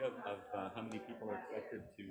of how many people are expected to?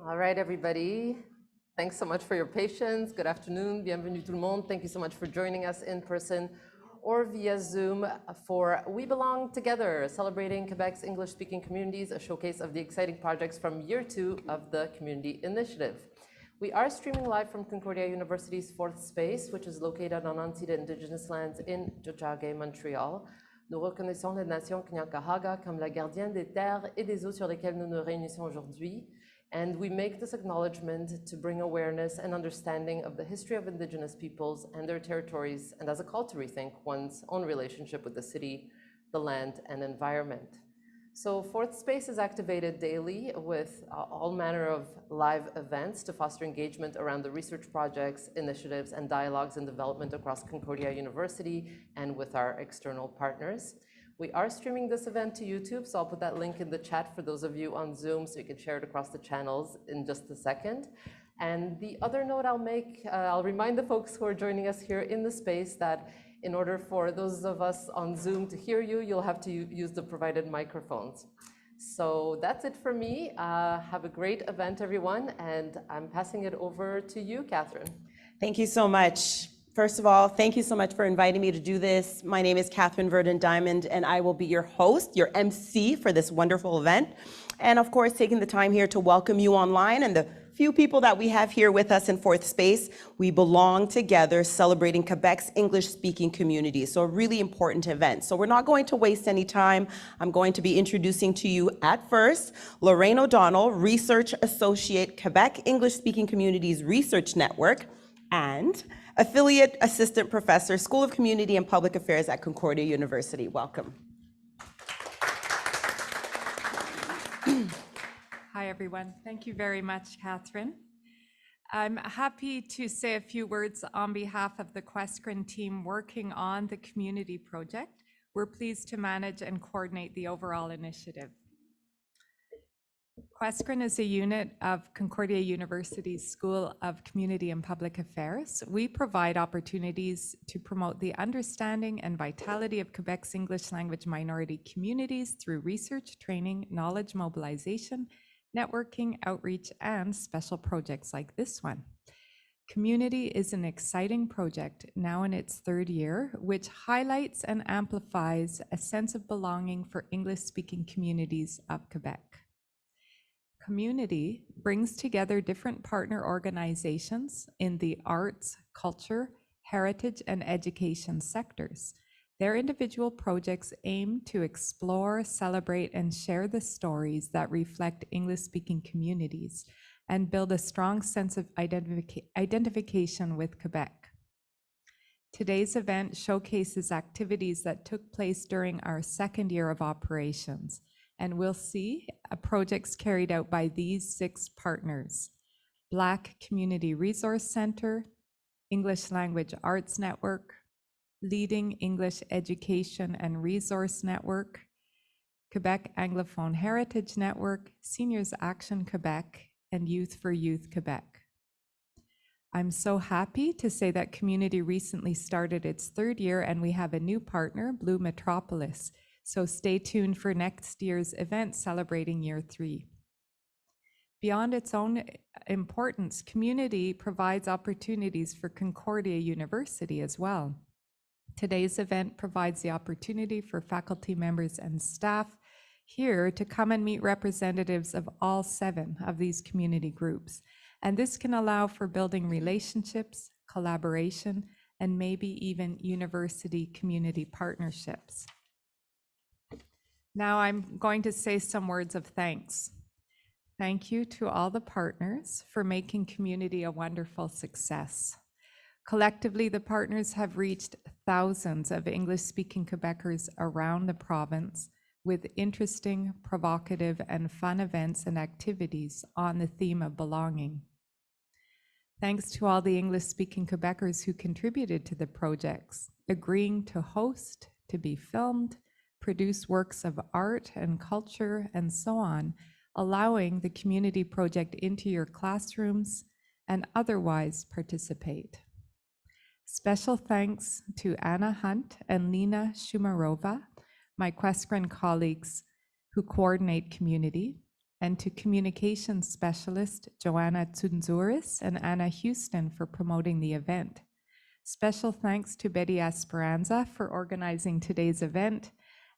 All right, everybody. Thanks so much for your patience. Good afternoon. Bienvenue tout le monde. Thank you so much for joining us in person or via Zoom for We Belong Together, celebrating Quebec's English-speaking communities, a showcase of the exciting projects from year 2 of the Community Initiative. We are streaming live from Concordia University's 4th space, which is located on unceded Indigenous lands in Tiohtià:ke, Montreal. Nous reconnaissons la nation Kanien'kehá:ka comme la gardienne des terres et des eaux sur lesquelles nous nous réunissons aujourd'hui. And we make this acknowledgement to bring awareness and understanding of the history of Indigenous peoples and their territories, and as a call to rethink one's own relationship with the city, the land, and environment. So 4th Space is activated daily with all manner of live events to foster engagement around the research projects, initiatives, and dialogues in development across Concordia University and with our external partners. We are streaming this event to YouTube, so I'll put that link in the chat for those of you on Zoom so you can share it across the channels in just a second. And the other note I'll make, I'll remind the folks who are joining us here in the space that in order for those of us on Zoom to hear you, you'll have to use the provided microphones. So that's it for me. Have a great event, everyone, and I'm passing it over to you, Catherine. Thank you so much. First of all, thank you so much for inviting me to do this. My name is Catherine Verdon Diamond, and I will be your host, your MC for this wonderful event. And of course, taking the time here to welcome you online and the few people that we have here with us in 4th Space. We belong together, celebrating Quebec's English-speaking community. So a really important event. So we're not going to waste any time. I'm going to be introducing to you at first, Lorraine O'Donnell, Research Associate, Quebec English-speaking Communities Research Network, and Affiliate Assistant Professor, School of Community and Public Affairs at Concordia University. Welcome. Hi, everyone. Thank you very much, Catherine. I'm happy to say a few words on behalf of the QAHN team working on the community project. We're pleased to manage and coordinate the overall initiative. QAHN is a unit of Concordia University's School of Community and Public Affairs. We provide opportunities to promote the understanding and vitality of Quebec's English language minority communities through research, training, knowledge mobilization, networking, outreach, and special projects like this one. Community is an exciting project now in its 3rd year, which highlights and amplifies a sense of belonging for English-speaking communities of Quebec. Community brings together different partner organizations in the arts, culture, heritage, and education sectors. Their individual projects aim to explore, celebrate, and share the stories that reflect English-speaking communities and build a strong sense of identification with Quebec. Today's event showcases activities that took place during our 2nd year of operations, and we'll see projects carried out by these 6 partners: Black Community Resource Center, English Language Arts Network, Leading English Education and Resource Network, Quebec Anglophone Heritage Network, Seniors Action Quebec, and Youth for Youth Quebec. I'm so happy to say that community recently started its third year and we have a new partner, Blue Metropolis. So stay tuned for next year's event celebrating year 3. Beyond its own importance, community provides opportunities for Concordia University as well. Today's event provides the opportunity for faculty members and staff here to come and meet representatives of all 7 of these community groups. And this can allow for building relationships, collaboration, and maybe even university community partnerships. Now I'm going to say some words of thanks. Thank you to all the partners for making community a wonderful success. Collectively, the partners have reached thousands of English-speaking Quebecers around the province with interesting, provocative, and fun events and activities on the theme of belonging. Thanks to all the English-speaking Quebecers who contributed to the projects, agreeing to host, to be filmed, produce works of art and culture, and so on, allowing the community project into your classrooms and otherwise participate. Special thanks to Anna Hunt and Lena Shumarova, my Questgren colleagues who coordinate community, and to communications specialist Joanna Tsunzuris and Anna Houston for promoting the event. Special thanks to Betty Esperanza for organizing today's event,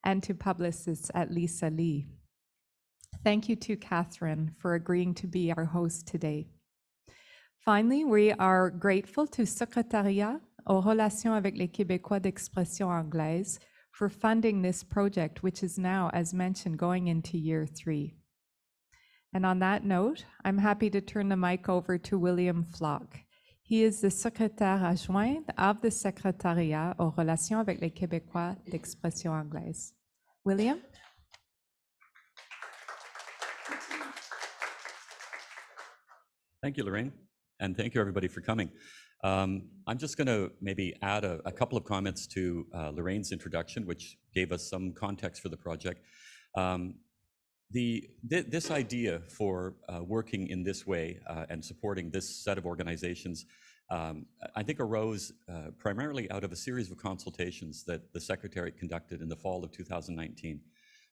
and to publicists at Lisa Lee. Thank you to Catherine for agreeing to be our host today. Finally, we are grateful to Secrétariat aux relations avec les Québécois d'expression anglaise for funding this project, which is now, as mentioned, going into year 3. And on that note, I'm happy to turn the mic over to William Flock. He is the secrétaire adjoint of the Secrétariat aux relations avec les Québécois d'expression anglaise. William? Thank you, Lorraine, and thank you everybody for coming. I'm just going to maybe add a couple of comments to Lorraine's introduction, which gave us some context for the project. This idea for working in this way and supporting this set of organizations, I think arose primarily out of a series of consultations that the Secretariat conducted in the fall of 2019.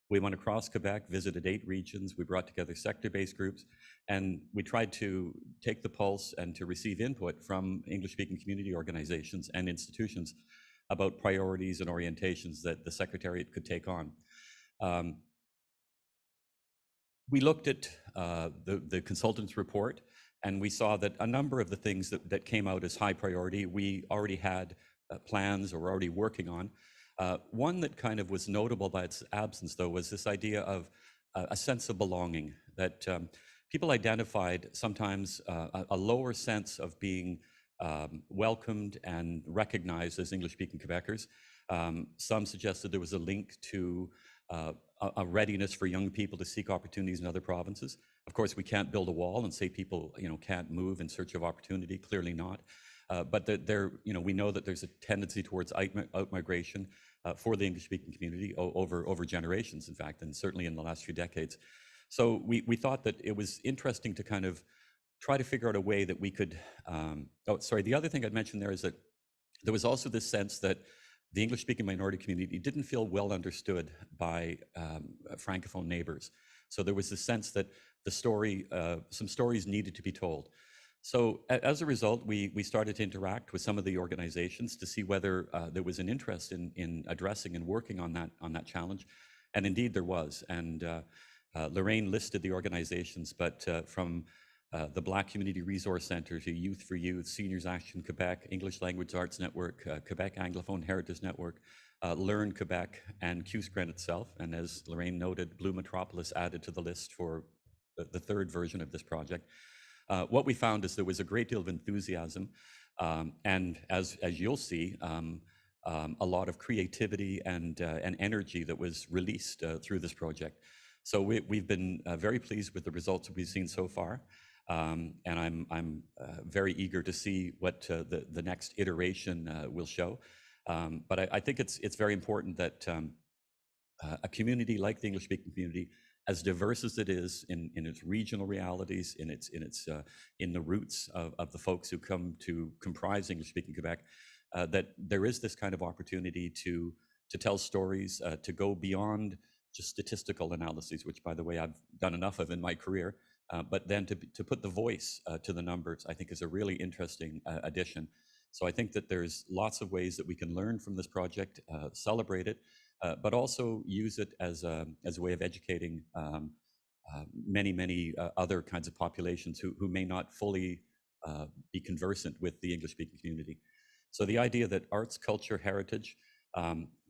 We went across Quebec, visited 8 regions, we brought together sector-based groups, and we tried to take the pulse and to receive input from English-speaking community organizations and institutions about priorities and orientations that the Secretariat could take on. We looked at the consultant's report, and we saw that a number of the things that came out as high priority, we already had plans or were already working on. One that kind of was notable by its absence, though, was this idea of a sense of belonging, that people identified sometimes a lower sense of being welcomed and recognized as English-speaking Quebecers. Some suggested there was a link to a readiness for young people to seek opportunities in other provinces. Of course, we can't build a wall and say people, can't move in search of opportunity. Clearly not. But we know that there's a tendency towards outmigration for the English-speaking community over generations, in fact, and certainly in the last few decades. So we thought that it was interesting to kind of try to figure out a way that we could. The other thing I'd mention there is that there was also this sense that the English-speaking minority community didn't feel well understood by Francophone neighbors. So there was this sense that some stories needed to be told. So as a result, we started to interact with some of the organizations to see whether there was an interest in addressing and working on that challenge. And indeed there was. And Lorraine listed the organizations, but from the Black Community Resource Center to Youth for Youth, Seniors Action Quebec, English Language Arts Network, Quebec Anglophone Heritage Network, Learn Quebec, and QSCREN itself. And as Lorraine noted, Blue Metropolis added to the list for the 3rd version of this project. What we found is there was a great deal of enthusiasm, and as you'll see, a lot of creativity and energy that was released through this project. So we've been very pleased with the results that we've seen so far, and I'm very eager to see what the next iteration will show. But I think it's very important that a community like the English-speaking community as diverse as it is in its regional realities, in the roots of the folks who come to comprise English-speaking Quebec, that there is this kind of opportunity to tell stories, to go beyond just statistical analyses, which, by the way, I've done enough of in my career, but then to put the voice to the numbers, I think is a really interesting addition. So I think that there's lots of ways that we can learn from this project, celebrate it, but also use it as a way of educating many other kinds of populations who may not fully be conversant with the English-speaking community. So the idea that arts, culture, heritage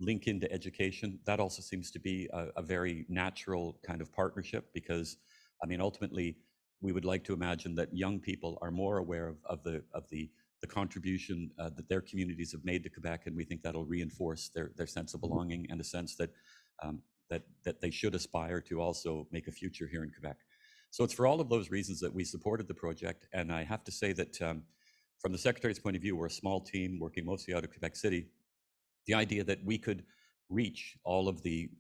link into education, that also seems to be a very natural kind of partnership, because, I mean, ultimately, we would like to imagine that young people are more aware of the contribution that their communities have made to Quebec, and we think that'll reinforce their sense of belonging and a sense that that they should aspire to also make a future here in Quebec. So it's for all of those reasons that we supported the project, and I have to say that from the Secretary's point of view, we're a small team working mostly out of Quebec City. The idea that we could reach all of the,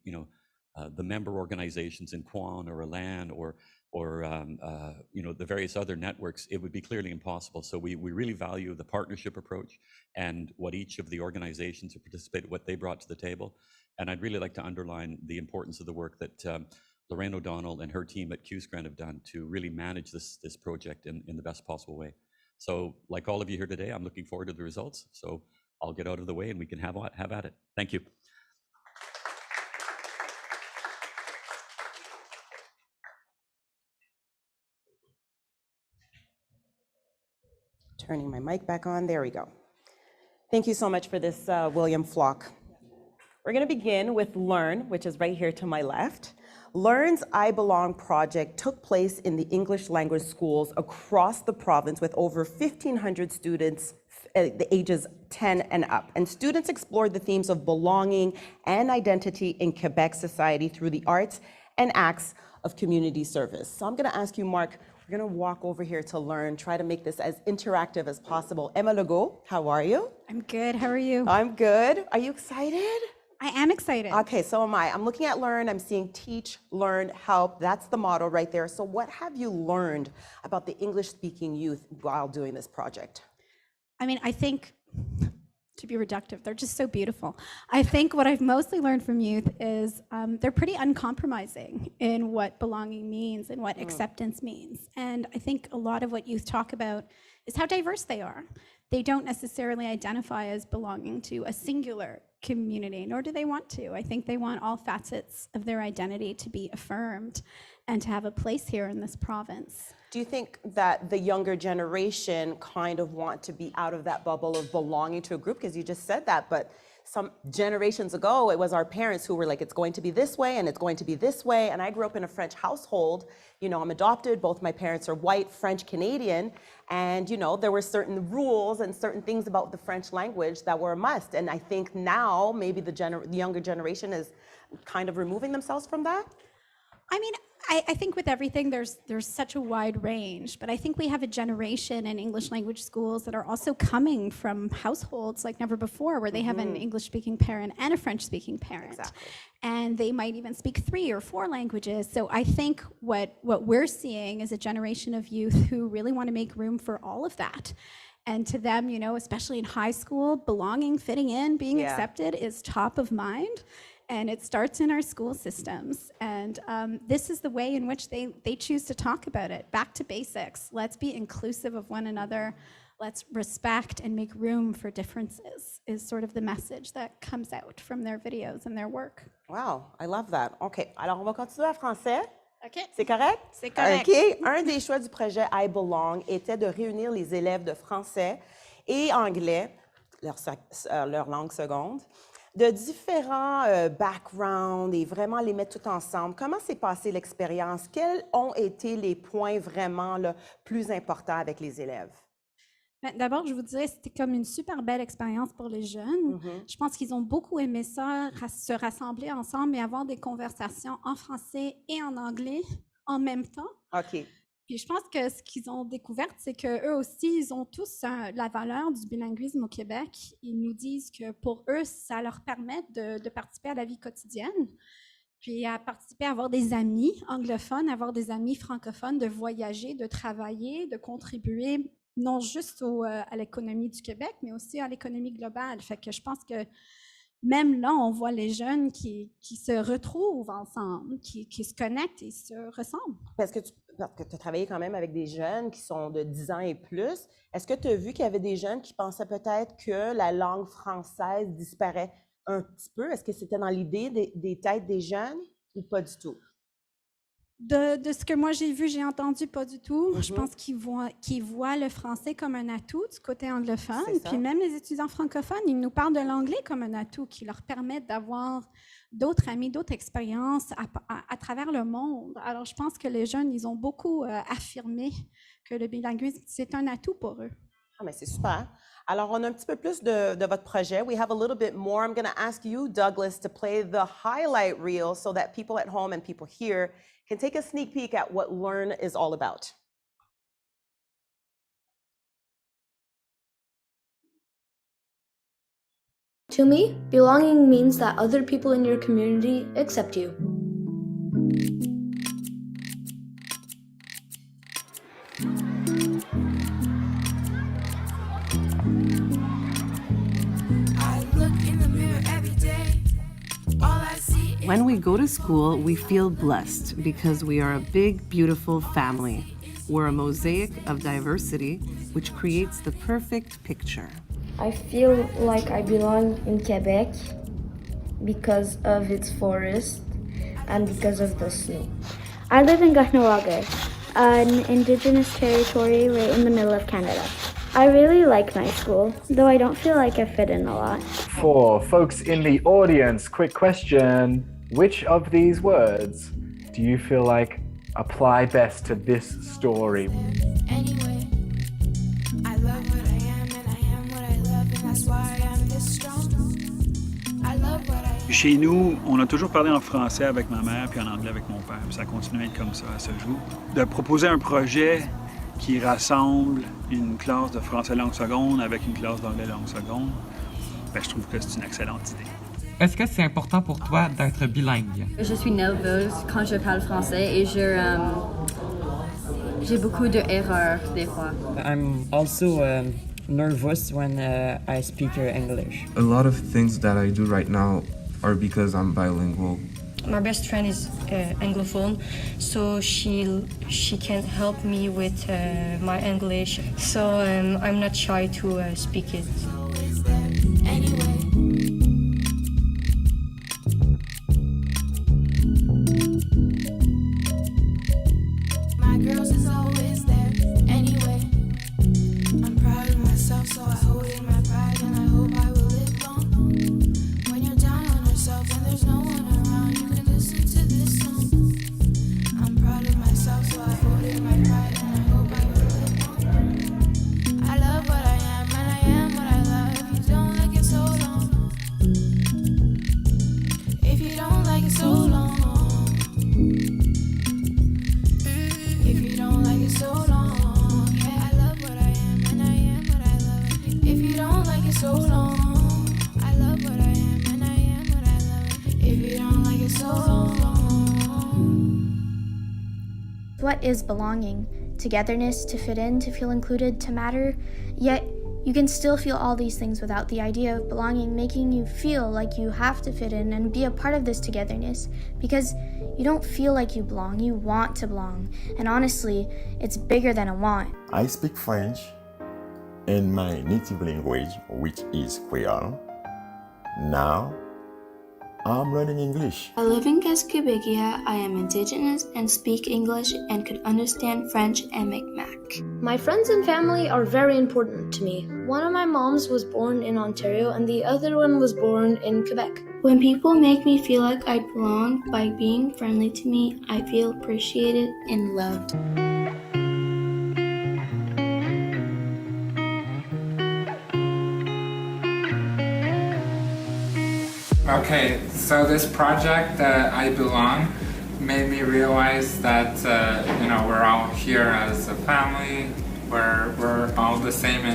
the member organizations in QAHN or ELAN or the various other networks, it would be clearly impossible. So we really value the partnership approach and what each of the organizations who participated, what they brought to the table. And I'd really like to underline the importance of the work that Lorraine O'Donnell and her team at QSCRAN have done to really manage this project in the best possible way. So like all of you here today, I'm looking forward to the results. So I'll get out of the way and we can have at it. Thank you. Turning my mic back on, there we go. Thank you so much for this, William Flock. We're gonna begin with Learn, which is right here to my left. Learn's I Belong project took place in the English language schools across the province with over 1,500 students, the ages 10 and up. And students explored the themes of belonging and identity in Quebec society through the arts and acts of community service. So I'm gonna ask you, Mark, we're gonna walk over here to Learn, try to make this as interactive as possible. Emma Legault, how are you? I'm good, how are you? I'm good. Are you excited? I am excited. Okay, so am I. I'm looking at Learn, I'm seeing teach, learn, help. That's the motto right there. So what have you learned about the English-speaking youth while doing this project? I mean, I think, to be reductive, they're just so beautiful. I think what I've mostly learned from youth is they're pretty uncompromising in what belonging means and what acceptance means. And I think a lot of what youth talk about is how diverse they are. They don't necessarily identify as belonging to a singular community, nor do they want to. I think they want all facets of their identity to be affirmed and to have a place here in this province. Do you think that the younger generation kind of want to be out of that bubble of belonging to a group? Because you just said that, but some generations ago, it was our parents who were like, it's going to be this way and it's going to be this way. And I grew up in a French household. You know, I'm adopted. Both my parents are white, French, Canadian. And, you know, there were certain rules and certain things about the French language that were a must. And I think now maybe the younger generation is kind of removing themselves from that. I mean, I think with everything, there's such a wide range, but I think we have a generation in English language schools that are also coming from households like never before, where they have an English-speaking parent and a French-speaking parent. Exactly. And they might even speak 3 or 4 languages. So I think what we're seeing is a generation of youth who really want to make room for all of that. And to them, you know, especially in high school, belonging, fitting in, being accepted is top of mind. And it starts in our school systems. And this is the way in which they choose to talk about it. Back to basics. Let's be inclusive of one another. Let's respect and make room for differences is sort of the message that comes out from their videos and their work. Wow, I love that. OK, alors on va continuer en français. OK. C'est correct? C'est correct. OK. Un des choix du projet I Belong était de réunir les élèves de français et anglais, leur langue seconde, de différents backgrounds et vraiment les mettre tout ensemble. Comment s'est passée l'expérience? Quels ont été les points vraiment plus importants avec les élèves? D'abord, je vous dirais, c'était comme une super belle expérience pour les jeunes. Je pense qu'ils ont beaucoup aimé ça, se rassembler ensemble et avoir des conversations en français et en anglais en même temps. OK. Puis je pense que ce qu'ils ont découvert, c'est qu'eux aussi, ils ont tous la valeur du bilinguisme au Québec. Ils nous disent que pour eux, ça leur permet de participer à la vie quotidienne. puis à participer, à avoir des amis anglophones, avoir des amis francophones, de voyager, de travailler, de contribuer non juste à l'économie du Québec, mais aussi à l'économie globale. Fait que je pense que même là, on voit les jeunes qui se retrouvent ensemble, qui se connectent et se ressemblent. Parce que tu as travaillé quand même avec des jeunes qui sont de 10 ans et plus. Est-ce que tu as vu qu'il y avait des jeunes qui pensaient peut-être que la langue française disparaît un petit peu? Est-ce que c'était dans l'idée des têtes des jeunes ou pas du tout? De ce que moi j'ai vu, j'ai entendu, pas du tout. Je pense qu'ils voient le français comme un atout du côté anglophone. Puis même les étudiants francophones, ils nous parlent de l'anglais comme un atout qui leur permet d'avoir d'autres amis, d'autres expériences à travers le monde. Alors je pense que les jeunes, ils ont beaucoup affirmé que le bilinguisme, c'est un atout pour eux. Ah, mais c'est super. Alors, on a un petit peu plus de votre projet. We have a little bit more. I'm going to ask you, Douglas, to play the highlight reel so that people at home and people here can take a sneak peek at what Learn is all about. To me, belonging means that other people in your community accept you. When we go to school, we feel blessed because we are a big, beautiful family. We're a mosaic of diversity, which creates the perfect picture. I feel like I belong in Quebec because of its forest and because of the snow. I live in Kahnawake, an indigenous territory right in the middle of Canada. I really like my school, though I don't feel like I fit in a lot. For folks in the audience, quick question. Which of these words do you feel like apply best to this story? Anyway, I love what I am and I am what I love and that's why I'm this strong. I love what I am. Chez nous, on a toujours parlé en français avec ma mère puis en anglais avec mon père. Puis ça continue à être comme ça à ce jour. De proposer un projet qui rassemble une classe de français langue seconde avec une classe d'anglais langue seconde, ben, je trouve que c'est une excellente idée. Est-ce que c'est important pour toi d'être bilingue? Je suis nerveuse quand je parle français et j'ai beaucoup d'erreurs des fois. I'm also nervous when I speak English. A lot of things that I do right now are because I'm bilingual. My best friend is Anglophone, so she can help me with my English. So I'm not shy to speak it. My girls is always there anyway. I'm proud of myself, so I hold in my pride and I hope I will live long. When you're down on yourself and there's no one around, you can listen to this song. I'm proud of myself, so I hold in my pride and I hope I will live long. I love what I am and I am what I love. If you don't like it so long, if you don't like it so long, if you don't like it so long, yeah, I love what I am and I am what I love. If you don't like it so long, I love what I am and I am what I love. If you don't like it so long. What is belonging? Togetherness, to fit in, to feel included, to matter. Yet, you can still feel all these things without the idea of belonging making you feel like you have to fit in and be a part of this togetherness. Because you don't feel like you belong, you want to belong. And honestly, it's bigger than a want. I speak French in my native language, which is Creole. Now, I'm learning English. I live in Quebecia. I am indigenous and speak English and could understand French and Mi'kmaq. My friends and family are very important to me. One of my moms was born in Ontario and the other one was born in Quebec. When people make me feel like I belong by being friendly to me, I feel appreciated and loved. Okay, so this project, I Belong, made me realize that, we're all here as a family, we're all the same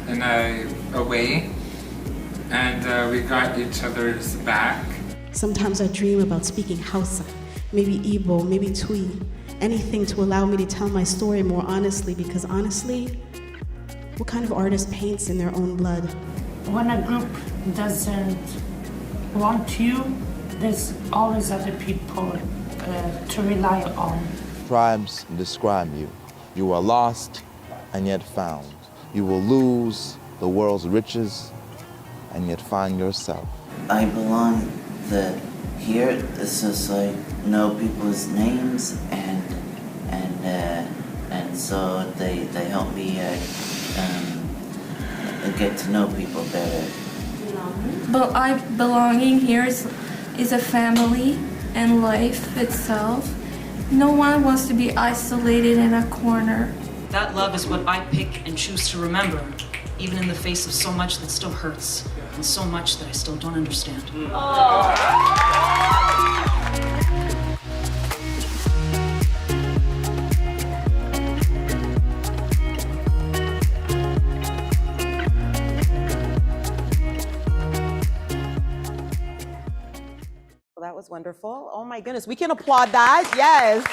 in a way, and we got each other's back. Sometimes I dream about speaking Hausa, maybe Igbo, maybe Twi, anything to allow me to tell my story more honestly, because honestly, what kind of artist paints in their own blood? When a group doesn't want you, there's always other people to rely on. Tribes describe you. You are lost and yet found. You will lose the world's riches and yet find yourself. I belong here. This is like know people's names and so they help me get to know people better. But belonging here is a family and life itself. No one wants to be isolated in a corner. That love is what I pick and choose to remember, even in the face of so much that still hurts and so much that I still don't understand. That was wonderful. Oh my goodness, we can applaud that. Yes.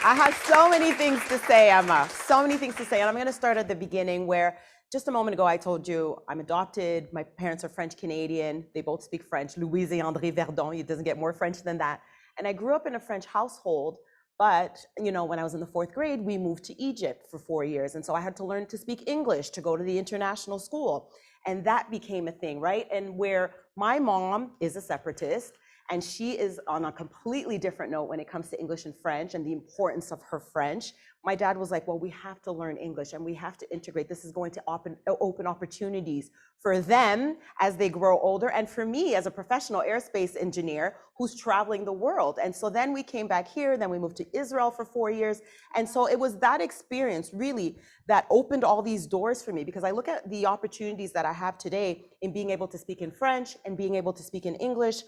I have so many things to say, Emma. So many things to say. And I'm going to start at the beginning where just a moment ago I told you I'm adopted. My parents are French-Canadian. They both speak French. Louise et André Verdon. It doesn't get more French than that. And I grew up in a French household. But, you know, when I was in the 4th grade, we moved to Egypt for 4 years. And so I had to learn to speak English to go to the international school. And that became a thing, right? And where my mom is a separatist, and she is on a completely different note when it comes to English and French and the importance of her French. My dad was like, well, we have to learn English and we have to integrate. This is going to open opportunities for them as they grow older, and for me as a professional aerospace engineer who's traveling the world. And so then we came back here, then we moved to Israel for 4 years. And so it was that experience really that opened all these doors for me, because I look at the opportunities that I have today in being able to speak in French and being able to speak in English.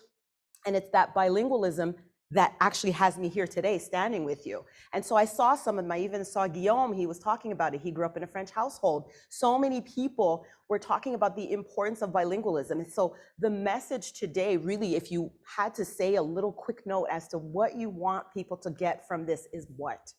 And it's that bilingualism that actually has me here today standing with you. And so I saw I even saw Guillaume, he was talking about it. He grew up in a French household. So many people were talking about the importance of bilingualism. And so the message today, really, if you had to say a little quick note as to what you want people to get from this is what?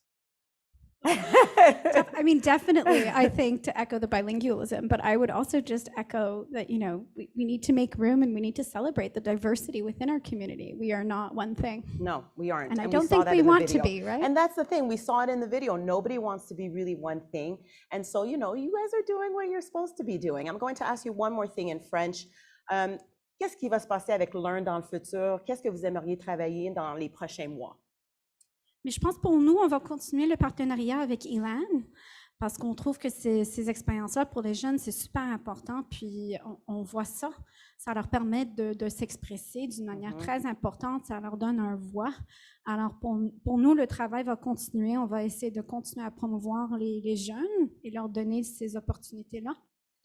I mean, definitely, I think to echo the bilingualism, but I would also just echo that, you know, we need to make room and we need to celebrate the diversity within our community. We are not one thing. No, we aren't. And I don't think we want to be, right? And that's the thing. We saw it in the video. Nobody wants to be really one thing. And so, you know, you guys are doing what you're supposed to be doing. I'm going to ask you one more thing in French. Qu'est-ce qui va se passer avec Learn dans le futur? Qu'est-ce que vous aimeriez travailler dans les prochains mois? Mais je pense pour nous, on va continuer le partenariat avec ELAN parce qu'on trouve que ces expériences-là pour les jeunes, c'est super important. Puis on voit ça. Ça leur permet de s'exprimer d'une manière très importante. Ça leur donne un voix. Alors pour nous, le travail va continuer. On va essayer de continuer à promouvoir les jeunes et leur donner ces opportunités-là.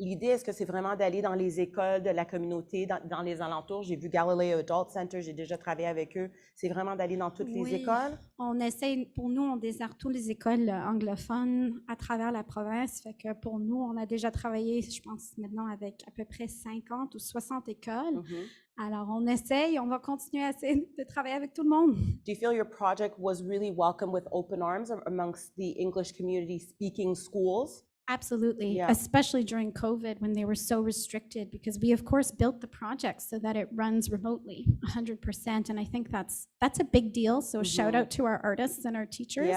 L'idée, est-ce que c'est vraiment d'aller dans les écoles de la communauté, dans les alentours? J'ai vu Galileo Adult Center, j'ai déjà travaillé avec eux. C'est vraiment d'aller dans toutes les écoles? On essaie, pour nous, on dessert toutes les écoles anglophones à travers la province. Fait que pour nous, on a déjà travaillé, je pense maintenant, avec à peu près 50 ou 60 écoles. Alors, on essaye, on va continuer à essayer de travailler avec tout le monde. Do you feel your project was really welcome with open arms amongst the English community speaking schools? Absolutely, yeah. Especially during COVID when they were so restricted, because we of course built the project so that it runs remotely 100%, and I think that's a big deal. So shout out to our artists and our teachers,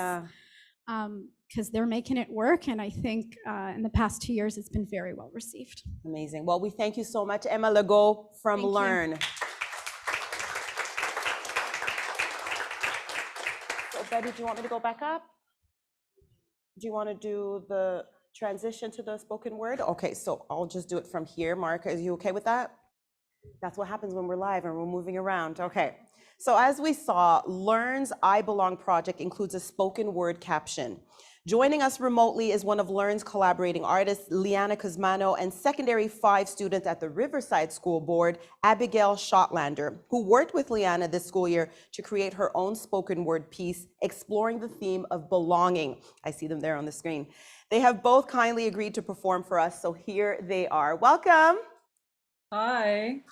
because they're making it work, and I think in the past 2 years it's been very well received. Amazing. Well, we thank you so much, Emma Legault from Learn. So Betty, do you want me to go back up? Do you want to do the transition to the spoken word? Okay, so I'll just do it from here. Mark, are you okay with that? That's what happens when we're live and we're moving around. Okay, so as we saw, Learn's I Belong project includes a spoken word caption. Joining us remotely is one of Learn's collaborating artists, Liana Cosmano, and secondary 5 student at the Riverside School Board, Abigail Shotlander, who worked with Liana this school year to create her own spoken word piece, exploring the theme of belonging. I see them there on the screen. They have both kindly agreed to perform for us, so here they are. Welcome. Hi.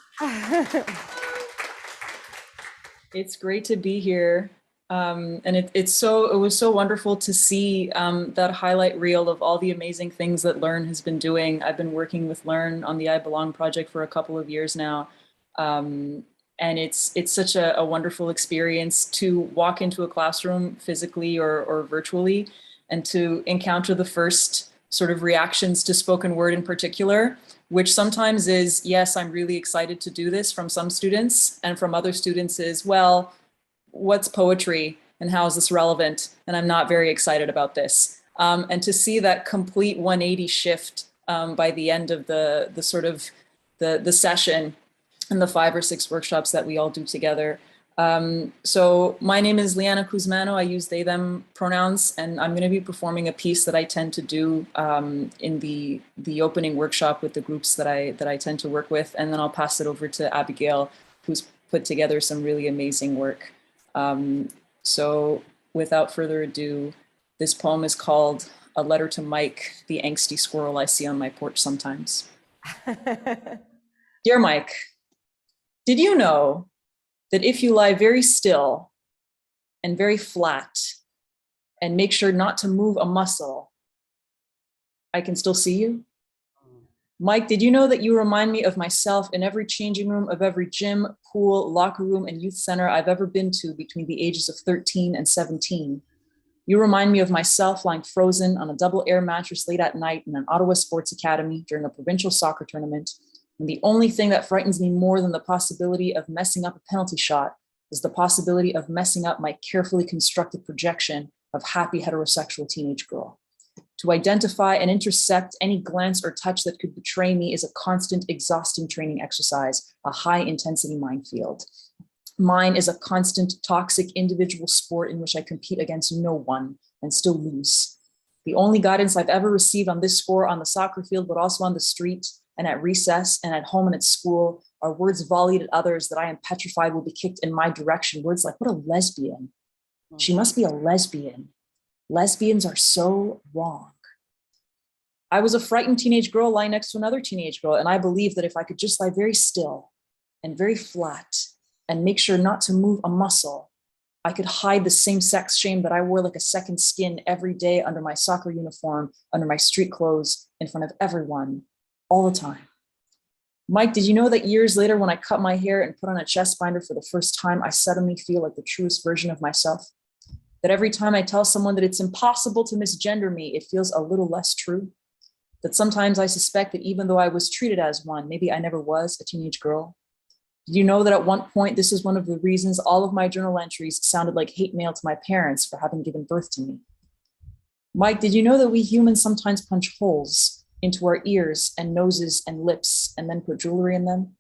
It's great to be here. And it was so wonderful to see that highlight reel of all the amazing things that Learn has been doing. I've been working with Learn on the I Belong project for a couple of years now. And it's such a wonderful experience to walk into a classroom physically or virtually and to encounter the first sort of reactions to spoken word in particular, which sometimes is, yes, I'm really excited to do this from some students, and from other students is, well, what's poetry and how is this relevant? And I'm not very excited about this. And to see that complete 180 shift by the end of the session and the 5 or 6 workshops that we all do together. So my name is Liana Kuzmano. I use they, them pronouns, and I'm going to be performing a piece that I tend to do in the opening workshop with the groups that I tend to work with. And then I'll pass it over to Abigail, who's put together some really amazing work. So without further ado, this poem is called A Letter to Mike, the angsty squirrel I see on my porch sometimes. Dear Mike, did you know that if you lie very still and very flat and make sure not to move a muscle, I can still see you? Mike, did you know that you remind me of myself in every changing room of every gym, pool, locker room, and youth center I've ever been to between the ages of 13 and 17? You remind me of myself lying frozen on a double air mattress late at night in an Ottawa Sports Academy during a provincial soccer tournament. And the only thing that frightens me more than the possibility of messing up a penalty shot is the possibility of messing up my carefully constructed projection of happy heterosexual teenage girl. To identify and intercept any glance or touch that could betray me is a constant, exhausting training exercise, a high-intensity minefield. Mine is a constant, toxic individual sport in which I compete against no one and still lose. The only guidance I've ever received on this score on the soccer field, but also on the street and at recess and at home and at school, are words volleyed at others that I am petrified will be kicked in my direction. Words like, what a lesbian. She must be a lesbian. Lesbians are so wrong. I was a frightened teenage girl lying next to another teenage girl, and I believed that if I could just lie very still and very flat and make sure not to move a muscle, I could hide the same-sex shame that I wore like a second skin every day under my soccer uniform, under my street clothes, in front of everyone, all the time. Mike, did you know that years later when I cut my hair and put on a chest binder for the first time, I suddenly feel like the truest version of myself? That every time I tell someone that it's impossible to misgender me, it feels a little less true? That sometimes I suspect that even though I was treated as one, maybe I never was a teenage girl? Did you know that at one point, this is one of the reasons all of my journal entries sounded like hate mail to my parents for having given birth to me? Mike, did you know that we humans sometimes punch holes into our ears and noses and lips and then put jewelry in them?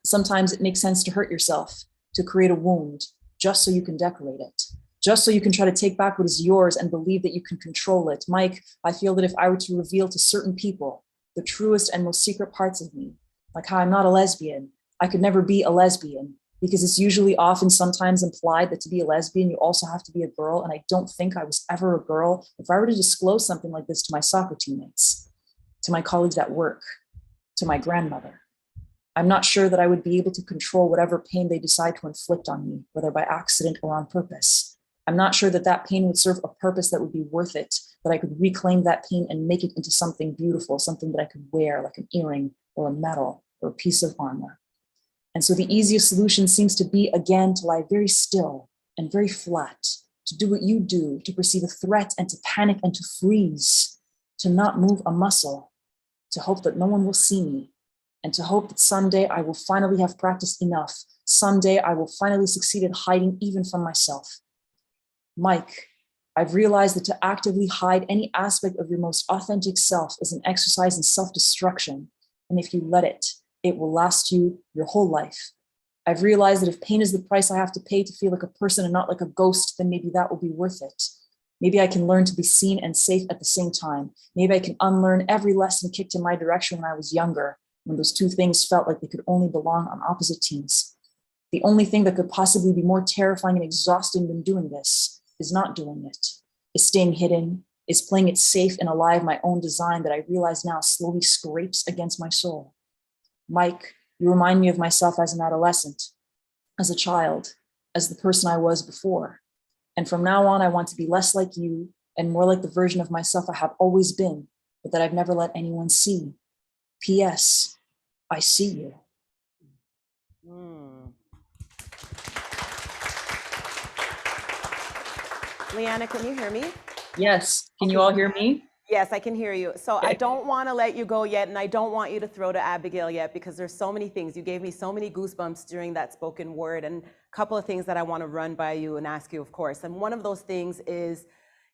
Sometimes it makes sense to hurt yourself, to create a wound, just so you can decorate it. Just so you can try to take back what is yours and believe that you can control it. Mike, I feel that if I were to reveal to certain people the truest and most secret parts of me, like how I'm not a lesbian, I could never be a lesbian, because it's usually often sometimes implied that to be a lesbian, you also have to be a girl. And I don't think I was ever a girl. If I were to disclose something like this to my soccer teammates, to my colleagues at work, to my grandmother, I'm not sure that I would be able to control whatever pain they decide to inflict on me, whether by accident or on purpose. I'm not sure that that pain would serve a purpose that would be worth it, that I could reclaim that pain and make it into something beautiful, something that I could wear, like an earring or a medal or a piece of armor. And so the easiest solution seems to be, again, to lie very still and very flat, to do what you do, to perceive a threat and to panic and to freeze, to not move a muscle, to hope that no one will see me, and to hope that someday I will finally have practiced enough. Someday I will finally succeed at hiding even from myself. Mike, I've realized that to actively hide any aspect of your most authentic self is an exercise in self-destruction. And if you let it, it will last you your whole life. I've realized that if pain is the price I have to pay to feel like a person and not like a ghost, then maybe that will be worth it. Maybe I can learn to be seen and safe at the same time. Maybe I can unlearn every lesson kicked in my direction when I was younger, when those two things felt like they could only belong on opposite teams. The only thing that could possibly be more terrifying and exhausting than doing this is not doing it, is staying hidden, is playing it safe and alive my own design that I realize now slowly scrapes against my soul. Mike, you remind me of myself as an adolescent, as a child, as the person I was before. And from now on, I want to be less like you and more like the version of myself I have always been, but that I've never let anyone see. P.S. I see you. Leanna, can you hear me? Yes. Can you all hear me? Yes, I can hear you. So I don't want to let you go yet, and I don't want you to throw to Abigail yet, because there's so many things. You gave me so many goosebumps during that spoken word, and a couple of things that I want to run by you and ask you, of course. And one of those things is,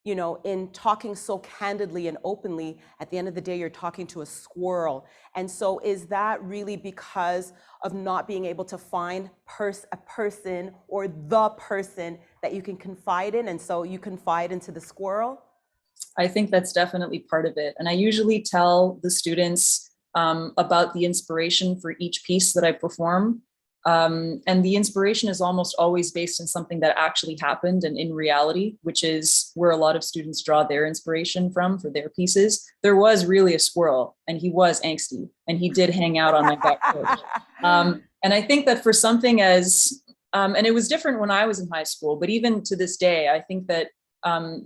you know, in talking so candidly and openly, at the end of the day, you're talking to a squirrel. And so is that really because of not being able to find a person or the person that you can confide in, and so you confide into the squirrel? I think that's definitely part of it. And I usually tell the students about the inspiration for each piece that I perform. And the inspiration is almost always based on something that actually happened and in reality, which is where a lot of students draw their inspiration from for their pieces. There was really a squirrel, and he was angsty, and he did hang out on my back porch. And I think that for something as, and it was different when I was in high school, but even to this day, I think that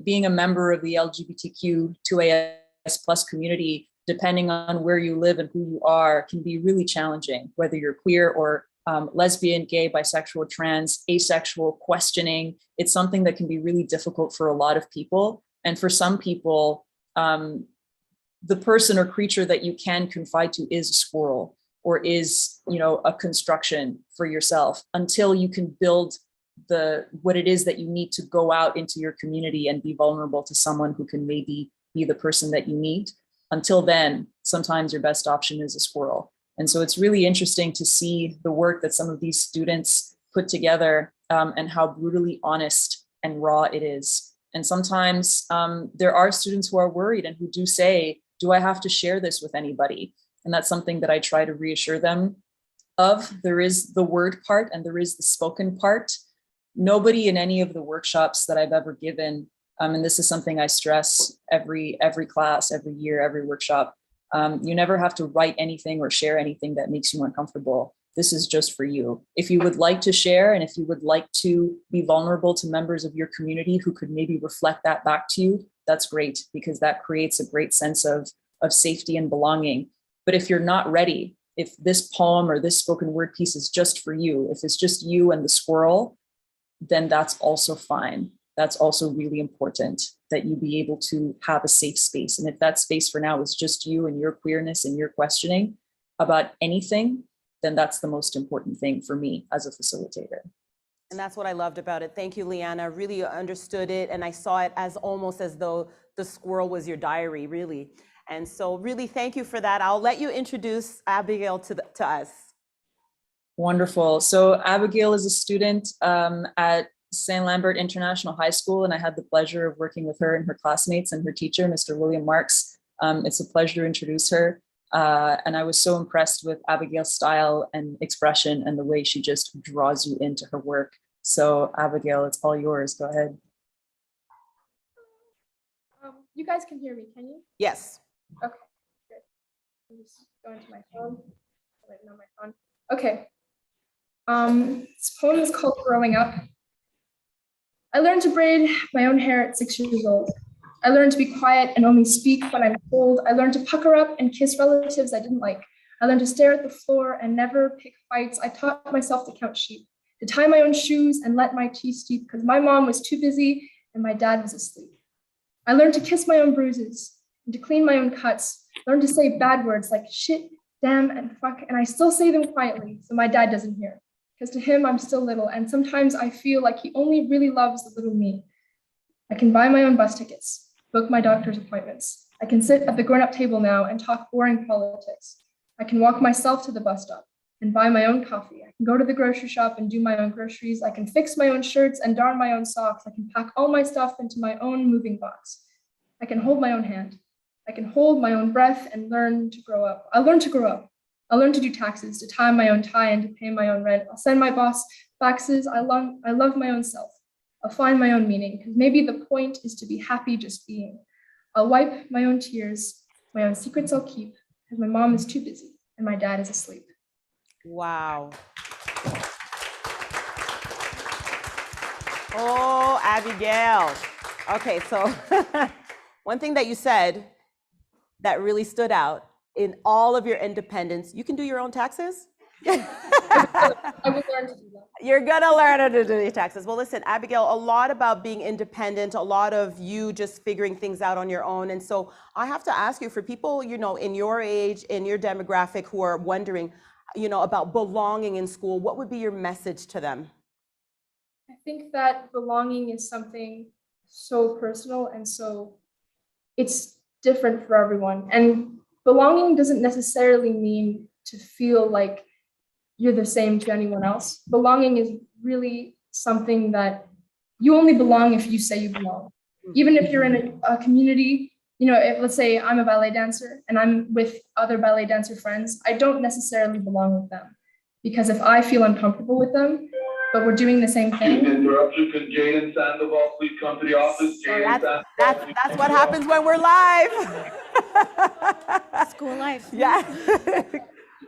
being a member of the LGBTQ2AS+ community, depending on where you live and who you are, can be really challenging, whether you're queer or lesbian, gay, bisexual, trans, asexual, questioning. It's something that can be really difficult for a lot of people. And for some people, the person or creature that you can confide to is a squirrel, or is, you know, a construction for yourself, until you can build what it is that you need to go out into your community and be vulnerable to someone who can maybe be the person that you need. Until then, sometimes your best option is a squirrel. And so it's really interesting to see the work that some of these students put together, and how brutally honest and raw it is. And sometimes there are students who are worried and who do say, do I have to share this with anybody? And that's something that I try to reassure them of. There is the word part and there is the spoken part. Nobody in any of the workshops that I've ever given, and this is something I stress every class, every year, every workshop, you never have to write anything or share anything that makes you uncomfortable. This is just for you. If you would like to share, and if you would like to be vulnerable to members of your community who could maybe reflect that back to you, that's great, because that creates a great sense of safety and belonging. But if you're not ready, if this poem or this spoken word piece is just for you, if it's just you and the squirrel, then that's also fine. That's also really important, that you be able to have a safe space. And if that space for now is just you and your queerness and your questioning about anything, then that's the most important thing for me as a facilitator. And that's what I loved about it. Thank you, Leanna. Really understood it. And I saw it as almost as though the squirrel was your diary, really. And so really thank you for that. I'll let you introduce Abigail to us. Wonderful. So Abigail is a student at St. Lambert International High School, and I had the pleasure of working with her and her classmates and her teacher, Mr. William Marks. It's a pleasure to introduce her. And I was so impressed with Abigail's style and expression and the way she just draws you into her work. So Abigail, it's all yours. Go ahead. You guys can hear me, can you? Yes. Okay, good. I'm just going to my phone. Wait, no, my phone. Okay. This poem is called Growing Up. I learned to braid my own hair at 6 years old. I learned to be quiet and only speak when I'm told. I learned to pucker up and kiss relatives I didn't like. I learned to stare at the floor and never pick fights. I taught myself to count sheep, to tie my own shoes and let my teeth steep because my mom was too busy and my dad was asleep. I learned to kiss my own bruises and to clean my own cuts. Learned to say bad words like shit, damn, and fuck, and I still say them quietly so my dad doesn't hear. Because to him, I'm still little, and sometimes I feel like he only really loves the little me. I can buy my own bus tickets, book my doctor's appointments. I can sit at the grown-up table now and talk boring politics. I can walk myself to the bus stop and buy my own coffee. I can go to the grocery shop and do my own groceries. I can fix my own shirts and darn my own socks. I can pack all my stuff into my own moving box. I can hold my own hand. I can hold my own breath and learn to grow up. I'll learn to grow up. I'll learn to do taxes, to tie my own tie and to pay my own rent. I'll send my boss faxes. I love my own self. I'll find my own meaning, because maybe the point is to be happy just being. I'll wipe my own tears. My own secrets I'll keep, because my mom is too busy and my dad is asleep. Wow. Oh, Abigail. Okay, so one thing that you said that really stood out in all of your independence, you can do your own taxes? I will learn to do that. You're gonna learn how to do your taxes. Well, listen, Abigail, a lot about being independent, a lot of you just figuring things out on your own. And so I have to ask you, for people, you know, in your age, in your demographic who are wondering, you know, about belonging in school, what would be your message to them? I think that belonging is something so personal and so it's different for everyone. And belonging doesn't necessarily mean to feel like you're the same to anyone else. Belonging is really something that you only belong if you say you belong. Even if you're in a community, you know, if let's say I'm a ballet dancer and I'm with other ballet dancer friends, I don't necessarily belong with them because if I feel uncomfortable with them, but we're doing the same thing. Interruption, can Jaden Sandoval please come to the office? That's what happens when we're live. School life. Yeah.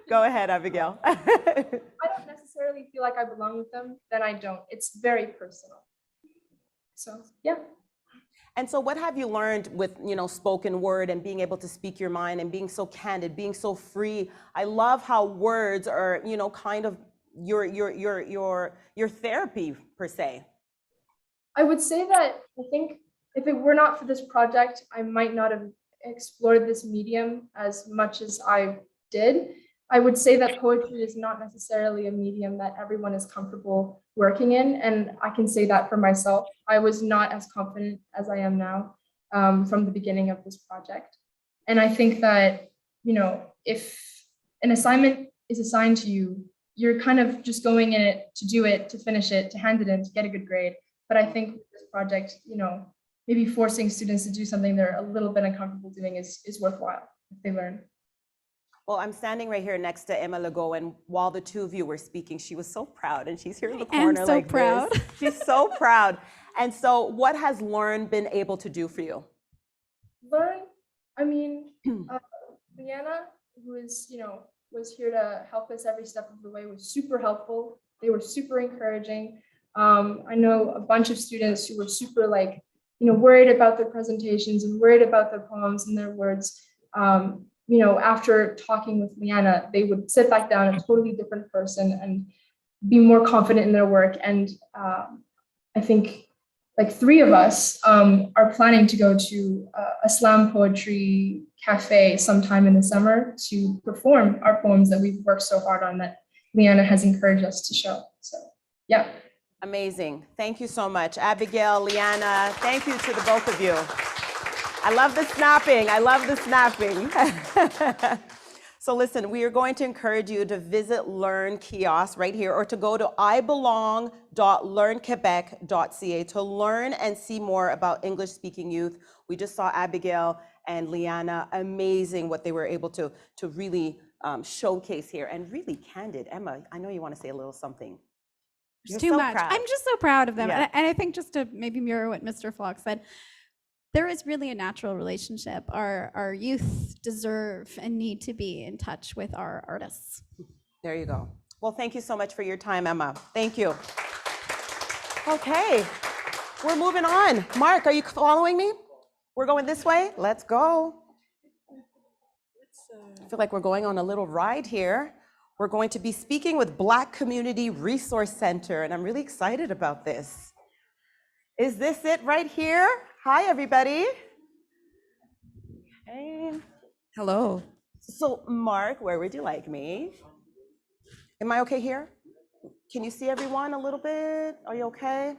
Go ahead, Abigail. I don't necessarily feel like I belong with them, then I don't. It's very personal. So, yeah. And so what have you learned with, you know, spoken word and being able to speak your mind and being so candid, being so free? I love how words are, you know, kind of your therapy per se. I would say that I think if it were not for this project, I might not have explored this medium as much as I did. I would say that poetry is not necessarily a medium that everyone is comfortable working in. And I can say that for myself. I was not as confident as I am now from the beginning of this project. And I think that, you know, if an assignment is assigned to you, you're kind of just going in it, to finish it, to hand it in, to get a good grade. But I think with this project, you know, maybe forcing students to do something they're a little bit uncomfortable doing is worthwhile if they learn. Well, I'm standing right here next to Emma Legault, and while the two of you were speaking, she was so proud, and she's here in the corner so like proud. this. She's so proud. And so what has Learn been able to do for you? Learn, I mean, Leanna, who is, you know, was here to help us every step of the way, was super helpful. They were super encouraging. I know a bunch of students who were super like, you know, worried about their presentations and worried about their poems and their words. You know, after talking with Leanna, they would sit back down a totally different person and be more confident in their work. And I think like 3 of us are planning to go to a slam poetry cafe sometime in the summer to perform our poems that we've worked so hard on that Leanna has encouraged us to show. So, yeah. Amazing. Thank you so much. Abigail, Leanna, thank you to the both of you. I love the snapping. I love the snapping. So listen, we are going to encourage you to visit Learn Kiosk right here, or to go to ibelong.learnquebec.ca to learn and see more about English speaking youth. We just saw Abigail and Leanna, amazing what they were able to really showcase here, and really candid. Emma, I know you want to say a little something. It's too much. Proud. I'm just so proud of them. Yeah. And I think just to maybe mirror what Mr. Flock said, there is really a natural relationship. Our youth deserve and need to be in touch with our artists. There you go. Well, thank you so much for your time, Emma. Thank you. Okay, we're moving on. Mark, are you following me? We're going this way? Let's go. I feel like we're going on a little ride here. We're going to be speaking with Black Community Resource Center, and I'm really excited about this. Is this it right here? Hi, everybody. Hey. Hello. So, Mark, where would you like me? Am I okay here? Can you see everyone a little bit? Are you okay?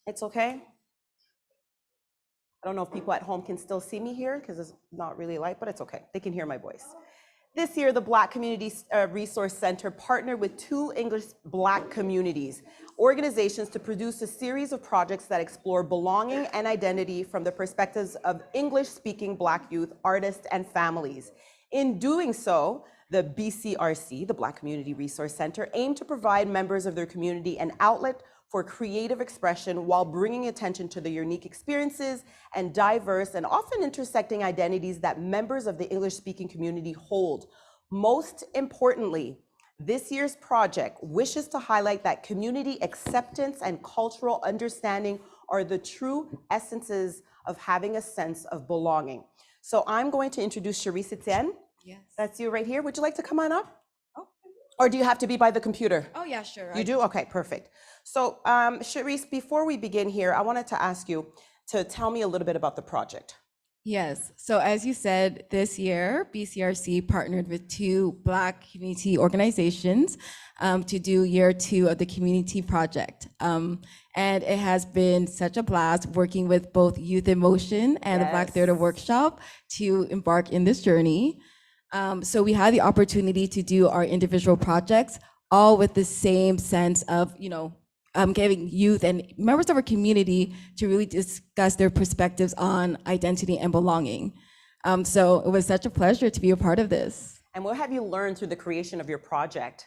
It's okay? I don't know if people at home can still see me here because it's not really light, but it's okay. They can hear my voice. This year, the Black Community Resource Center partnered with 2 English Black communities organizations to produce a series of projects that explore belonging and identity from the perspectives of English-speaking Black youth, artists, and families. In doing so, the BCRC, the Black Community Resource Center, aimed to provide members of their community an outlet for creative expression while bringing attention to the unique experiences and diverse and often intersecting identities that members of the English-speaking community hold. Most importantly, This year's project wishes to highlight that community acceptance and cultural understanding are the true essences of having a sense of belonging. So I'm going to introduce Charisse Etienne. Yes. That's you right here. Would you like to come on up? Oh. Or do you have to be by the computer? Oh, yeah, sure. You do? Okay, perfect. So Charisse, before we begin here, I wanted to ask you to tell me a little bit about the project. Yes. So as you said, this year, BCRC partnered with 2 Black community organizations to do year 2 of the community project. And it has been such a blast working with both Youth in Motion and the Black Theater Workshop to embark in this journey. So we had the opportunity to do our individual projects, all with the same sense of, giving youth and members of our community to really discuss their perspectives on identity and belonging. So it was such a pleasure to be a part of this. And what have you learned through the creation of your project?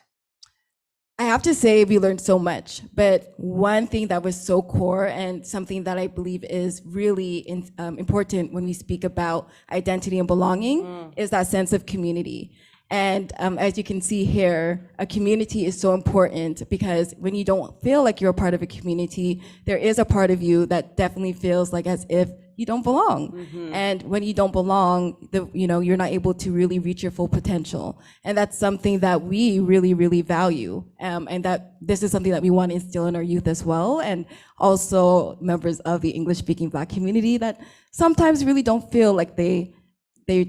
I have to say we learned so much, but one thing that was so core and something that I believe is really important when we speak about identity and belonging is that sense of community. And as you can see here, a community is so important because when you don't feel like you're a part of a community, there is a part of you that definitely feels like as if you don't belong. Mm-hmm. And when you don't belong, you're not able to really reach your full potential. And that's something that we really, really value. And that this is something that we want to instill in our youth as well. And also members of the English-speaking Black community that sometimes really don't feel like they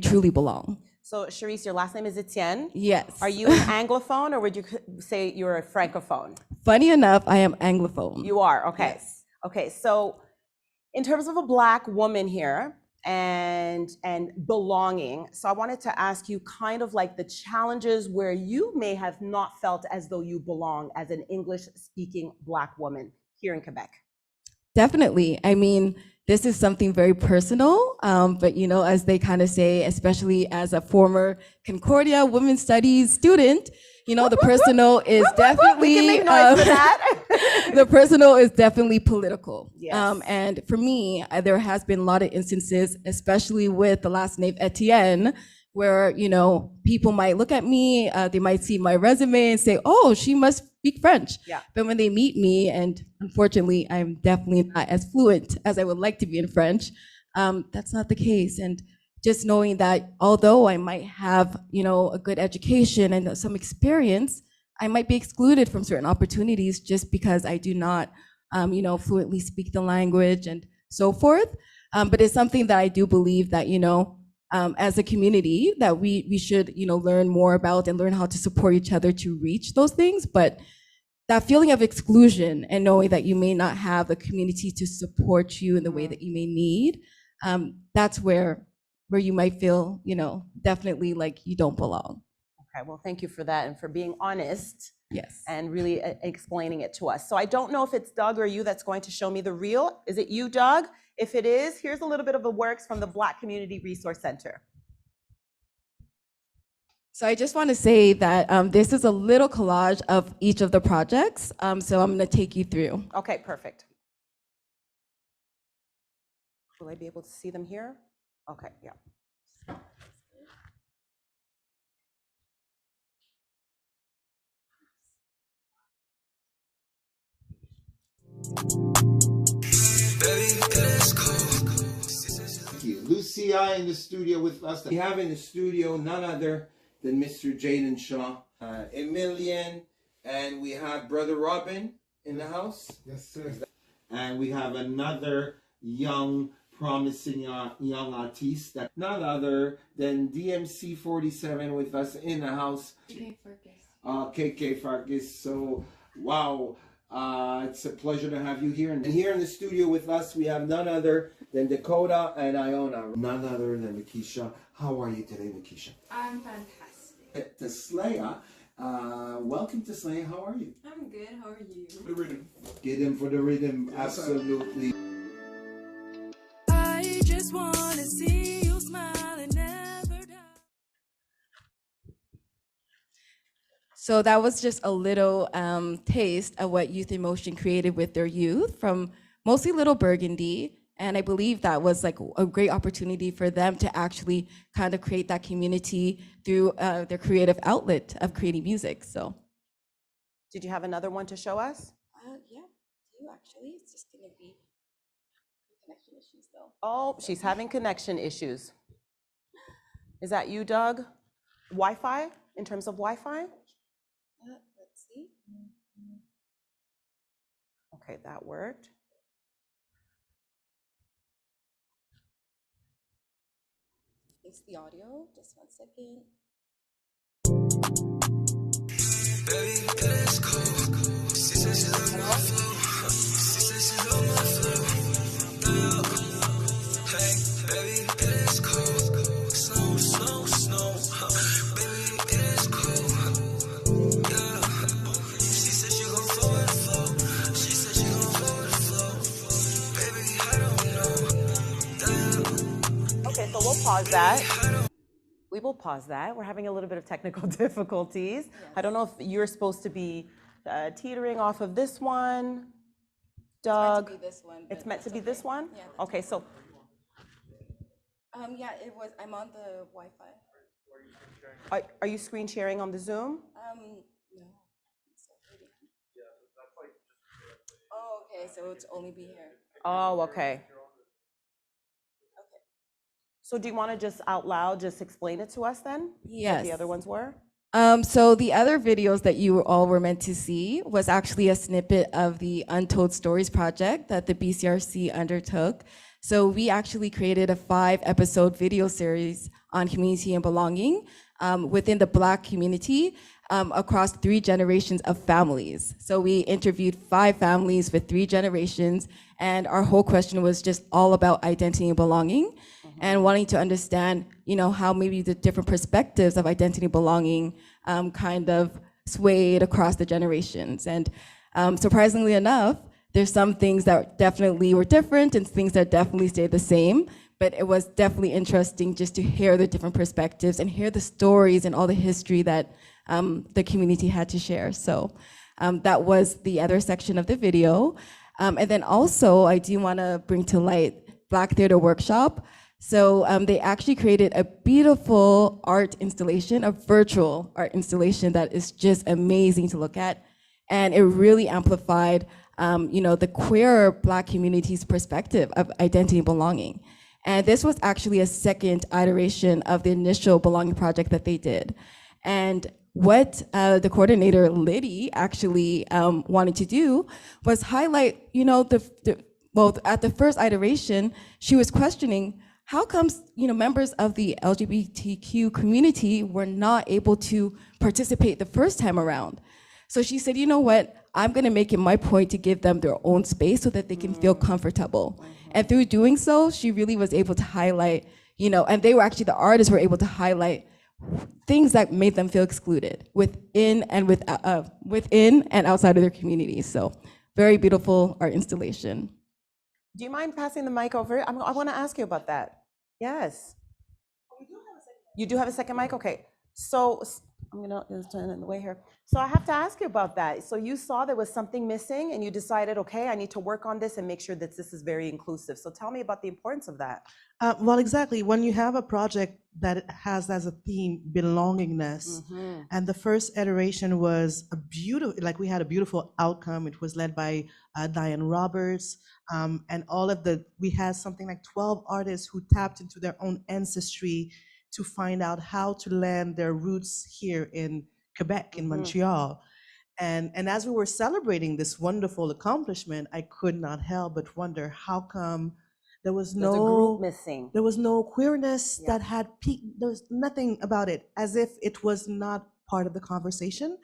truly belong. So Charisse, your last name is Etienne? Yes. Are you an Anglophone or would you say you're a Francophone? Funny enough, I am Anglophone. You are, okay. Yes. Okay, so in terms of a Black woman here and belonging, so I wanted to ask you kind of like the challenges where you may have not felt as though you belong as an English-speaking Black woman here in Quebec. Definitely. I mean, this is something very personal, but as they kind of say, especially as a former Concordia Women's Studies student, the personal is definitely we can make noise for that. The personal is definitely political. Yes. And for me, there has been a lot of instances, especially with the last name Etienne, where people might look at me, they might see my resume and say, "Oh, she must speak French." Yeah. But when they meet me, and unfortunately, I'm definitely not as fluent as I would like to be in French, that's not the case. And just knowing that although I might have, a good education and some experience, I might be excluded from certain opportunities just because I do not, fluently speak the language and so forth. But it's something that I do believe that, as a community that we should, learn more about and learn how to support each other to reach those things. But that feeling of exclusion and knowing that you may not have a community to support you in the way that you may need, that's where you might feel, definitely like you don't belong. Okay, well, thank you for that and for being honest. Yes. And really explaining it to us. So I don't know if it's Doug or you that's going to show me the reel. Is it you, Doug? If it is, here's a little bit of the works from the Black Community Resource Center. So I just want to say that this is a little collage of each of the projects. So I'm going to take you through. Okay, perfect. Will I be able to see them here? Okay, yeah. Thank you. Lucia in the studio with us. We have in the studio none other than Mr. Jaden Shaw, Emilian, and we have Brother Robin in the house. Yes, sir. And we have another young, promising young artist, that none other than DMC 47 with us in the house. KK Farkas. So, wow. It's a pleasure to have you here. And here in the studio with us, we have none other than Dakota and Iona. None other than Makisha. How are you today, Makisha? I'm fantastic. Taslaya. Welcome to Taslaya. How are you? I'm good. How are you? The rhythm. Get in for the rhythm. Yes, absolutely. I just want to see you smile and never die. So that was just a little taste of what Youth in Motion created with their youth from mostly Little Burgundy. And I believe that was like a great opportunity for them to actually kind of create that community through their creative outlet of creating music. So. Did you have another one to show us? Yeah, you actually. It's just gonna be connection issues though. Oh, she's having connection issues. Is that you, Doug? Wi-Fi, in terms of Wi-Fi? Let's see. Okay, that worked. It's the audio, just 1 second. Baby, it is cold. She said she love my flow. She said she love my flow. Hey, baby, it is cold. Snow, snow, snow. Baby, it is cold. Yeah. She said she gon' flow with the flow. She said she gon' flow with the flow. Baby, I don't know. Okay, so we'll pause that. We will pause that. We're having a little bit of technical difficulties. Yes. I don't know if you're supposed to be teetering off of this one, Doug. It's meant to be this one. It's meant to be this one? Yeah. Okay, so. Yeah, it was. I'm on the Wi-Fi. Are you screen sharing on the Zoom? No. Oh, okay. So it's only be here. Oh, okay. So do you want to just out loud just explain it to us then? Yes. What the other ones were? So the other videos that you all were meant to see was actually a snippet of the Untold Stories project that the BCRC undertook. So we actually created a 5-episode video series on community and belonging within the Black community across 3 generations of families. So we interviewed 5 families with 3 generations, and our whole question was just all about identity and belonging. And wanting to understand, how maybe the different perspectives of identity and belonging kind of swayed across the generations. And surprisingly enough, there's some things that definitely were different and things that definitely stayed the same. But it was definitely interesting just to hear the different perspectives and hear the stories and all the history that the community had to share. So that was the other section of the video. And then also, I do want to bring to light Black Theater Workshop. So they actually created a beautiful art installation, a virtual art installation that is just amazing to look at. And it really amplified, the queer Black community's perspective of identity and belonging. And this was actually a second iteration of the initial belonging project that they did. And what the coordinator, Liddy, actually wanted to do was highlight, at the first iteration, she was questioning, how comes, members of the LGBTQ community were not able to participate the first time around? So she said, you know what, I'm gonna make it my point to give them their own space so that they can feel comfortable. And through doing so, she really was able to highlight, and they were actually, the artists were able to highlight things that made them feel excluded within and outside of their communities. So very beautiful art installation. Do you mind passing the mic over? I want to ask you about that. Yes. You do have a second mic? Okay. So I'm going to stand in the way here. So I have to ask you about that. So you saw there was something missing and you decided, okay, I need to work on this and make sure that this is very inclusive. So tell me about the importance of that. Well, exactly. When you have a project that has as a theme belongingness, and the first iteration was we had a beautiful outcome. It was led by Diane Roberts, and we had something like 12 artists who tapped into their own ancestry to find out how to land their roots here in Quebec, in Montreal. And as we were celebrating this wonderful accomplishment, I could not help but wonder how come there was There's a group missing. There was no queerness that had there was nothing about it, as if it was not part of the conversation.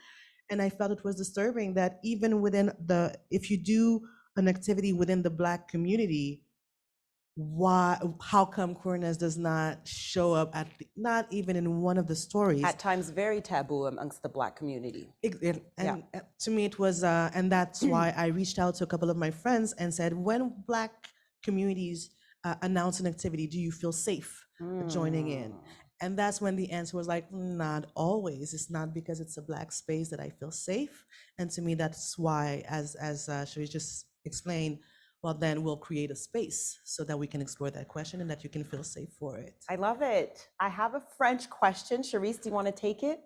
And I felt it was disturbing that even if you do an activity within the Black community, how come queerness does not show up not even in one of the stories? At times very taboo amongst the Black community. And to me it was, and that's why I reached out to a couple of my friends and said, when Black communities announce an activity, do you feel safe joining in? And that's when the answer was like, not always. It's not because it's a Black space that I feel safe. And to me, that's why, as Cherise just explained, well, then we'll create a space so that we can explore that question and that you can feel safe for it. I love it. I have a French question. Charisse, do you want to take it?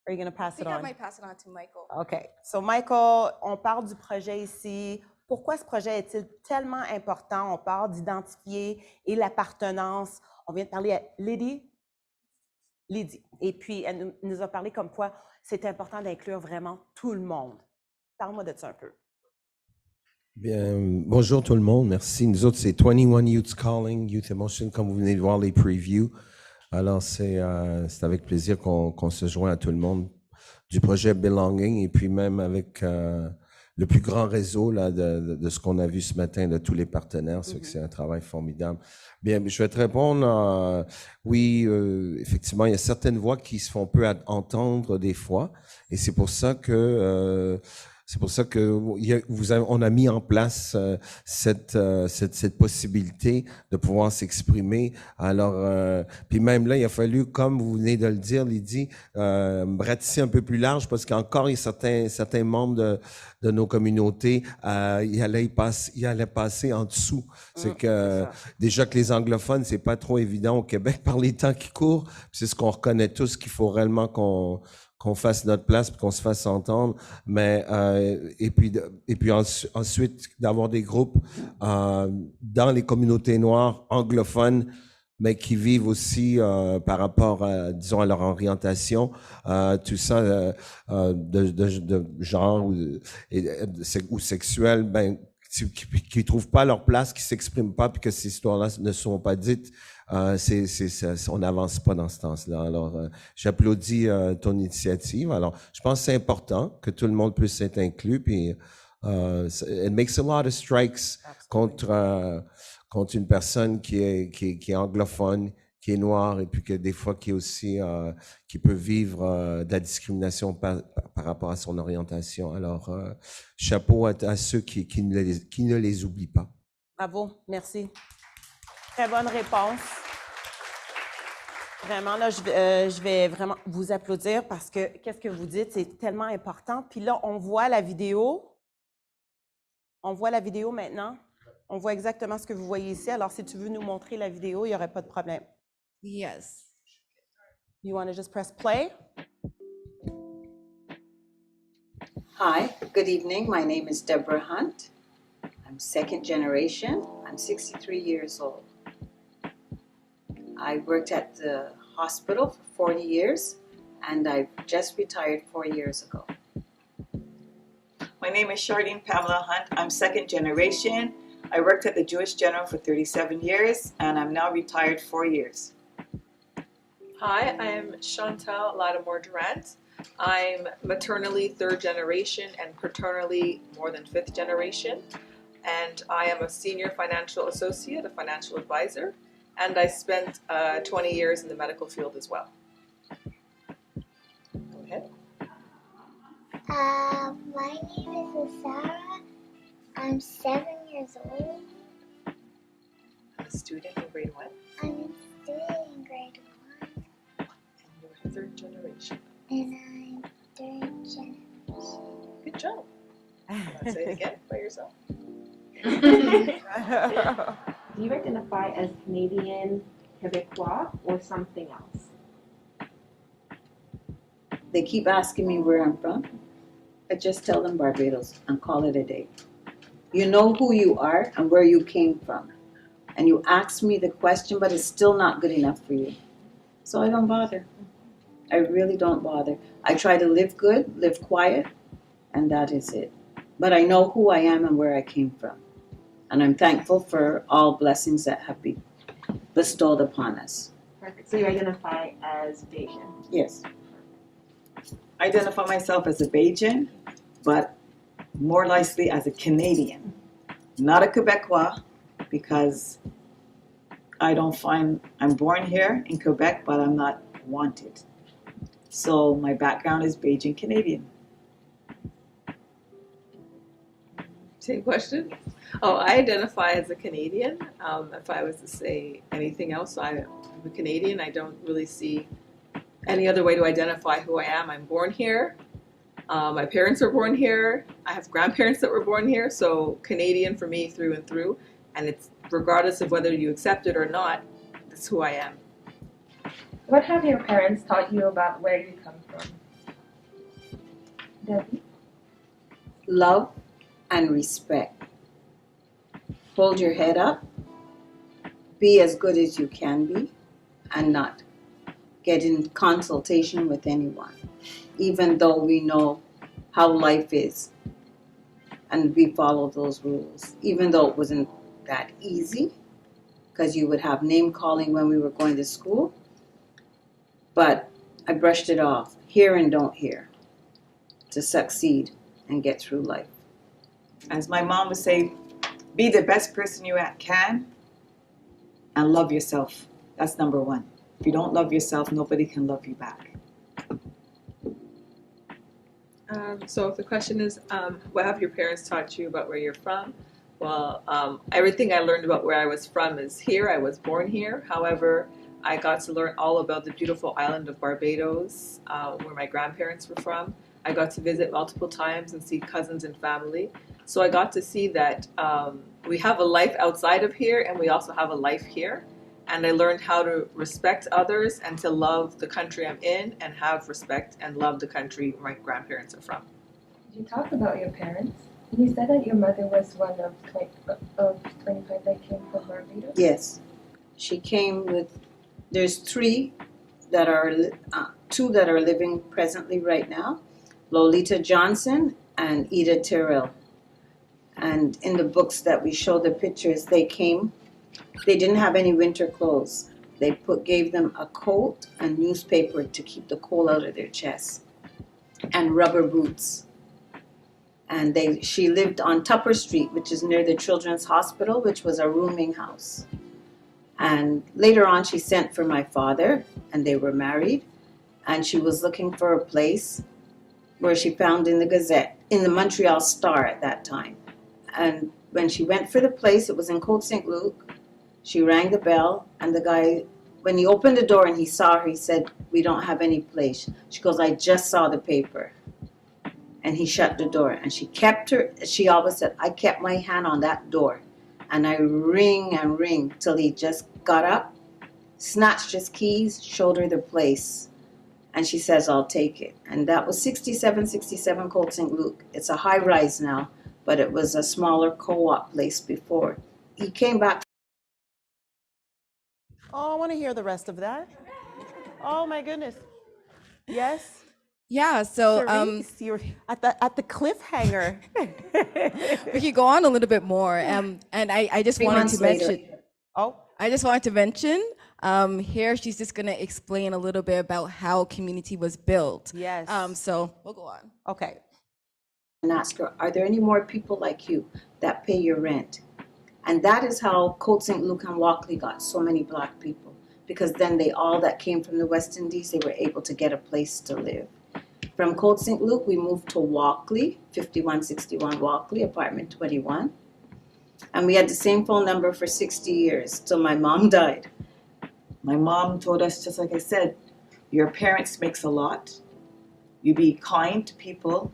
Or are you going to pass I think it I on? might pass it on to Michael. OK. So, Michael, on parle du projet ici. Pourquoi ce projet est-il tellement important? On parle d'identifier et l'appartenance. On vient de parler à Lydie. Et puis, elle nous a parlé comme quoi c'est important d'inclure vraiment tout le monde. Parle-moi de ça un peu. Bien, bonjour tout le monde, merci. Nous autres, c'est 21 Youth Calling, Youth Emotion, comme vous venez de voir les previews. Alors, c'est avec plaisir qu'on se joint à tout le monde du projet Belonging et puis même avec le plus grand réseau là, de ce qu'on a vu ce matin de tous les partenaires. C'est un travail formidable. Bien, je vais te répondre. Oui, effectivement, il y a certaines voix qui se font peu entendre des fois et c'est pour ça que on a mis en place cette possibilité de pouvoir s'exprimer. Alors, puis même là, il a fallu, comme vous venez de le dire, Lydie, ratisser un peu plus large parce qu'encore il y a certains membres de nos communautés, il allait passer en dessous. C'est que déjà que les anglophones, c'est pas trop évident au Québec par les temps qui courent. C'est ce qu'on reconnaît tous qu'il faut réellement qu'on fasse notre place, qu'on se fasse entendre, mais et puis ensuite d'avoir des groupes dans les communautés noires anglophones, mais qui vivent aussi par rapport à, disons, à leur orientation, tout ça de genre ou sexuel, ben qui trouvent pas leur place, qui s'expriment pas, puis que ces histoires-là ne sont pas dites. On n'avance pas dans ce sens-là. Alors, j'applaudis ton initiative. Alors, je pense que c'est important que tout le monde puisse être inclus. Puis, it makes a lot of strikes contre une personne qui est anglophone, qui est noire, et puis que des fois qui est aussi qui peut vivre de la discrimination par rapport à son orientation. Alors, chapeau à ceux qui ne les oublient pas. Bravo, merci. Très bonne réponse. Vraiment, là, je vais vraiment vous applaudir parce que qu'est-ce que vous dites, c'est tellement important. Puis là, on voit la vidéo. On voit la vidéo maintenant. On voit exactement ce que vous voyez ici. Alors, si tu veux nous montrer la vidéo, il n'y aurait pas de problème. Yes. You want to just press play? Hi, good evening. My name is Deborah Hunt. I'm second generation. I'm 63 years old. I worked at the hospital for 40 years, and I just retired 4 years ago. My name is Shardine Pamela Hunt. I'm second generation. I worked at the Jewish General for 37 years, and I'm now retired 4 years. Hi, I'm Chantal Lattimore Durant. I'm maternally third generation and paternally more than fifth generation. And I am a senior financial associate, a financial advisor, and I spent 20 years in the medical field as well. Go ahead. My name is Sarah. I'm 7 years old. I'm a student in grade 1. I'm a student in grade 1. And you're third generation. And I'm third generation. Good job. Say it again by yourself. Do you identify as Canadian, Quebecois, or something else? They keep asking me where I'm from. I just tell them Barbados and call it a day. You know who you are and where you came from. And you ask me the question, but it's still not good enough for you. So I don't bother. I really don't bother. I try to live good, live quiet, and that is it. But I know who I am and where I came from. And I'm thankful for all blessings that have been bestowed upon us. Perfect. So you identify as Bajan? Yes. I identify myself as a Bajan, but more likely as a Canadian. Not a Quebecois, because I don't find, I'm born here in Quebec, but I'm not wanted. So my background is Bajan Canadian. Same question? Oh, I identify as a Canadian. If I was to say anything else, I'm a Canadian. I don't really see any other way to identify who I am. I'm born here. My parents were born here. I have grandparents that were born here, so Canadian for me through and through. And it's regardless of whether you accept it or not, that's who I am. What have your parents taught you about where you come from? Debbie? Love and respect. Hold your head up. Be as good as you can be and not get in consultation with anyone, even though we know how life is and we follow those rules, even though it wasn't that easy because you would have name calling when we were going to school. But I brushed it off, hear and don't hear, to succeed and get through life. As my mom would say, be the best person you can and love yourself. That's number one. If you don't love yourself, nobody can love you back. So if the question is, what have your parents taught you about where you're from? Well, everything I learned about where I was from is here. I was born here. However, I got to learn all about the beautiful island of Barbados, where my grandparents were from. I got to visit multiple times and see cousins and family. So I got to see that we have a life outside of here and we also have a life here. And I learned how to respect others and to love the country I'm in and have respect and love the country my grandparents are from. You talked about your parents. You said that your mother was one of 25 that came from Barbados? Yes. She came with, there's three that are, two that are living presently right now, Lolita Johnson and Ida Terrell. And in the books that we show the pictures, they came. They didn't have any winter clothes. They gave them a coat and newspaper to keep the cold out of their chests, and rubber boots. And she lived on Tupper Street, which is near the Children's Hospital, which was a rooming house. And later on, she sent for my father, and they were married. And she was looking for a place where she found in the Gazette, in the Montreal Star at that time. And when she went for the place, it was in Côte Saint-Luc. She rang the bell, and the guy, when he opened the door and he saw her, he said, "We don't have any place." She goes, "I just saw the paper." And he shut the door, and she always said, "I kept my hand on that door, and I ring and ring till he just got up, snatched his keys, showed her the place, and she says, "I'll take it." And that was 6767 Côte Saint-Luc. It's a high rise now, but it was a smaller co-op place before. He came back. Oh, I want to hear the rest of that. Oh my goodness. Yes. Yeah, so Cerise, you're at the cliffhanger. we could go on a little bit more. And I just wanted to mention. I just wanted to mention. Here, she's just gonna explain a little bit about how community was built. Yes. So we'll go on. Okay. And ask her, "Are there any more people like you that pay your rent?" And that is how Côte Saint-Luc and Walkley got so many Black people, because then they all that came from the West Indies, they were able to get a place to live. From Côte Saint-Luc, we moved to Walkley, 5161 Walkley, apartment 21. And we had the same phone number for 60 years till my mom died. My mom told us, just like I said, your parents makes a lot. You be kind to people,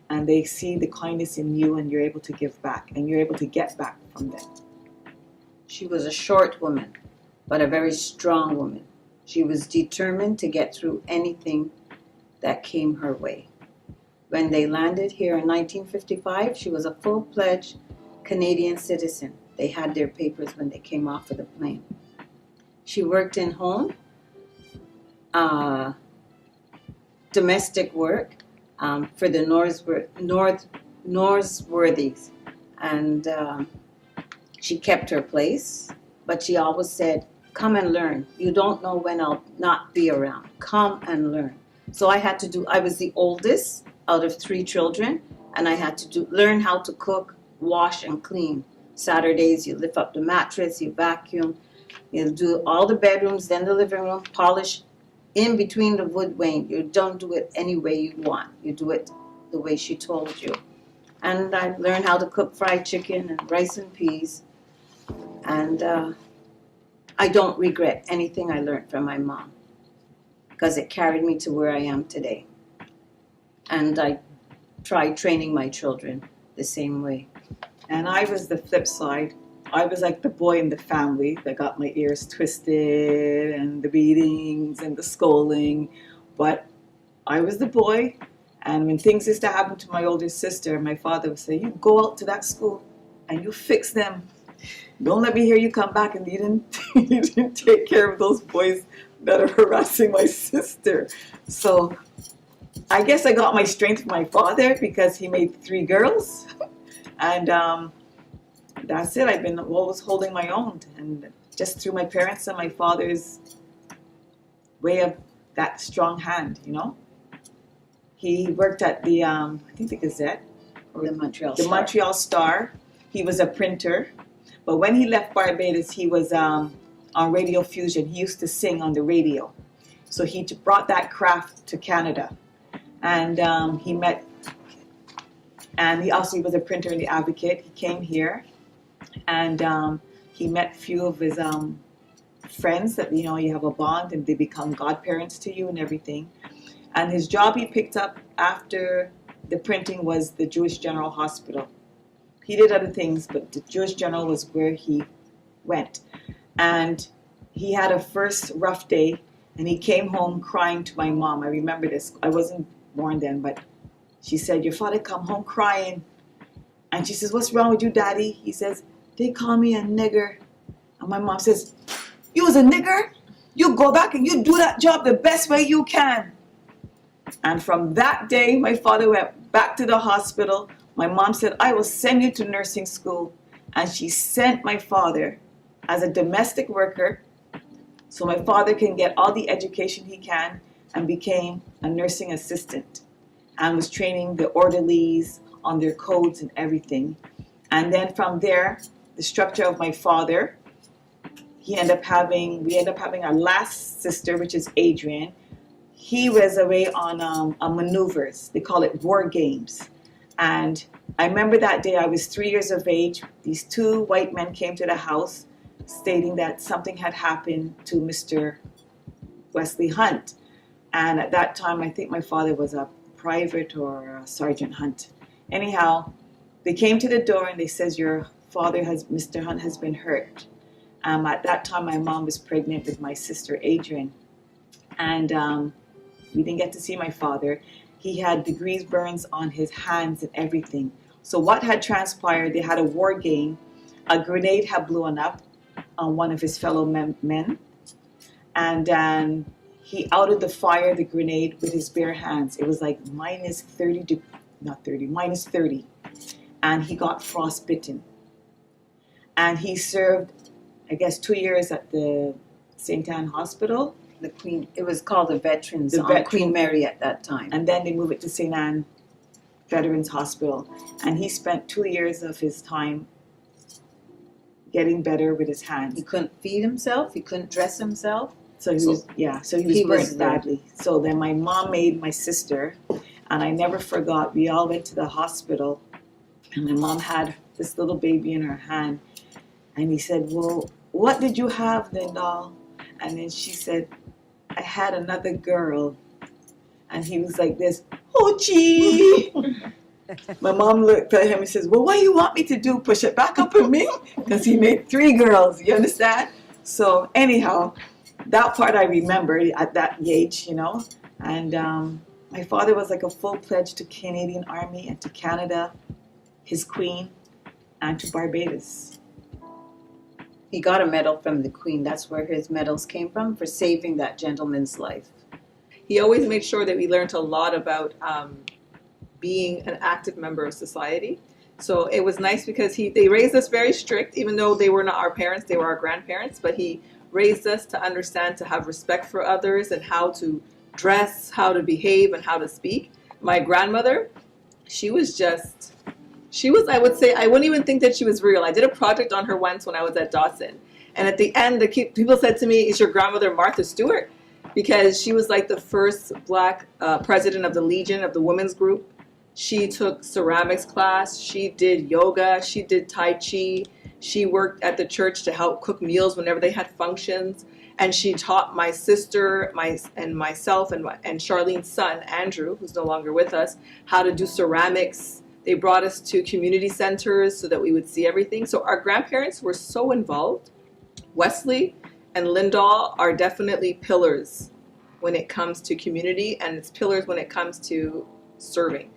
and they see the kindness in you, and you're able to give back, and you're able to get back from them. She was a short woman, but a very strong woman. She was determined to get through anything that came her way. When they landed here in 1955, she was a full-fledged Canadian citizen. They had their papers when they came off of the plane. She worked in home, domestic work for the Norsworthies, and she kept her place, but she always said, "Come and learn. You don't know when I'll not be around. Come and learn." So I was the oldest out of 3 children, and I had to learn how to cook, wash, and clean. Saturdays, you lift up the mattress, you vacuum, you do all the bedrooms, then the living room, polish in between the wood vein. You don't do it any way you want. You do it the way she told you. And I learned how to cook fried chicken and rice and peas. And I don't regret anything I learned from my mom, because it carried me to where I am today. And I try training my children the same way. And I was the flip side. I was like the boy in the family that got my ears twisted and the beatings and the scolding. But I was the boy. And when things used to happen to my older sister, my father would say, you go out to that school and you fix them. Don't let me hear you come back and you didn't take care of those boys that are harassing my sister. So I guess I got my strength from my father because he made 3 girls. And that's it. I've been always holding my own. And just through my parents and my father's way of that strong hand, you know. He worked at the, I think the Gazette. Or the Montreal The Star. Montreal Star. He was a printer. But when he left Barbados, he was on Radio Fusion. He used to sing on the radio. So he brought that craft to Canada. And he met, and he was a printer in the Advocate. He came here and he met a few of his friends that, you know, you have a bond and they become godparents to you and everything. And his job he picked up after the printing was the Jewish General Hospital. He did other things, but the Jewish General was where he went. And he had a first rough day, and he came home crying to my mom. I remember this. I wasn't born then, but she said, your father come home crying. And she says, what's wrong with you, Daddy? He says, they call me a nigger. And my mom says, you was a nigger? You go back and you do that job the best way you can. And from that day, my father went back to the hospital. My mom said, I will send you to nursing school. And she sent my father as a domestic worker so my father can get all the education he can, and became a nursing assistant and was training the orderlies on their codes and everything. And then from there, the structure of my father, we end up having our last sister, which is Adrian. He was away on maneuvers. They call it war games. And I remember that day I was 3 years of age. These 2 white men came to the house stating that something had happened to Mr. Wesley Hunt. And at that time, I think my father was a private or a Sergeant Hunt. Anyhow, they came to the door and they says, your father Mr. Hunt has been hurt. At that time, my mom was pregnant with my sister, Adrian. And we didn't get to see my father. He had degrees burns on his hands and everything. So what had transpired, they had a war game. A grenade had blown up on one of his fellow men. And he outed the fire, the grenade, with his bare hands. It was like minus 30. And he got frostbitten. And he served, I guess, 2 years at the St. Anne Hospital. The Queen, it was called the Veterans The on Veteran- Queen Mary at that time. And then they moved it to St. Anne Veterans Hospital. And he spent 2 years of his time getting better with his hands. He couldn't feed himself. He couldn't dress himself. So he was he was burnt badly. So then my mom made my sister, and I never forgot, we all went to the hospital, and my mom had this little baby in her hand. And he said, well, what did you have then, doll? And then she said, I had another girl. And he was like this, Hoochie. My mom looked at him and says, well, what do you want me to do? Push it back up on me? Because he made 3 girls, you understand? So anyhow, that part I remember at that age, you know. And my father was like a full pledge to Canadian Army and to Canada, his queen, and to Barbados. He got a medal from the Queen. That's where his medals came from, for saving that gentleman's life. He always made sure that we learned a lot about being an active member of society. So it was nice because they raised us very strict, even though they were not our parents, they were our grandparents, but he raised us to understand, to have respect for others and how to dress, how to behave, and how to speak. My grandmother, I would say, I wouldn't even think that she was real. I did a project on her once when I was at Dawson. And at the end, people said to me, is your grandmother Martha Stewart? Because she was like the first Black president of the Legion, of the women's group. She took ceramics class. She did yoga. She did Tai Chi. She worked at the church to help cook meals whenever they had functions. And she taught my sister, myself, and Charlene's son, Andrew, who's no longer with us, how to do ceramics. They brought us to community centers so that we would see everything. So our grandparents were so involved. Wesley and Lindahl are definitely pillars when it comes to community, and it's pillars when it comes to serving.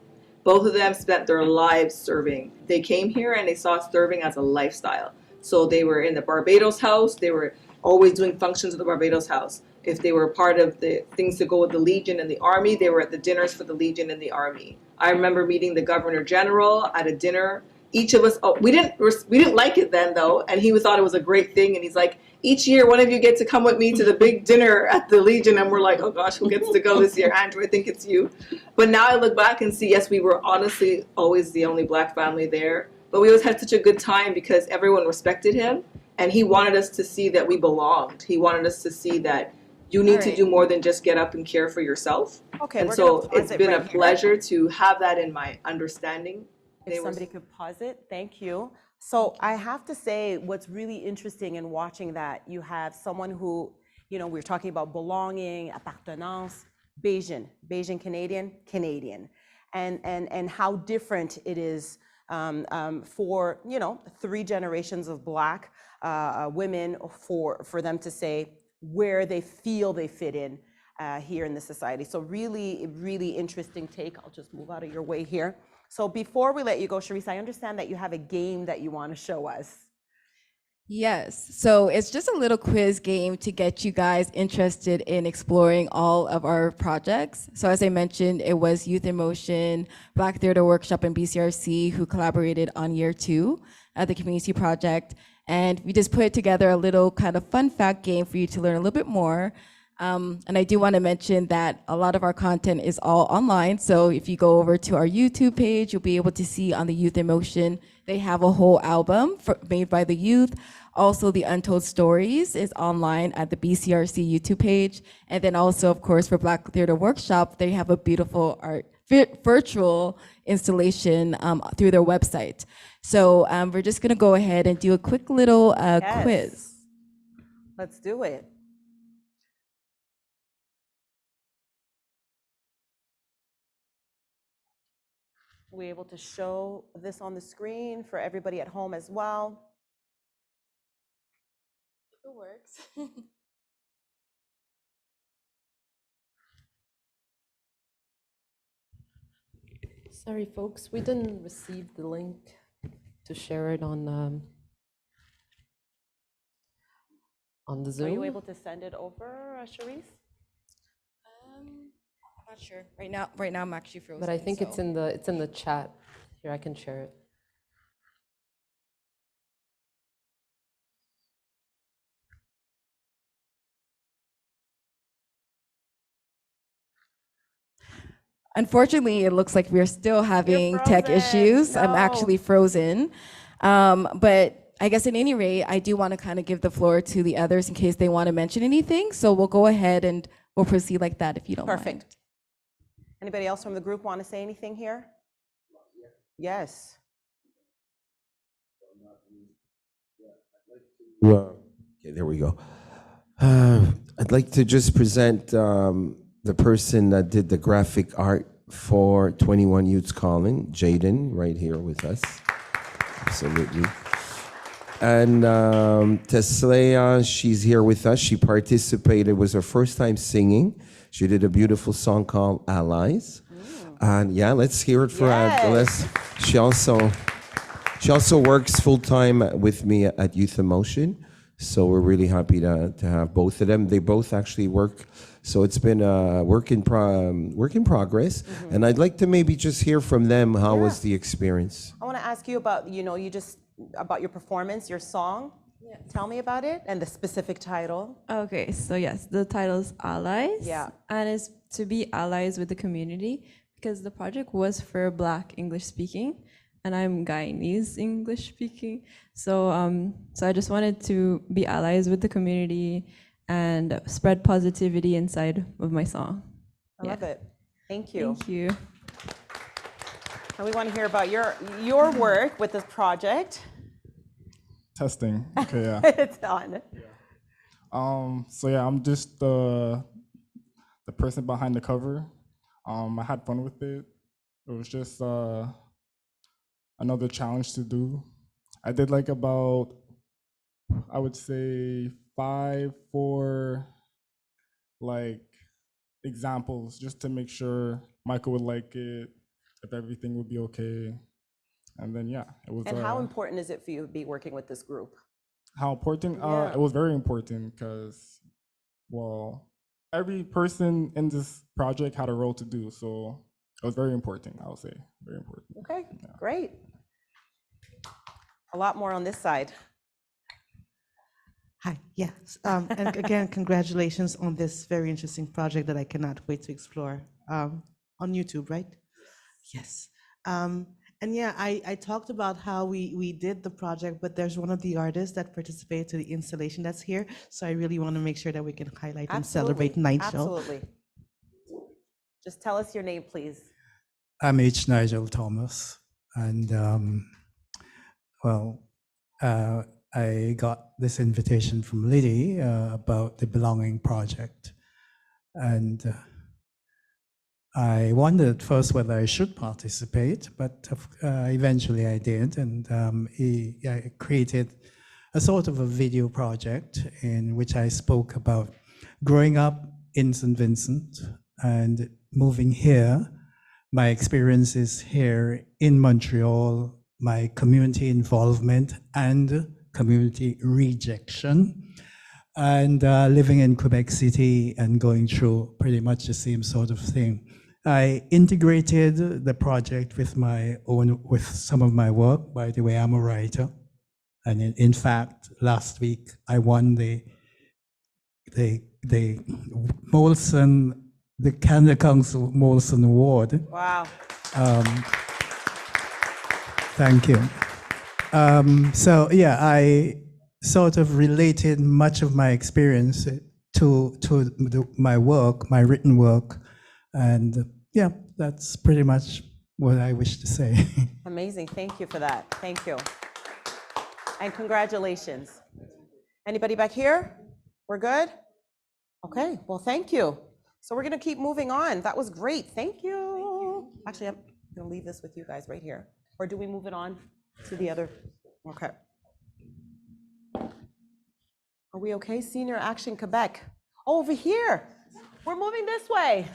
Both of them spent their lives serving. They came here and they saw serving as a lifestyle. So they were in the Barbados House. They were always doing functions at the Barbados House. If they were part of the things to go with the Legion and the Army, they were at the dinners for the Legion and the Army. I remember meeting the Governor General at a dinner. Each of us, we didn't like it then though, and he thought it was a great thing. And he's like, each year one of you get to come with me to the big dinner at the Legion, and we're like, oh gosh, who gets to go this year? Andrew, I think it's you. But now I look back and see, yes, we were honestly always the only Black family there, but we always had such a good time because everyone respected him, and he wanted us to see that we belonged. He wanted us to see that you need to do more than just get up and care for yourself. Okay, and so it's been a pleasure to have that in my understanding. If somebody could pause it, thank you. So I have to say, what's really interesting in watching that, you have someone who, you know, we're talking about belonging, appartenance, Bayesian Canadian, and how different it is for, you know, 3 generations of Black women for them to say where they feel they fit in here in the society. So really, really interesting take. I'll just move out of your way here. So before we let you go, Sharice, I understand that you have a game that you want to show us. Yes, so it's just a little quiz game to get you guys interested in exploring all of our projects. So as I mentioned, it was Youth in Motion, Black Theater Workshop, and BCRC who collaborated on year 2 at the community project. And we just put together a little kind of fun fact game for you to learn a little bit more. And I do want to mention that a lot of our content is all online. So if you go over to our YouTube page, you'll be able to see on the Youth in Motion, they have a whole album made by the youth. Also, the Untold Stories is online at the BCRC YouTube page. And then also, of course, for Black Theater Workshop, they have a beautiful virtual installation through their website. So we're just going to go ahead and do a quick little quiz. Let's do it. We're able to show this on the screen for everybody at home as well. If it works. Sorry, folks, we didn't receive the link to share it on the Zoom. Are you able to send it over, Sharice? I'm not sure. Right now I'm actually frozen. But I think it's in the chat. Here, I can share it. Unfortunately, it looks like we're still having tech issues. No. I'm actually frozen. But I guess at any rate, I do want to kind of give the floor to the others in case they want to mention anything. So we'll go ahead and we'll proceed like that if you don't mind. Perfect. Anybody else from the group want to say anything here? Yes. Okay, there we go. I'd like to just present the person that did the graphic art for 21 Youths Calling, Jaden, right here with us. Absolutely. And Tesleya, she's here with us. She participated, it was her first time singing. She did a beautiful song called Allies. And yeah, let's hear it for Alice. She also works full-time with me at Youth in Motion. So we're really happy to have both of them. They both actually work. So it's been a work in progress. Mm-hmm. And I'd like to maybe just hear from them. How was the experience? I want to ask you about, about your performance, your song. Yeah. Tell me about it and the specific title. Okay, so yes, the title is Allies. Yeah. And it's to be allies with the community because the project was for Black English speaking and I'm Guyanese English speaking. So I just wanted to be allies with the community and spread positivity inside of my song. I love it. Thank you. Thank you. And we want to hear about your work with this project. Testing. Okay, yeah. It's on. So yeah, I'm just the person behind the cover. I had fun with it. It was just another challenge to do. I did like about, I would say 4 like examples just to make sure Michael would like it, if everything would be okay. And then yeah, it was. And how important is it for you to be working with this group? How important? Yeah. It was very important because, well, every person in this project had a role to do. So it was very important, I would say, very important. Okay, great. A lot more on this side. Hi, yes. And again, congratulations on this very interesting project that I cannot wait to explore on YouTube, right? Yes. And yeah, I talked about how we did the project, but there's one of the artists that participated to the installation that's here. So I really want to make sure that we can highlight and celebrate Nigel. Absolutely. Just tell us your name, please. I'm H. Nigel Thomas, and I got this invitation from Liddy about the Belonging Project, and I wondered at first whether I should participate, but eventually I did, and I created a sort of a video project in which I spoke about growing up in St. Vincent and moving here, my experiences here in Montreal, my community involvement and community rejection, and living in Quebec City and going through pretty much the same sort of thing. I integrated the project with with some of my work. By the way, I'm a writer, and in fact, last week I won the Canada Council Molson Award. Wow. Thank you. So yeah, I sort of related much of my experience to my work, my written work, and yeah, that's pretty much what I wish to say. Amazing. Thank you for that. Thank you. And congratulations. Anybody back here? We're good? Okay. Well, thank you. So we're going to keep moving on. That was great. Thank you. Actually, I'm going to leave this with you guys right here. Or do we move it on to the other? Okay. Are we okay? Senior Action Quebec. Oh, over here. We're moving this way.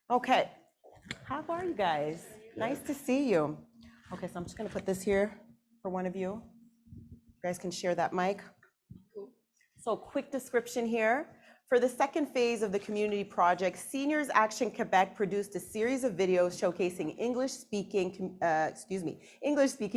Okay. How are you guys? Nice to see you. Okay, so I'm just going to put this here for one of you. You guys can share that mic. So quick description here. For the second phase of the community project, Seniors Action Quebec produced a series of videos showcasing English-speaking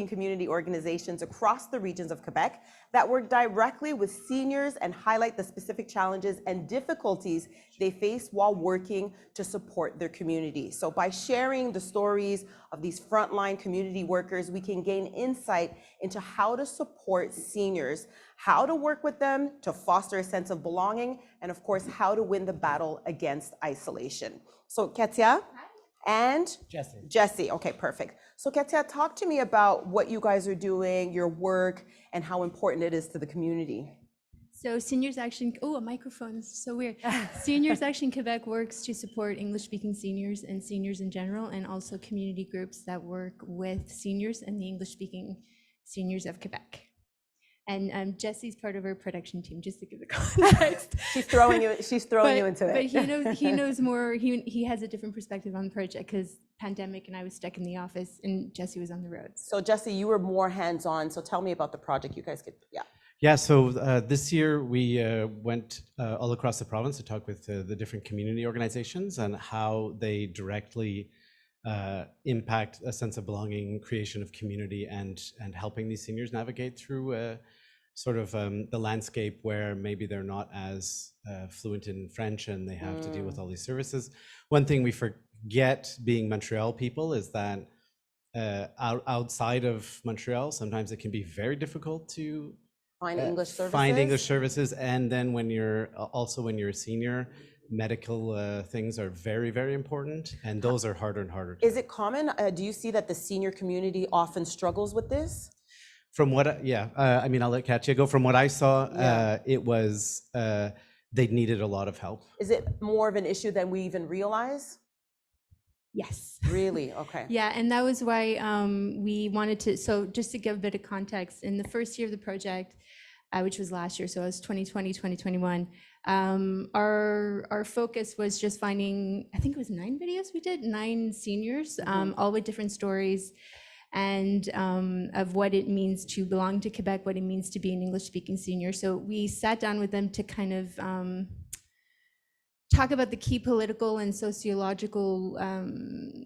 community organizations across the regions of Quebec that work directly with seniors and highlight the specific challenges and difficulties they face while working to support their community. So by sharing the stories of these frontline community workers, we can gain insight into how to support seniors, how to work with them to foster a sense of belonging, and of course, how to win the battle against isolation. So Katia and Jesse. Okay, perfect. So Katia, talk to me about what you guys are doing, your work, and how important it is to the community. So Seniors Action, a microphone, this is so weird. Seniors Action Quebec works to support English-speaking seniors and seniors in general, and also community groups that work with seniors and the English-speaking seniors of Quebec. And Jesse's part of our production team, just to give the context. She's throwing you into it. But he knows more, he has a different perspective on the project because pandemic and I was stuck in the office and Jesse was on the road. So Jesse, you were more hands-on, so tell me about the project. You guys could, yeah. Yeah, so this year we went all across the province to talk with the different community organizations and how they directly impact a sense of belonging, creation of community, and helping these seniors navigate through sort of the landscape where maybe they're not as fluent in French and they have to deal with all these services. One thing we forget being Montreal people is that outside of Montreal, sometimes it can be very difficult to find English services, and then when you're a senior, medical things are very, very important, and those are harder and harder. Is it common? Do you see that the senior community often struggles with this? From what, I mean, I'll let Katya go. From what I saw, it was, they needed a lot of help. Is it more of an issue than we even realize? Yes. Really? Okay. Yeah, and that was why we wanted to, so just to give a bit of context, in the first year of the project, which was last year, so it was 2020, 2021, our focus was just finding, I think it was 9 videos we did, 9 seniors, all with different stories, and of what it means to belong to Quebec, what it means to be an English-speaking senior. So we sat down with them to kind of talk about the key political and sociological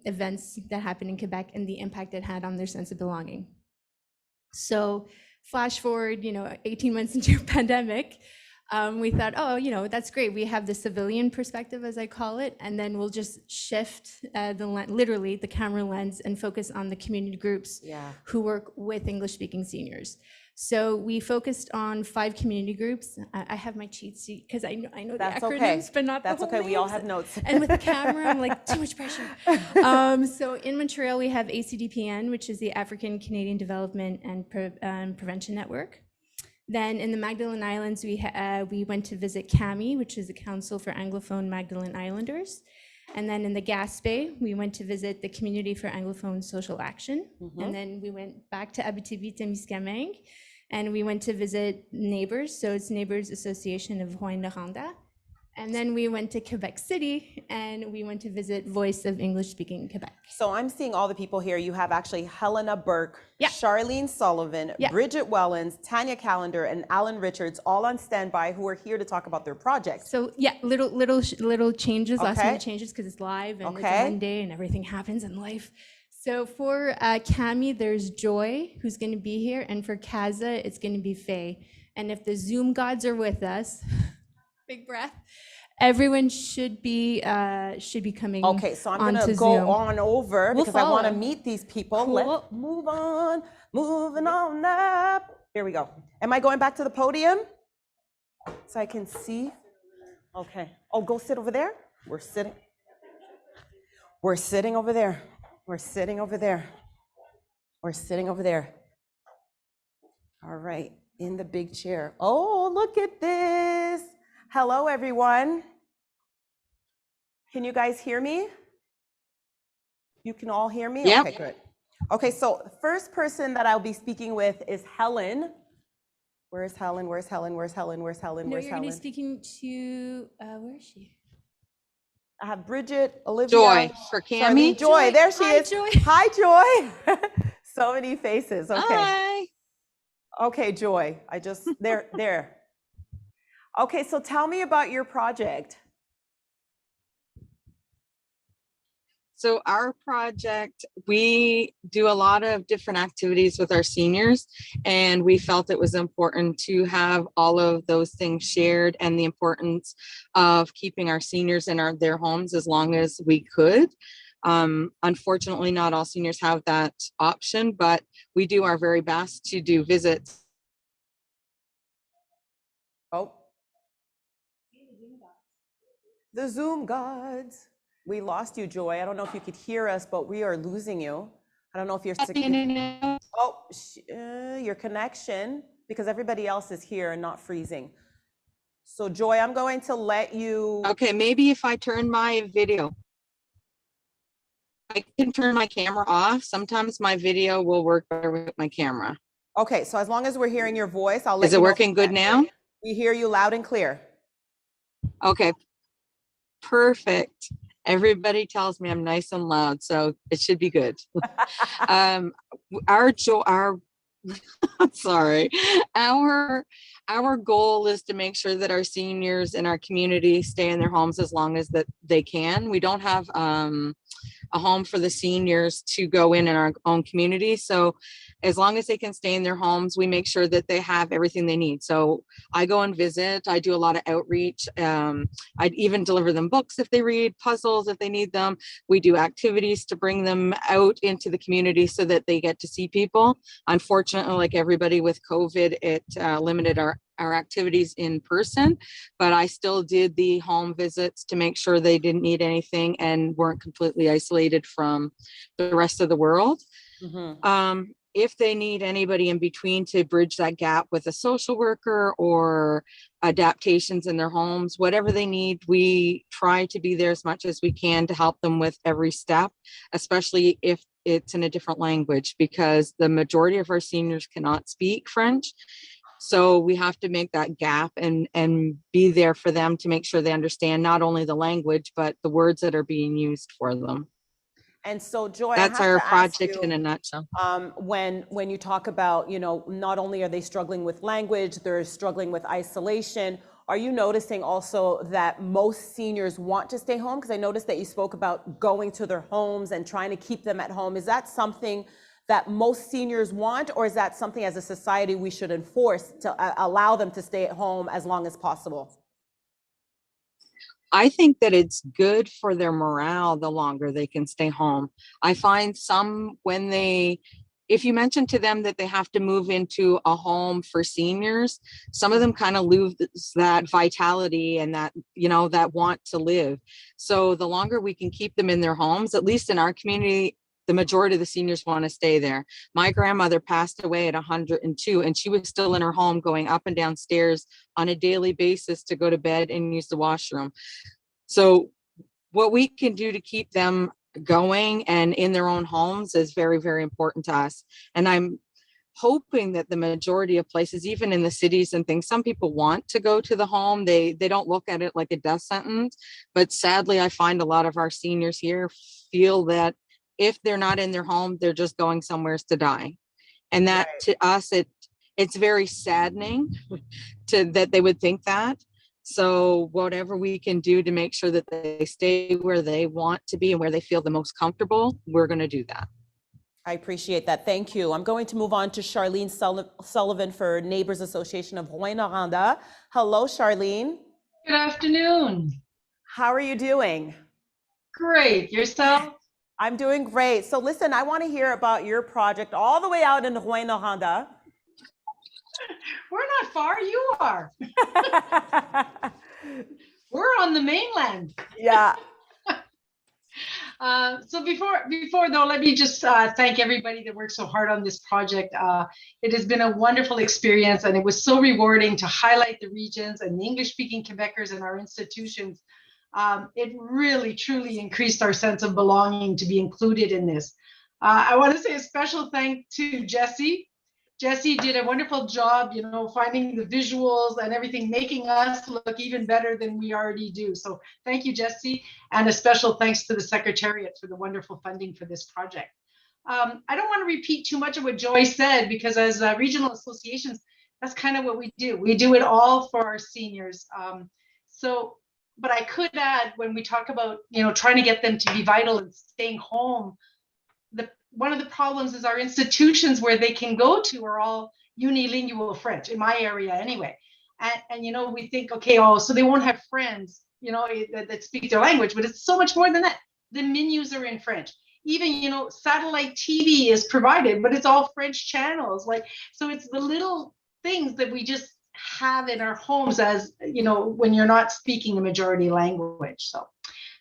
events that happened in Quebec and the impact it had on their sense of belonging. So flash forward, 18 months into a pandemic, we thought, oh, that's great. We have the civilian perspective, as I call it, and then we'll just shift literally the camera lens and focus on the community groups who work with English-speaking seniors. So we focused on 5 community groups. I have my cheat sheet because I know the acronyms, but not the whole okay. We all names. have notes. And with the camera, I'm like, too much pressure. So in Montreal, we have ACDPN, which is the African Canadian Development and Prevention Network. Then in the Magdalen Islands, we went to visit CAMI, which is the Council for Anglophone Magdalen Islanders. And then in the Gaspé, we went to visit the Community for Anglophone Social Action. And then we went back to Abitibi-Témiscamingue, and we went to visit Neighbors. So it's Neighbors Association of Rouyn-Noranda. And then we went to Quebec City, and we went to visit Voice of English-Speaking Quebec. So I'm seeing all the people here. You have actually Helena Burke, Charlene Sullivan, Bridget Wellens, Tanya Callender, and Alan Richards, all on standby, who are here to talk about their projects. So yeah, little changes, last minute changes, because it's live and it's Monday and everything happens in life. So for Cami, there's Joy, who's going to be here, and for Kaza, it's going to be Faye. And if the Zoom gods are with us, big breath, everyone should be coming. Okay, so I'm gonna go on over because I want to meet these people. Cool. Let's move on, moving on up. Here we go. Am I going back to the podium so I can see? Okay. Oh, go sit over there. We're sitting over there. We're sitting over there. We're sitting over there. All right, in the big chair. Oh, look at this. Hello, everyone. Can you guys hear me? You can all hear me? Yep. Okay, good. Okay, so the first person that I'll be speaking with is Helen. Where's Helen? Where's Helen? Where's Helen? Where's Helen? No, Where's you're going to Helen? be speaking to, where is she? I have Bridget, Olivia. Joy for Cami. Charlene, Joy, there she Hi, is. Joy. Hi, Joy. So many faces. Okay. Hi. Okay, Joy. There. Okay, so tell me about your project. So our project, we do a lot of different activities with our seniors, and we felt it was important to have all of those things shared and the importance of keeping our seniors in their homes as long as we could. Unfortunately, not all seniors have that option, but we do our very best to do visits. Oh. The Zoom gods. We lost you, Joy. I don't know if you could hear us, but we are losing you. I don't know if you're your connection, because everybody else is here and not freezing. So Joy, I'm going to let you. Okay, maybe if I turn my video. I can turn my camera off. Sometimes my video will work better with my camera. Okay, so as long as we're hearing your voice, I'll let you know. Is it working good now? We hear you loud and clear. Okay, perfect. Everybody tells me I'm nice and loud, so it should be good. I'm sorry. Our goal is to make sure that our seniors in our community stay in their homes as long as that they can. We don't have a home for the seniors to go in our own community. So as long as they can stay in their homes, we make sure that they have everything they need. So I go and visit, I do a lot of outreach. I'd even deliver them books if they read, puzzles if they need them. We do activities to bring them out into the community so that they get to see people. Unfortunately, like everybody with COVID, it limited our activities in person, but I still did the home visits to make sure they didn't need anything and weren't completely isolated from the rest of the world. if they need anybody in between to bridge that gap with a social worker or adaptations in their homes, whatever they need, we try to be there as much as we can to help them with every step, especially if it's in a different language, because the majority of our seniors cannot speak French. So we have to make that gap and be there for them to make sure they understand not only the language, but the words that are being used for them. And so, Joy, that's I have our to project ask you, in a nutshell. When you talk about, you know, not only are they struggling with language, they're struggling with isolation. Are you noticing also that most seniors want to stay home? Because I noticed that you spoke about going to their homes and trying to keep them at home. Is that something that most seniors want, or is that something as a society we should enforce to allow them to stay at home as long as possible? I think that it's good for their morale the longer they can stay home. I find some when if you mention to them that they have to move into a home for seniors, some of them kind of lose that vitality and that, you know, that want to live. So the longer we can keep them in their homes, at least in our community, the majority of the seniors want to stay there. My grandmother passed away at 102, and she was still in her home going up and down stairs on a daily basis to go to bed and use the washroom. So what we can do to keep them going and in their own homes is very, very important to us. And I'm hoping that the majority of places, even in the cities and things, some people want to go to the home. They don't look at it like a death sentence. But sadly, I find a lot of our seniors here feel that if they're not in their home, they're just going somewhere to die. And that to us, it's very saddening that they would think that. So whatever we can do to make sure that they stay where they want to be and where they feel the most comfortable, we're going to do that. I appreciate that. Thank you. I'm going to move on to Charlene Sullivan for Neighbors Association of Rouyn-Noranda. Hello, Charlene. Good afternoon. How are you doing? Great. Yourself? I'm doing great. So listen, I want to hear about your project all the way out in Rouyn-Noranda. We're not far, you are. We're on the mainland. Yeah. So before though, let me just thank everybody that worked so hard on this project. It has been a wonderful experience, and it was so rewarding to highlight the regions and the English-speaking Quebecers in our institutions. It really, truly increased our sense of belonging to be included in this. I want to say a special thank to Jessie. Jessie did a wonderful job, you know, finding the visuals and everything, making us look even better than we already do. So thank you, Jessie, and a special thanks to the Secretariat for the wonderful funding for this project. I don't want to repeat too much of what Joy said, because as regional associations, that's kind of what we do. We do it all for our seniors. But I could add, when we talk about, you know, trying to get them to be vital and staying home, one of the problems is our institutions where they can go to are all unilingual French, in my area anyway. And you know, we think, okay, so they won't have friends, you know, that speak their language, but it's so much more than that. The menus are in French. Even, you know, satellite TV is provided, but it's all French channels. So it's the little things that we just have in our homes, as, you know, when you're not speaking the majority language.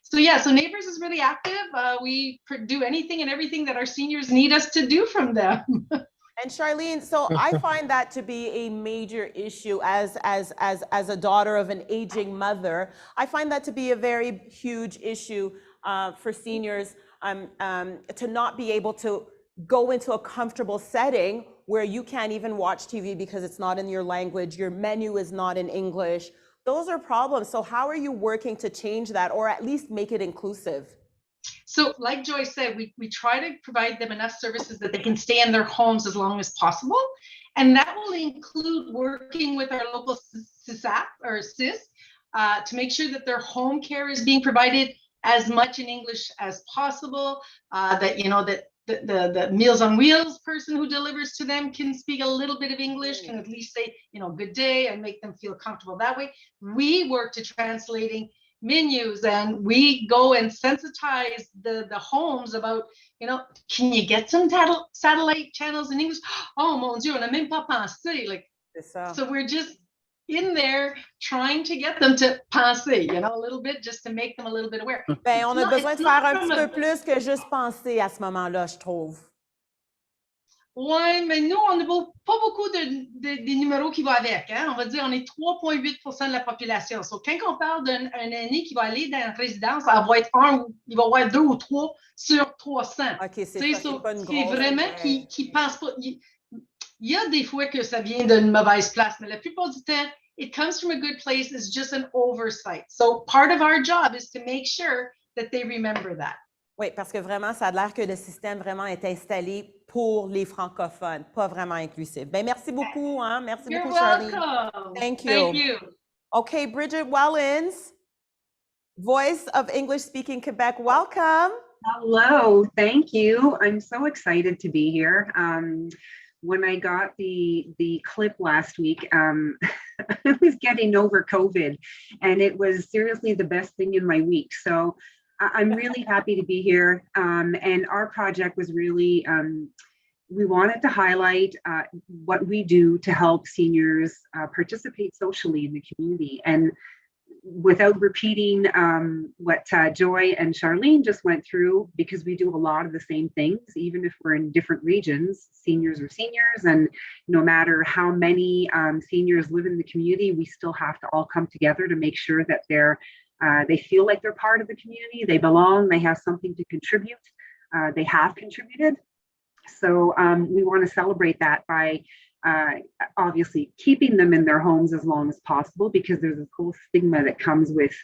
So yeah, so Neighbors is really active. We do anything and everything that our seniors need us to do from them. And Charlene, so I find that to be a major issue as a daughter of an aging mother. I find that to be a very huge issue for seniors to not be able to go into a comfortable setting where you can't even watch TV because it's not in your language, your menu is not in English. Those are problems. So how are you working to change that, or at least make it inclusive? So like Joy said, we try to provide them enough services that they can stay in their homes as long as possible. And that will include working with our local CISAP or CIS to make sure that their home care is being provided as much in English as possible, that, you know, that the Meals on Wheels person who delivers to them can speak a little bit of English, can at least say, you know, good day, and make them feel comfortable that way. We work to translating menus, and we go and sensitize the homes about, you know, can you get some satellite channels in English? Oh mon Dieu, on n'a même pas pensé. Like, so we're just in there trying to get them to penser, you know, a little bit, just to make them a little bit aware. Ben, on a besoin de faire un petit peu plus que juste penser à ce moment-là, je trouve. Ouais, mais nous, on n'a pas beaucoup des numéros qui vont avec. Hein? On va dire on est 3,8% de la population. Donc, quand on parle d'un aîné qui va aller dans une résidence, il va être il va avoir 2 ou 3 sur 300. OK, c'est ça, C'est pas une c'est grosse... vraiment qui pense pas. Il y a des fois que ça vient d'une mauvaise place, mais la plupart du temps, it comes from a good place. It's just an oversight. So part of our job is to make sure that they remember that. Oui, parce que vraiment, ça a l'air que le système vraiment est installé pour les francophones, pas vraiment inclusif. Ben, merci beaucoup, hein? Merci You're beaucoup, Charlie. welcome. Thank you. Thank you. Okay, Bridget Wellens, Voice of English Speaking Quebec, welcome. Hello, thank you. I'm so excited to be here. When I got the clip last week, I was getting over COVID, and it was seriously the best thing in my week. So I'm really happy to be here. And our project was really, we wanted to highlight what we do to help seniors participate socially in the community. And without repeating what Joy and Charlene just went through, because we do a lot of the same things, even if we're in different regions, seniors are seniors, and no matter how many seniors live in the community, we still have to all come together to make sure that they feel like they're part of the community, they belong, they have something to contribute, they have contributed. So we want to celebrate that by obviously keeping them in their homes as long as possible, because there's a whole stigma that comes with,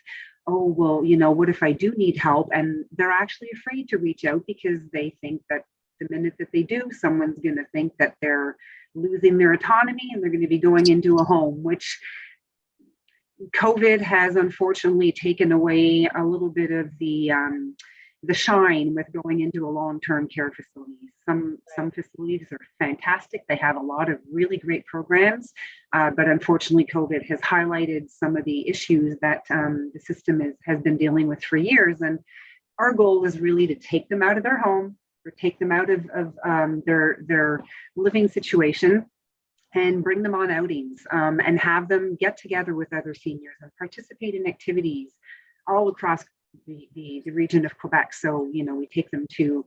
oh, well, you know, what if I do need help? And they're actually afraid to reach out because they think that the minute that they do, someone's going to think that they're losing their autonomy and they're going to be going into a home, which COVID has unfortunately taken away a little bit of the shine with going into a long-term care facility. Some facilities are fantastic. They have a lot of really great programs, but unfortunately COVID has highlighted some of the issues that the system has been dealing with for years. And our goal is really to take them out of their home or take them out of their living situation and bring them on outings and have them get together with other seniors and participate in activities all across the region of Quebec. So, you know, we take them to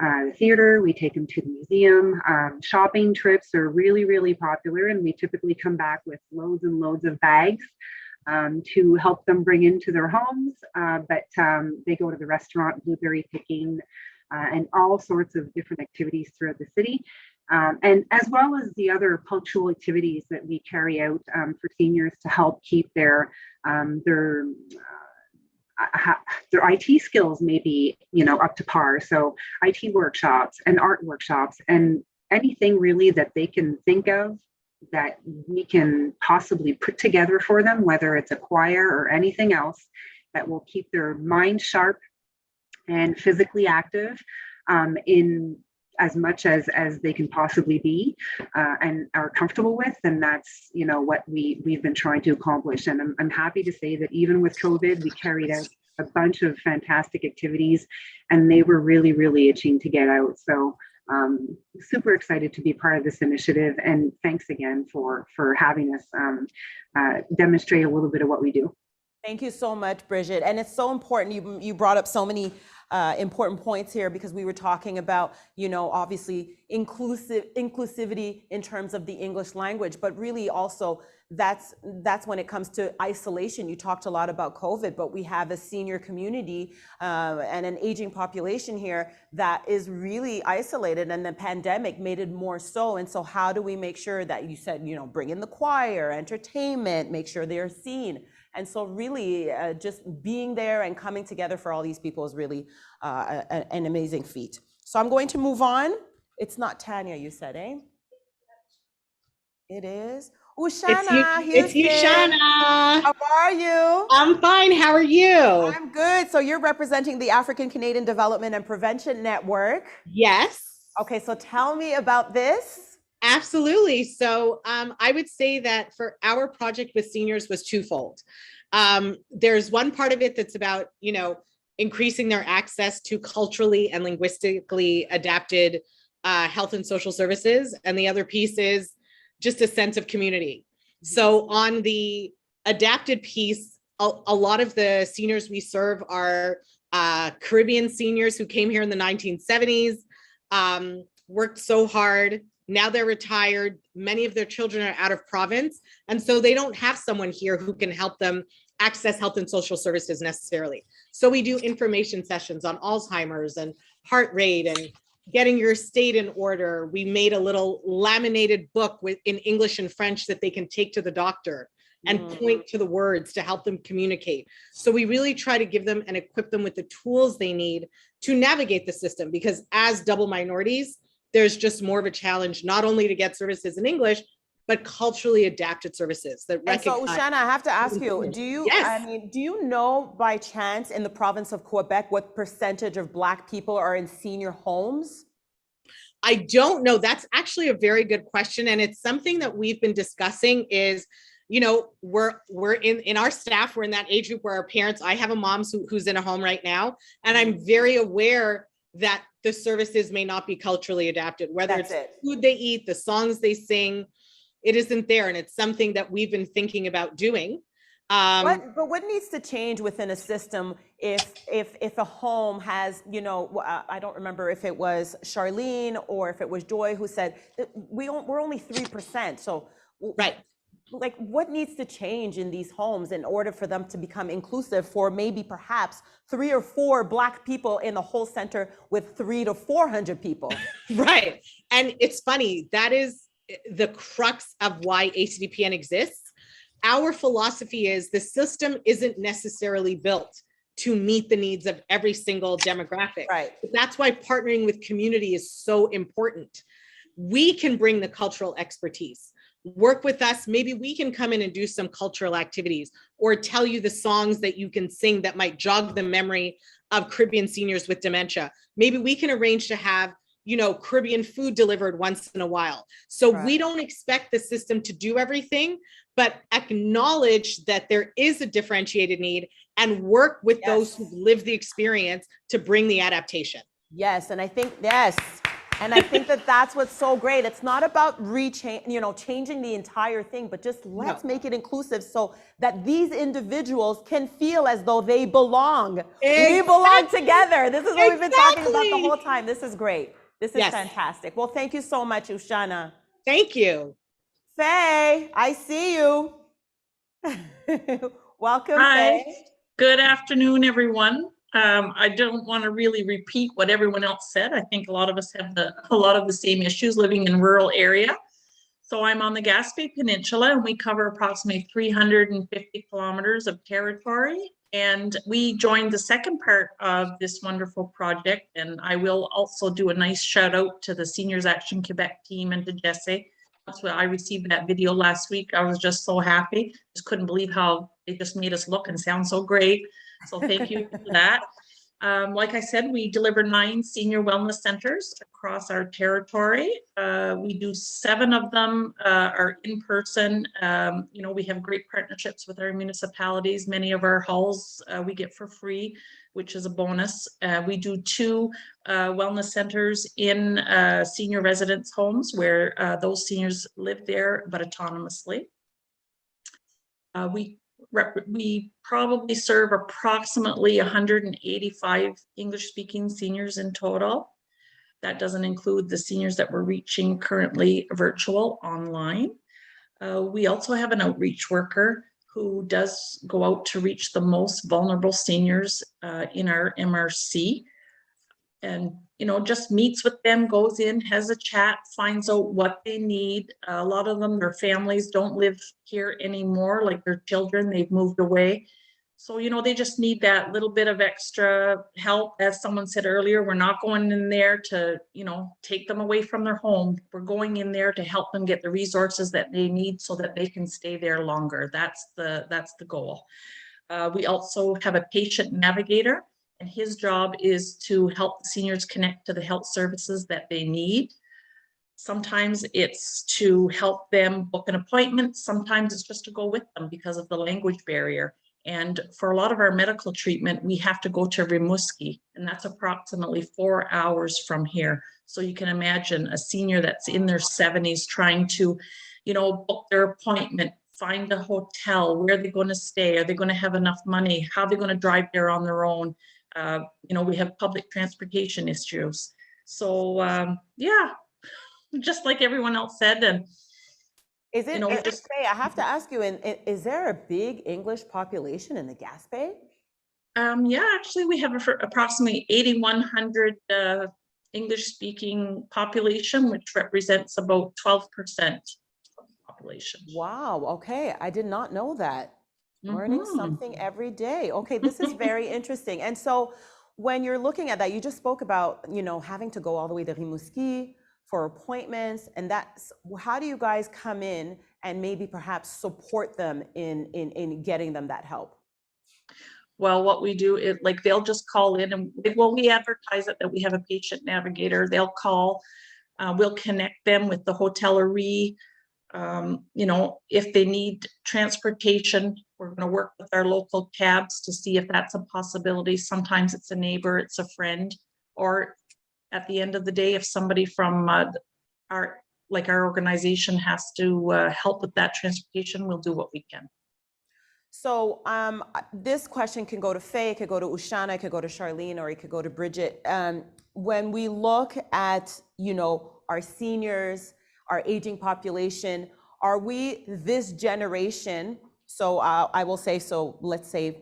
the theater, we take them to the museum. Shopping trips are really, really popular, and we typically come back with loads and loads of bags to help them bring into their homes. But they go to the restaurant, blueberry picking, and all sorts of different activities throughout the city. And as well as the other punctual activities that we carry out for seniors to help keep their IT skills maybe, you know, up to par. So IT workshops and art workshops and anything really that they can think of that we can possibly put together for them, whether it's a choir or anything else that will keep their mind sharp and physically active in as much as they can possibly be and are comfortable with. And that's, you know, what we've been trying to accomplish. And I'm happy to say that even with COVID, we carried out a bunch of fantastic activities and they were really, really itching to get out. So super excited to be part of this initiative. And thanks again for having us demonstrate a little bit of what we do. Thank you so much, Bridget. And it's so important. You brought up so many important points here because we were talking about, you know, obviously inclusivity in terms of the English language, but really also that's when it comes to isolation. You talked a lot about COVID, but we have a senior community and an aging population here that is really isolated, and the pandemic made it more so. And so how do we make sure that, you said, you know, bring in the choir, entertainment, make sure they're seen. And so really just being there and coming together for all these people is really an amazing feat. So I'm going to move on. It's not Tanya, you said, eh? It is. Ushana, it's you, Shana. How are you? I'm fine. How are you? I'm good. So you're representing the African Canadian Development and Prevention Network. Yes. Okay, so tell me about this. Absolutely. So I would say that for our project with seniors was twofold. There's one part of it that's about, you know, increasing their access to culturally and linguistically adapted health and social services. And the other piece is just a sense of community. So on the adapted piece, a lot of the seniors we serve are Caribbean seniors who came here in the 1970s. worked so hard. Now they're retired. Many of their children are out of province. And so they don't have someone here who can help them access health and social services necessarily. So we do information sessions on Alzheimer's and heart rate and getting your state in order. We made a little laminated book in English and French that they can take to the doctor and point to the words to help them communicate. So we really try to give them and equip them with the tools they need to navigate the system, because as double minorities, there's just more of a challenge, not only to get services in English, but culturally adapted services that And so, recognize. Ushana, I have to ask you, do you know by chance in the province of Quebec what percentage of Black people are in senior homes? I don't know. That's actually a very good question. And it's something that we've been discussing is, you know, we're in our staff, we're in that age group where our parents, I have a mom who's in a home right now, and I'm very aware that the services may not be culturally adapted, whether it's food they eat, the songs they sing, it isn't there. And it's something that we've been thinking about doing. But what needs to change within a system if a home has, you know, I don't remember if it was Charlene or if it was Joy who said that we're only 3%. So right. Like, what needs to change in these homes in order for them to become inclusive for maybe perhaps 3 or 4 Black people in the whole center with 300 to 400 people? Right. And it's funny, that is the crux of why ACDPN exists. Our philosophy is the system isn't necessarily built to meet the needs of every single demographic. Right. That's why partnering with community is so important. We can bring the cultural expertise. Work with us. Maybe we can come in and do some cultural activities or tell you the songs that you can sing that might jog the memory of Caribbean seniors with dementia. Maybe we can arrange to have, you know, Caribbean food delivered once in a while. So we don't expect the system to do everything, but acknowledge that there is a differentiated need and work with those who live the experience to bring the adaptation. Yes, and I think, and I think that that's what's so great. It's not about changing the entire thing, but just let's make it inclusive so that these individuals can feel as though they belong. We belong together. This is what we've been talking about the whole time. This is great. This is fantastic. Well, thank you so much, Ushana. Thank you. Faye, I see you. Welcome, Hi. Faye. Good afternoon, everyone. I don't want to really repeat what everyone else said. I think a lot of us have a lot of the same issues living in rural area. So I'm on the Gaspé Peninsula, and we cover approximately 350 kilometers of territory. And we joined the second part of this wonderful project. And I will also do a nice shout out to the Seniors Action Quebec team and to Jesse. That's what I received that video last week. I was just so happy. Just couldn't believe how they just made us look and sound so great. So thank you for that. Like I said, we deliver 9 senior wellness centers across our territory. We do 7 of them are in person. You know, we have great partnerships with our municipalities. Many of our halls we get for free, which is a bonus. We do 2 wellness centers in senior residence homes where those seniors live there, but autonomously. We probably serve approximately 185 English-speaking seniors in total. That doesn't include the seniors that we're reaching currently virtual online. We also have an outreach worker who does go out to reach the most vulnerable seniors in our MRC. And, you know, just meets with them, goes in, has a chat, finds out what they need. A lot of them, their families don't live here anymore, like their children, they've moved away. So, you know, they just need that little bit of extra help. As someone said earlier, we're not going in there to, you know, take them away from their home. We're going in there to help them get the resources that they need so that they can stay there longer. That's the goal. We also have a patient navigator. And his job is to help the seniors connect to the health services that they need. Sometimes it's to help them book an appointment. Sometimes it's just to go with them because of the language barrier. And for a lot of our medical treatment, we have to go to Rimouski, and that's approximately 4 hours from here. So you can imagine a senior that's in their 70s trying to, you know, book their appointment, find a hotel, where they're going to stay, are they going to have enough money, how they're going to drive there on their own. You know, we have public transportation issues. So yeah, just like everyone else said, and is it, just Faye, I have to ask you, is there a big English population in the Gaspé? Yeah, actually we have approximately 8,100 English-speaking population, which represents about 12% of the population. Wow, okay, I did not know that. Learning something every day. Okay, this is very interesting. And so when you're looking at that, you just spoke about, having to go all the way to Rimouski for appointments, and that's, how do you guys come in and maybe perhaps support them in getting them that help? Well, what we do is like they'll just call in and we advertise it that we have a patient navigator. They'll call, we'll connect them with the hotellerie. If they need transportation, we're going to work with our local cabs to see if that's a possibility. Sometimes it's a neighbor, it's a friend, or at the end of the day, if somebody from our organization has to help with that transportation, we'll do what we can. So this question can go to Faye, it could go to Ushana, it could go to Charlene, or it could go to Bridget. When we look at, our seniors, our aging population, are we this generation, so I will say, so let's say,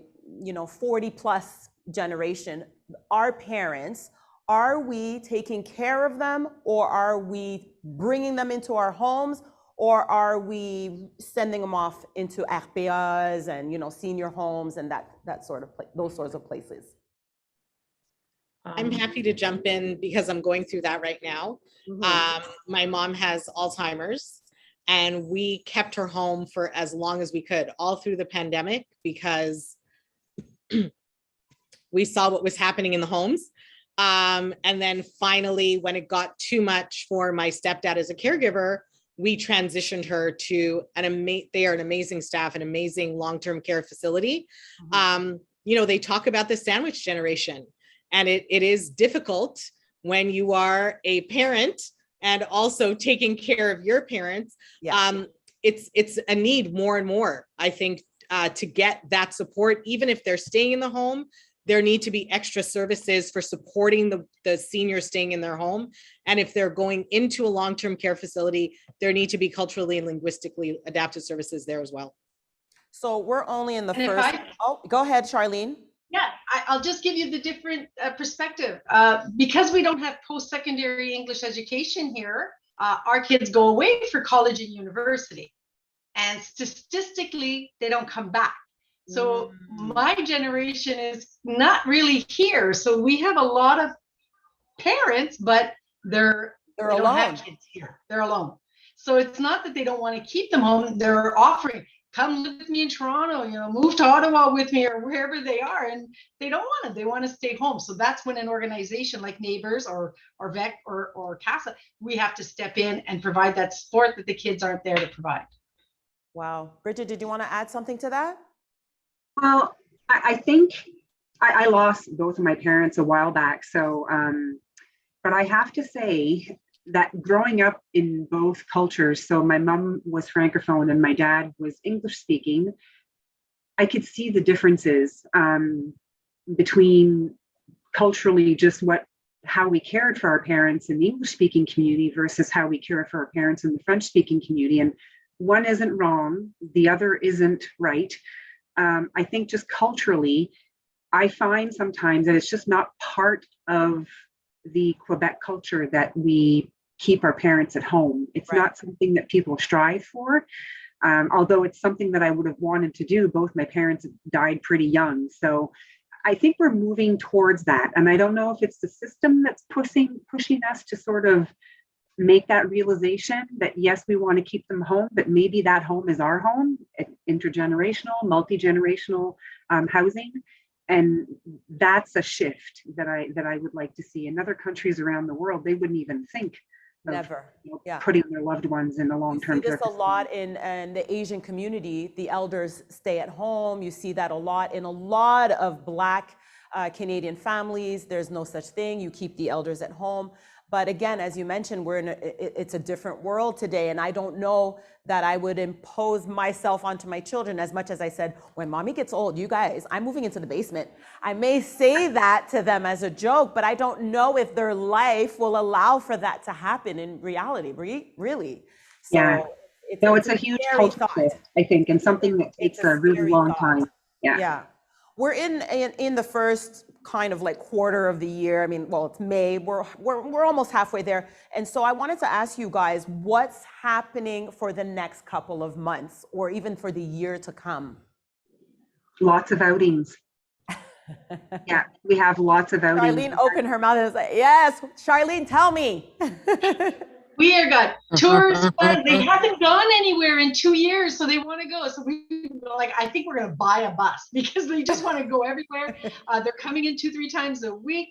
40 plus generation, our parents, are we taking care of them, or are we bringing them into our homes, or are we sending them off into RPAs and, senior homes and that sort of those sorts of places? I'm happy to jump in because I'm going through that right now. My mom has Alzheimer's, and we kept her home for as long as we could, all through the pandemic, because we saw what was happening in the homes. And then finally, when it got too much for my stepdad as a caregiver, we transitioned her to they are an amazing staff, an amazing long-term care facility. They talk about the sandwich generation, and it is difficult when you are a parent and also taking care of your parents. Yeah. It's a need more and more, I think, to get that support. Even if they're staying in the home, there need to be extra services for supporting the seniors staying in their home. And if they're going into a long-term care facility, there need to be culturally and linguistically adapted services there as well. So we're only in the first, go ahead, Charlene. Yeah, I'll just give you the different perspective. Because we don't have post-secondary English education here, our kids go away for college and university. And statistically, they don't come back. So my generation is not really here. So we have a lot of parents, but they don't have kids here. They're alone. So it's not that they don't want to keep them home. They're offering, come live with me in Toronto, move to Ottawa with me, or wherever they are. And they don't want to. They want to stay home. So that's when an organization like Neighbors or VEC or CASA, we have to step in and provide that support that the kids aren't there to provide. Wow. Bridget, did you want to add something to that? Well, I think I lost both of my parents a while back. So, but I have to say that growing up in both cultures, so my mom was Francophone and my dad was English speaking, I could see the differences between culturally just how we cared for our parents in the English speaking community versus how we care for our parents in the French speaking community. And one isn't wrong, the other isn't right. I think just culturally, I find sometimes that it's just not part of the Quebec culture that we keep our parents at home. It's not something that people strive for, although it's something that I would have wanted to do. Both my parents died pretty young. So I think we're moving towards that. And I don't know if it's the system that's pushing us to sort of make that realization that yes, we want to keep them home, but maybe that home is our home, intergenerational, multi-generational housing. And that's a shift that I would like to see. In other countries around the world, they wouldn't even think of putting their loved ones in a long-term care. You see this a lot in the Asian community. The elders stay at home. You see that a lot in a lot of Black Canadian families. There's no such thing. You keep the elders at home. But again, as you mentioned, it's a different world today. And I don't know that I would impose myself onto my children as much as I said, when mommy gets old, you guys, I'm moving into the basement. I may say that to them as a joke, but I don't know if their life will allow for that to happen in reality, really. So Yeah. It's a huge culture shift, I think, and something that takes a really long time. Yeah. We're in the first kind of like quarter of the year. I mean, well, it's May. We're almost halfway there. And so I wanted to ask you guys, what's happening for the next couple of months or even for the year to come? Lots of outings. Yeah, we have lots of outings. Charlene opened her mouth and was like, yes, Charlene, tell me. We have got tours, but they haven't gone anywhere in 2 years, so they want to go. So I think we're going to buy a bus because they just want to go everywhere. They're coming in 2-3 times a week.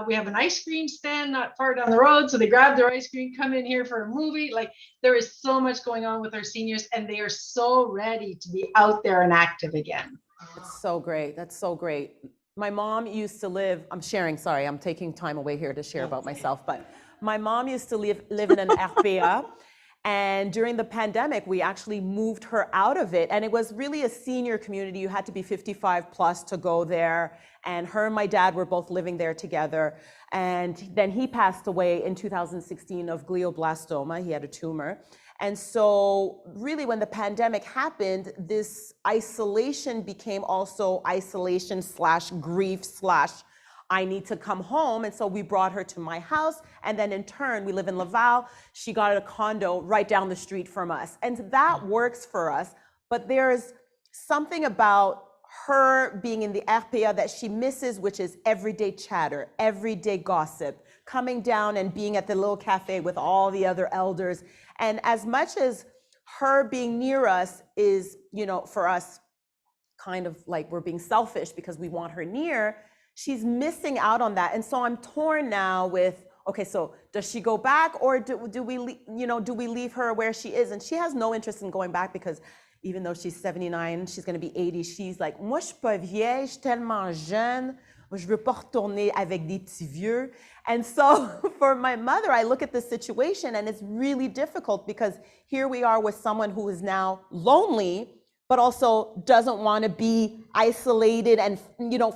We have an ice cream stand not far down the road, so they grab their ice cream, come in here for a movie. Like, there is so much going on with our seniors, and they are so ready to be out there and active again. That's so great. That's so great. My mom used to live, I'm sharing, sorry, I'm taking time away here to share about myself, but my mom used to live in an RPA, and during the pandemic, we actually moved her out of it, and it was really a senior community. You had to be 55 plus to go there, and her and my dad were both living there together, and then he passed away in 2016 of glioblastoma. He had a tumor. And so really when the pandemic happened, this isolation became also isolation / grief / I need to come home. And so we brought her to my house. And then in turn, we live in Laval. She got a condo right down the street from us. And that works for us. But there's something about her being in the RPA that she misses, which is everyday chatter, everyday gossip, coming down and being at the little cafe with all the other elders. And as much as her being near us is, for us, kind of like we're being selfish because we want her near, she's missing out on that. And so I'm torn now with, okay, so does she go back or do we leave her where she is? And she has no interest in going back because even though she's 79, she's going to be 80. She's like, moi, je suis pas vieille, je suis tellement jeune, je veux pas retourner avec des petits vieux. And so for my mother, I look at this situation and it's really difficult because here we are with someone who is now lonely, but also doesn't want to be isolated and,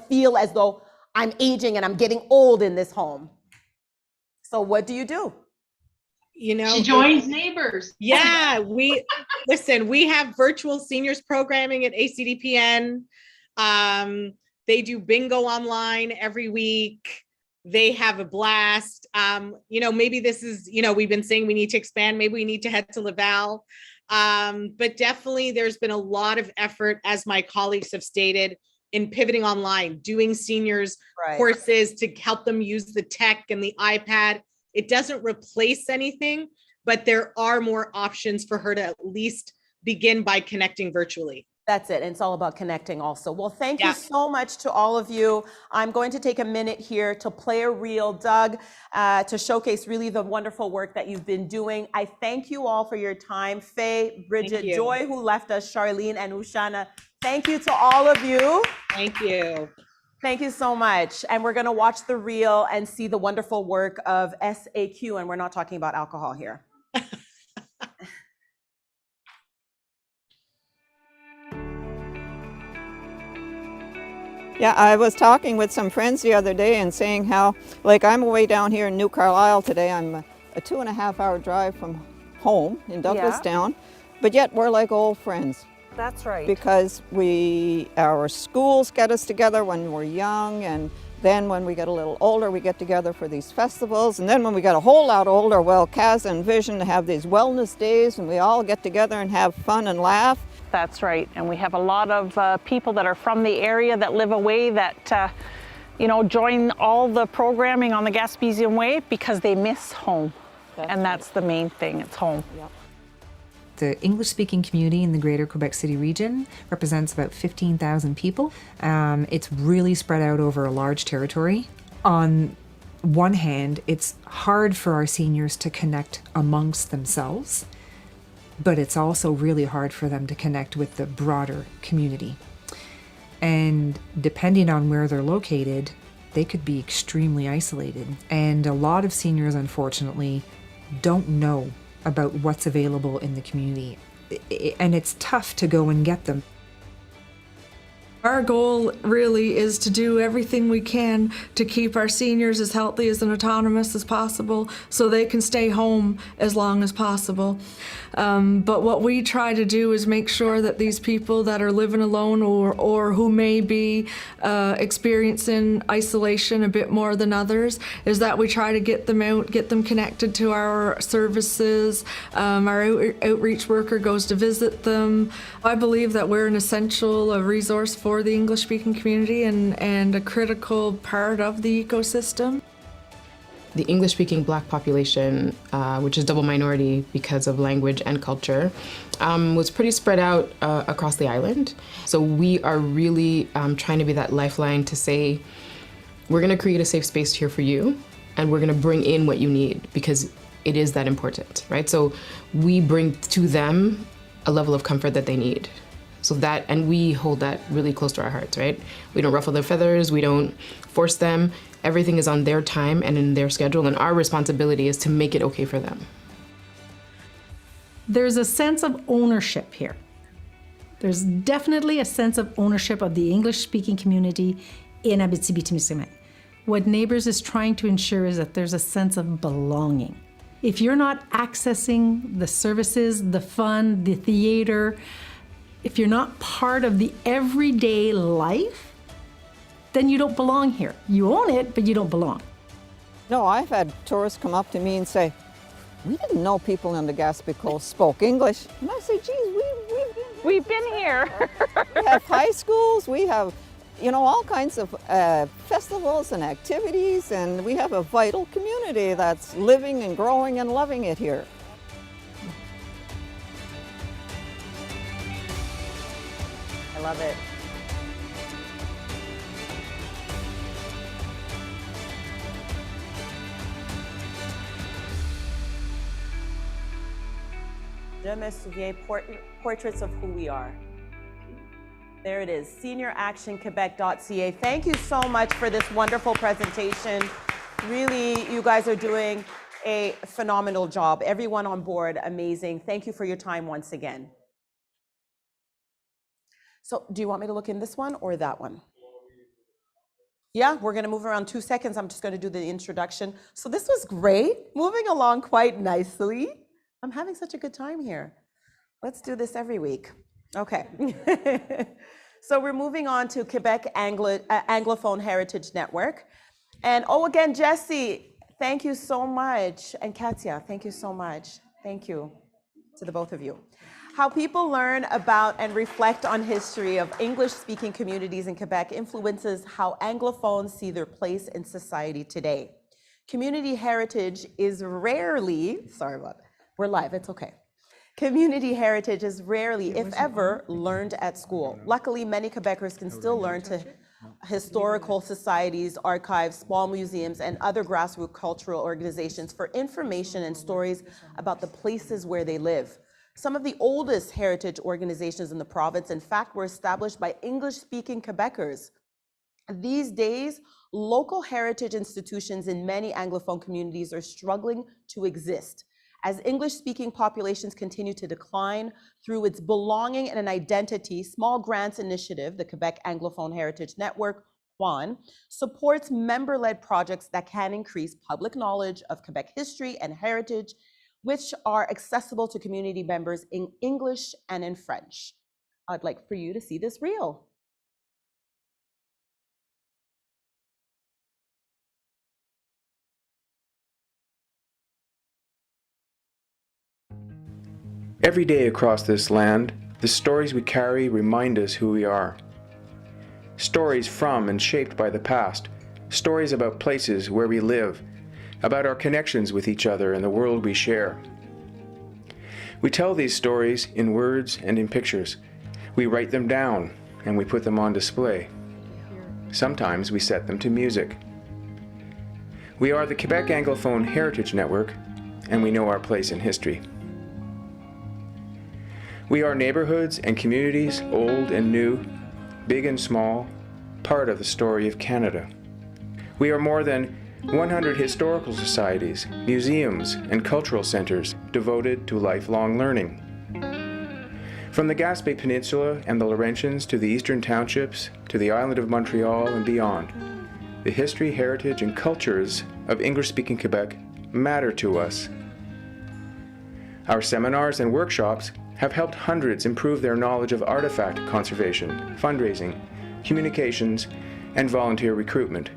feel as though I'm aging and I'm getting old in this home. So what do you do? She joins neighbors. Yeah, we have virtual seniors programming at ACDPN. They do bingo online every week. They have a blast. Maybe this is, we've been saying we need to expand. Maybe we need to head to Laval. But definitely there's been a lot of effort, as my colleagues have stated, in pivoting online, doing seniors courses to help them use the tech and the iPad. It doesn't replace anything, but there are more options for her to at least begin by connecting virtually. That's it. And it's all about connecting also. Well, thank you so much to all of you. I'm going to take a minute here to play a reel, Doug, to showcase really the wonderful work that you've been doing. I thank you all for your time. Faye, Bridget, Joy, who left us, Charlene, and Ushana. Thank you to all of you. Thank you. Thank you so much. And we're going to watch the reel and see the wonderful work of SAQ. And we're not talking about alcohol here. Yeah, I was talking with some friends the other day and saying how, I'm way down here in New Carlisle today. I'm a 2.5-hour drive from home in Douglastown, but yet we're like old friends. That's right. Because our schools get us together when we're young, and then when we get a little older, we get together for these festivals. And then when we get a whole lot older, well, Kaz envisioned to have these wellness days, and we all get together and have fun and laugh. That's right. And we have a lot of people that are from the area that live away that, join all the programming on the Gaspésian Way because they miss home. That's the main thing, it's home. Yep. The English-speaking community in the Greater Quebec City region represents about 15,000 people. It's really spread out over a large territory. On one hand, it's hard for our seniors to connect amongst themselves, but it's also really hard for them to connect with the broader community. And depending on where they're located, they could be extremely isolated. And a lot of seniors, unfortunately, don't know about what's available in the community. And it's tough to go and get them. Our goal really is to do everything we can to keep our seniors as healthy and autonomous as possible so they can stay home as long as possible. But what we try to do is make sure that these people that are living alone or who may be experiencing isolation a bit more than others, is that we try to get them out, get them connected to our services. Our outreach worker goes to visit them. I believe that we're an essential resource for the English-speaking community and a critical part of the ecosystem. The English-speaking Black population, which is double minority because of language and culture, was pretty spread out across the island. So we are really trying to be that lifeline to say, we're gonna create a safe space here for you, and we're gonna bring in what you need, because it is that important, right? So we bring to them a level of comfort that they need. So that, and we hold that really close to our hearts, right? We don't ruffle their feathers, we don't force them. Everything is on their time and in their schedule, and our responsibility is to make it okay for them. There's a sense of ownership here. There's definitely a sense of ownership of the English-speaking community in Abitibi-Témiscamingue. What Neighbors is trying to ensure is that there's a sense of belonging. If you're not accessing the services, the fun, the theater, if you're not part of the everyday life, then you don't belong here. You own it, but you don't belong. No, I've had tourists come up to me and say, we didn't know people in the Gaspé Coast spoke English. And I say, geez, we've been here. We have high schools, we have, all kinds of festivals and activities, and we have a vital community that's living and growing and loving it here. I love it. Je Me Souviens, portraits of who we are. There it is, senioractionquebec.ca. Thank you so much for this wonderful presentation. Really, you guys are doing a phenomenal job. Everyone on board, amazing. Thank you for your time once again. So do you want me to look in this one or that one? Yeah, we're gonna move around 2 seconds. I'm just gonna do the introduction. So this was great, moving along quite nicely. I'm having such a good time here. Let's do this every week. Okay. So we're moving on to Quebec Anglophone Heritage Network. And again, Jesse, thank you so much. And Katya, thank you so much. Thank you to the both of you. How people learn about and reflect on history of English-speaking communities in Quebec influences how Anglophones see their place in society today. Community heritage is rarely, sorry about that, we're live, it's okay. Community heritage is rarely, if ever, learned at school. Luckily, many Quebecers can still learn to historical societies, archives, small museums, and other grassroots cultural organizations for information and stories about the places where they live. Some of the oldest heritage organizations in the province, in fact, were established by English-speaking Quebecers. These days, local heritage institutions in many Anglophone communities are struggling to exist. As English-speaking populations continue to decline through its belonging and an identity, Small Grants Initiative, the Quebec Anglophone Heritage Network, QAHN, supports member-led projects that can increase public knowledge of Quebec history and heritage, which are accessible to community members in English and in French. I'd like for you to see this reel. Every day across this land, the stories we carry remind us who we are. Stories from and shaped by the past, stories about places where we live, about our connections with each other and the world we share. We tell these stories in words and in pictures. We write them down and we put them on display. Sometimes we set them to music. We are the Quebec Anglophone Heritage Network, and we know our place in history. We are neighborhoods and communities, old and new, big and small, part of the story of Canada. We are more than 100 historical societies, museums, and cultural centers devoted to lifelong learning. From the Gaspé Peninsula and the Laurentians to the Eastern Townships to the island of Montreal and beyond, the history, heritage, and cultures of English-speaking Quebec matter to us. Our seminars and workshops have helped hundreds improve their knowledge of artifact conservation, fundraising, communications, and volunteer recruitment.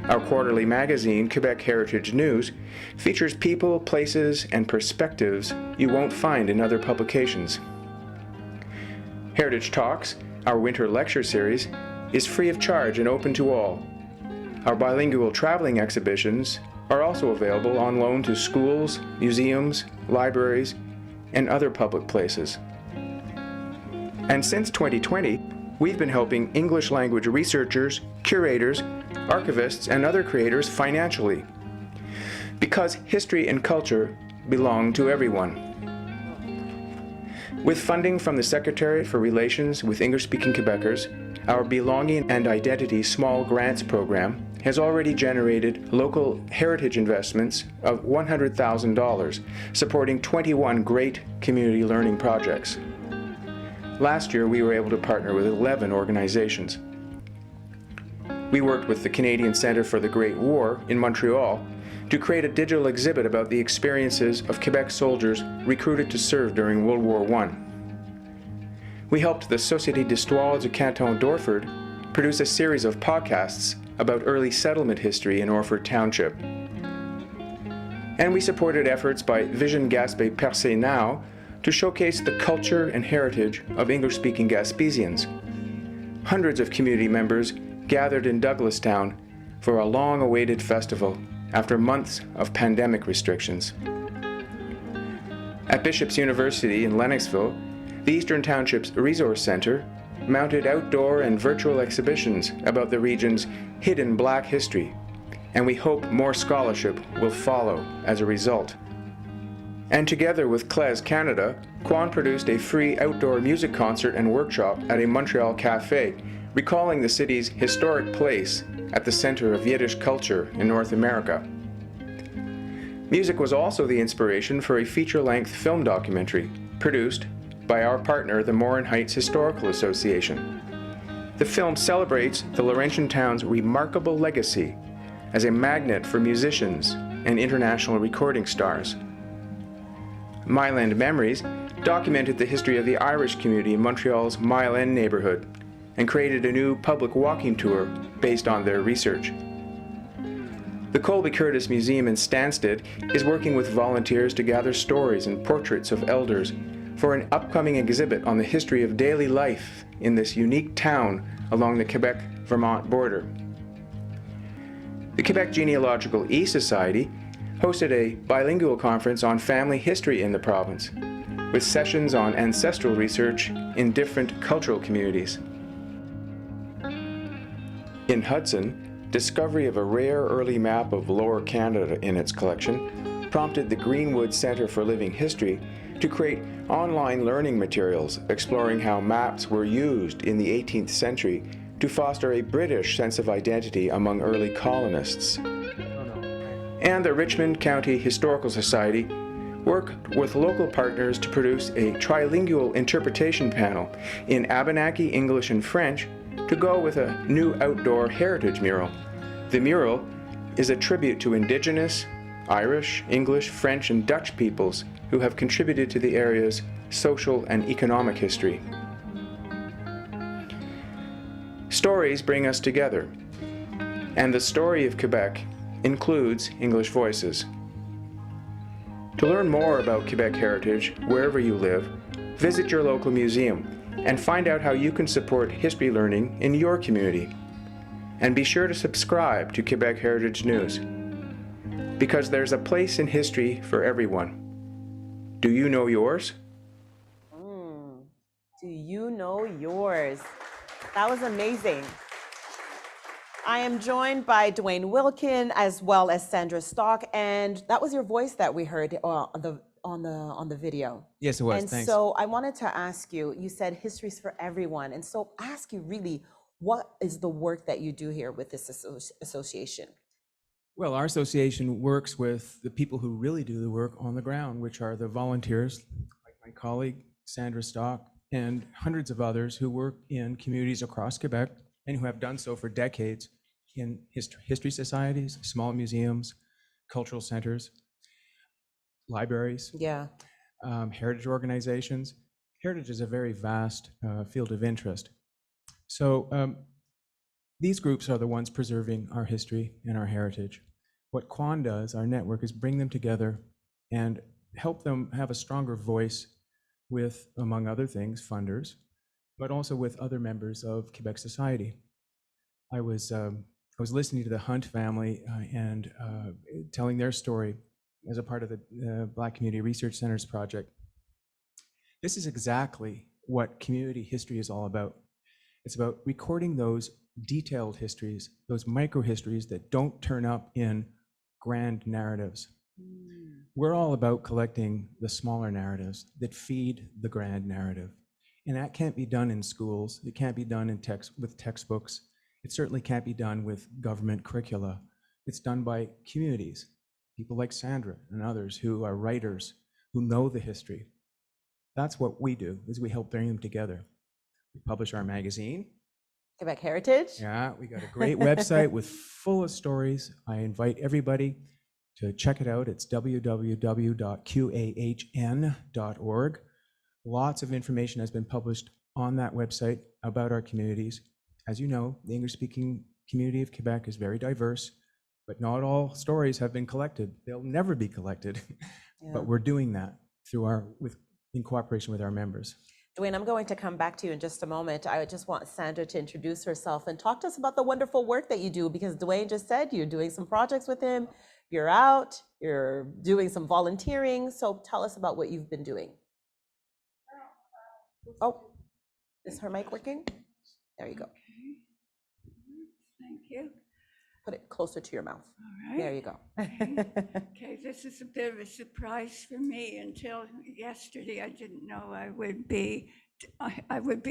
Our quarterly magazine, Quebec Heritage News, features people, places, and perspectives you won't find in other publications. Heritage Talks, our winter lecture series, is free of charge and open to all. Our bilingual traveling exhibitions are also available on loan to schools, museums, libraries, and other public places. And since 2020, we've been helping English language researchers, curators, archivists, and other creators financially, because history and culture belong to everyone. With funding from the Secretariat for Relations with English-speaking Quebecers, our Belonging and Identity Small Grants Program has already generated local heritage investments of $100,000, supporting 21 great community learning projects. Last year, we were able to partner with 11 organizations. We worked with the Canadian Centre for the Great War in Montreal to create a digital exhibit about the experiences of Quebec soldiers recruited to serve during World War I. We helped the Société d'Histoire du Canton d'Orford produce a series of podcasts about early settlement history in Orford Township. And we supported efforts by Vision Gaspé Percé Now to showcase the culture and heritage of English-speaking Gaspésians. Hundreds of community members gathered in Douglastown for a long-awaited festival after months of pandemic restrictions. At Bishop's University in Lennoxville, the Eastern Townships Resource Center mounted outdoor and virtual exhibitions about the region's hidden Black history, and we hope more scholarship will follow as a result. And together with CLES Canada, Quan produced a free outdoor music concert and workshop at a Montreal cafe, recalling the city's historic place at the center of Yiddish culture in North America. Music was also the inspiration for a feature-length film documentary produced by our partner, the Morin Heights Historical Association. The film celebrates the Laurentian town's remarkable legacy as a magnet for musicians and international recording stars. Myland Memories documented the history of the Irish community in Montreal's Mile End neighborhood and created a new public walking tour based on their research. The Colby Curtis Museum in Stansted is working with volunteers to gather stories and portraits of elders for an upcoming exhibit on the history of daily life in this unique town along the Quebec-Vermont border. The Quebec Genealogical E-Society hosted a bilingual conference on family history in the province, with sessions on ancestral research in different cultural communities. In Hudson, discovery of a rare early map of Lower Canada in its collection prompted the Greenwood Centre for Living History to create online learning materials exploring how maps were used in the 18th century to foster a British sense of identity among early colonists. And the Richmond County Historical Society worked with local partners to produce a trilingual interpretation panel in Abenaki, English, and French to go with a new outdoor heritage mural. The mural is a tribute to Indigenous, Irish, English, French, and Dutch peoples who have contributed to the area's social and economic history. Stories bring us together, and the story of Quebec includes English voices. To learn more about Quebec heritage wherever you live, visit your local museum and find out how you can support history learning in your community. And be sure to subscribe to Quebec Heritage News, because there's a place in history for everyone. Do you know yours? Do you know yours? That was amazing. I am joined by Dwayne Wilkin as well as Sandra Stock, and that was your voice that we heard on the video. Yes, it was. And Thanks. so I wanted to ask you. You said history's for everyone, and so ask you really, what is the work that you do here with this association? Well, our association works with the people who really do the work on the ground, which are the volunteers, like my colleague Sandra Stock, and hundreds of others who work in communities across Quebec and who have done so for decades in history societies, small museums, cultural centers, libraries, heritage organizations. Heritage is a very vast field of interest. So these groups are the ones preserving our history and our heritage. What QAHN does, our network, is bring them together and help them have a stronger voice with, among other things, funders, but also with other members of Quebec society. I was listening to the Hunt family and telling their story as a part of the Black Community Research Center's project. This is exactly what community history is all about. It's about recording those detailed histories, those micro-histories that don't turn up in grand narratives. We're all about collecting the smaller narratives that feed the grand narrative. And that can't be done in schools. It can't be done in with textbooks. It certainly can't be done with government curricula. It's done by communities, people like Sandra and others who are writers, who know the history. That's what we do, is we help bring them together. We publish our magazine. Quebec Heritage. Yeah, we got a great website with full of stories. I invite everybody to check it out. It's www.QAHN.org. Lots of information has been published on that website about our communities. As you know, the English-speaking community of Quebec is very diverse, but not all stories have been collected. They'll never be collected, but we're doing that through in cooperation with our members. Dwayne, I'm going to come back to you in just a moment. I just want Sandra to introduce herself and talk to us about the wonderful work that you do, because Dwayne just said you're doing some projects with him, you're out, you're doing some volunteering. So tell us about what you've been doing. Oh, is her mic working? There you go. Thank you. Put it closer to your mouth. All right. There you go. Okay, this is a bit of a surprise for me. Until yesterday, I didn't know I would be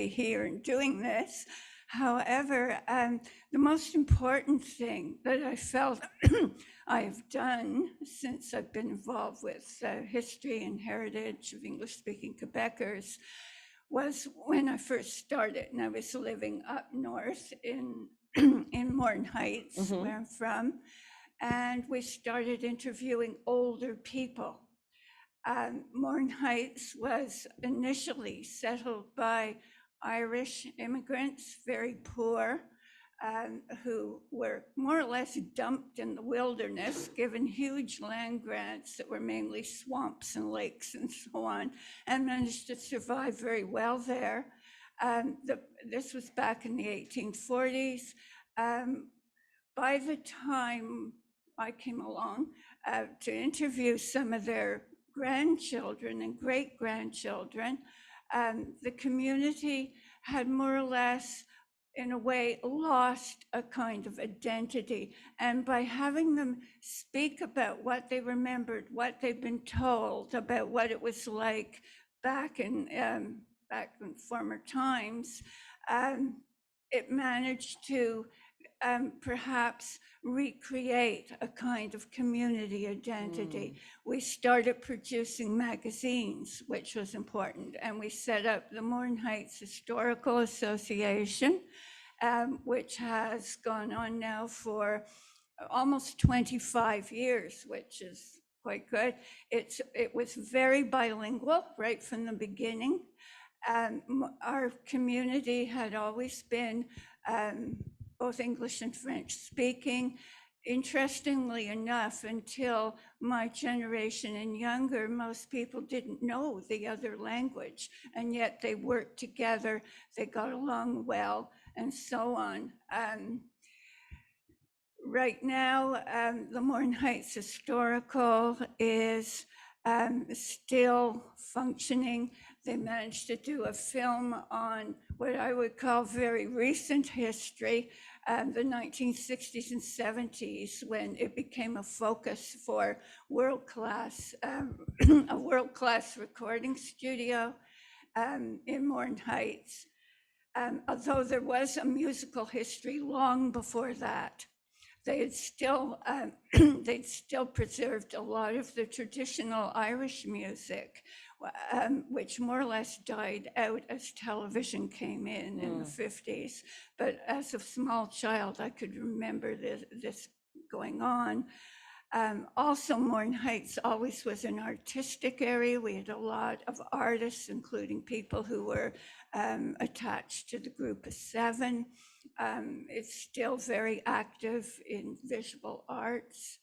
here and doing this. However, the most important thing that I felt I have done since I've been involved with history and heritage of English-speaking Quebecers was when I first started, and I was living up north in Morton Heights, where I'm from, and we started interviewing older people. Morton Heights was initially settled by Irish immigrants, very poor, who were more or less dumped in the wilderness, given huge land grants that were mainly swamps and lakes and so on, and managed to survive very well there. This was back in the 1840s. By the time I came along to interview some of their grandchildren and great-grandchildren, the community had more or less, in a way, lost a kind of identity. And by having them speak about what they remembered, what they'd been told about what it was like back in former times, it managed to perhaps recreate a kind of community identity. We started producing magazines, which was important, and we set up the Morton Heights Historical Association, which has gone on now for almost 25 years, which is quite good. It was very bilingual right from the beginning. Our community had always been both English and French speaking. Interestingly enough, until my generation and younger, most people didn't know the other language, and yet they worked together, they got along well, and so on. Right now, the Morton Heights Historical is still functioning. They managed to do a film on what I would call very recent history, the 1960s and 70s, when it became a focus for world-class, a world-class recording studio in Morton Heights. although there was a musical history long before that, they'd still preserved a lot of the traditional Irish music, which more or less died out as television came in the 50s. But as a small child, I could remember this going on. Also, Mourne Heights always was an artistic area. We had a lot of artists, including people who were attached to the Group of Seven. It's still very active in visual arts.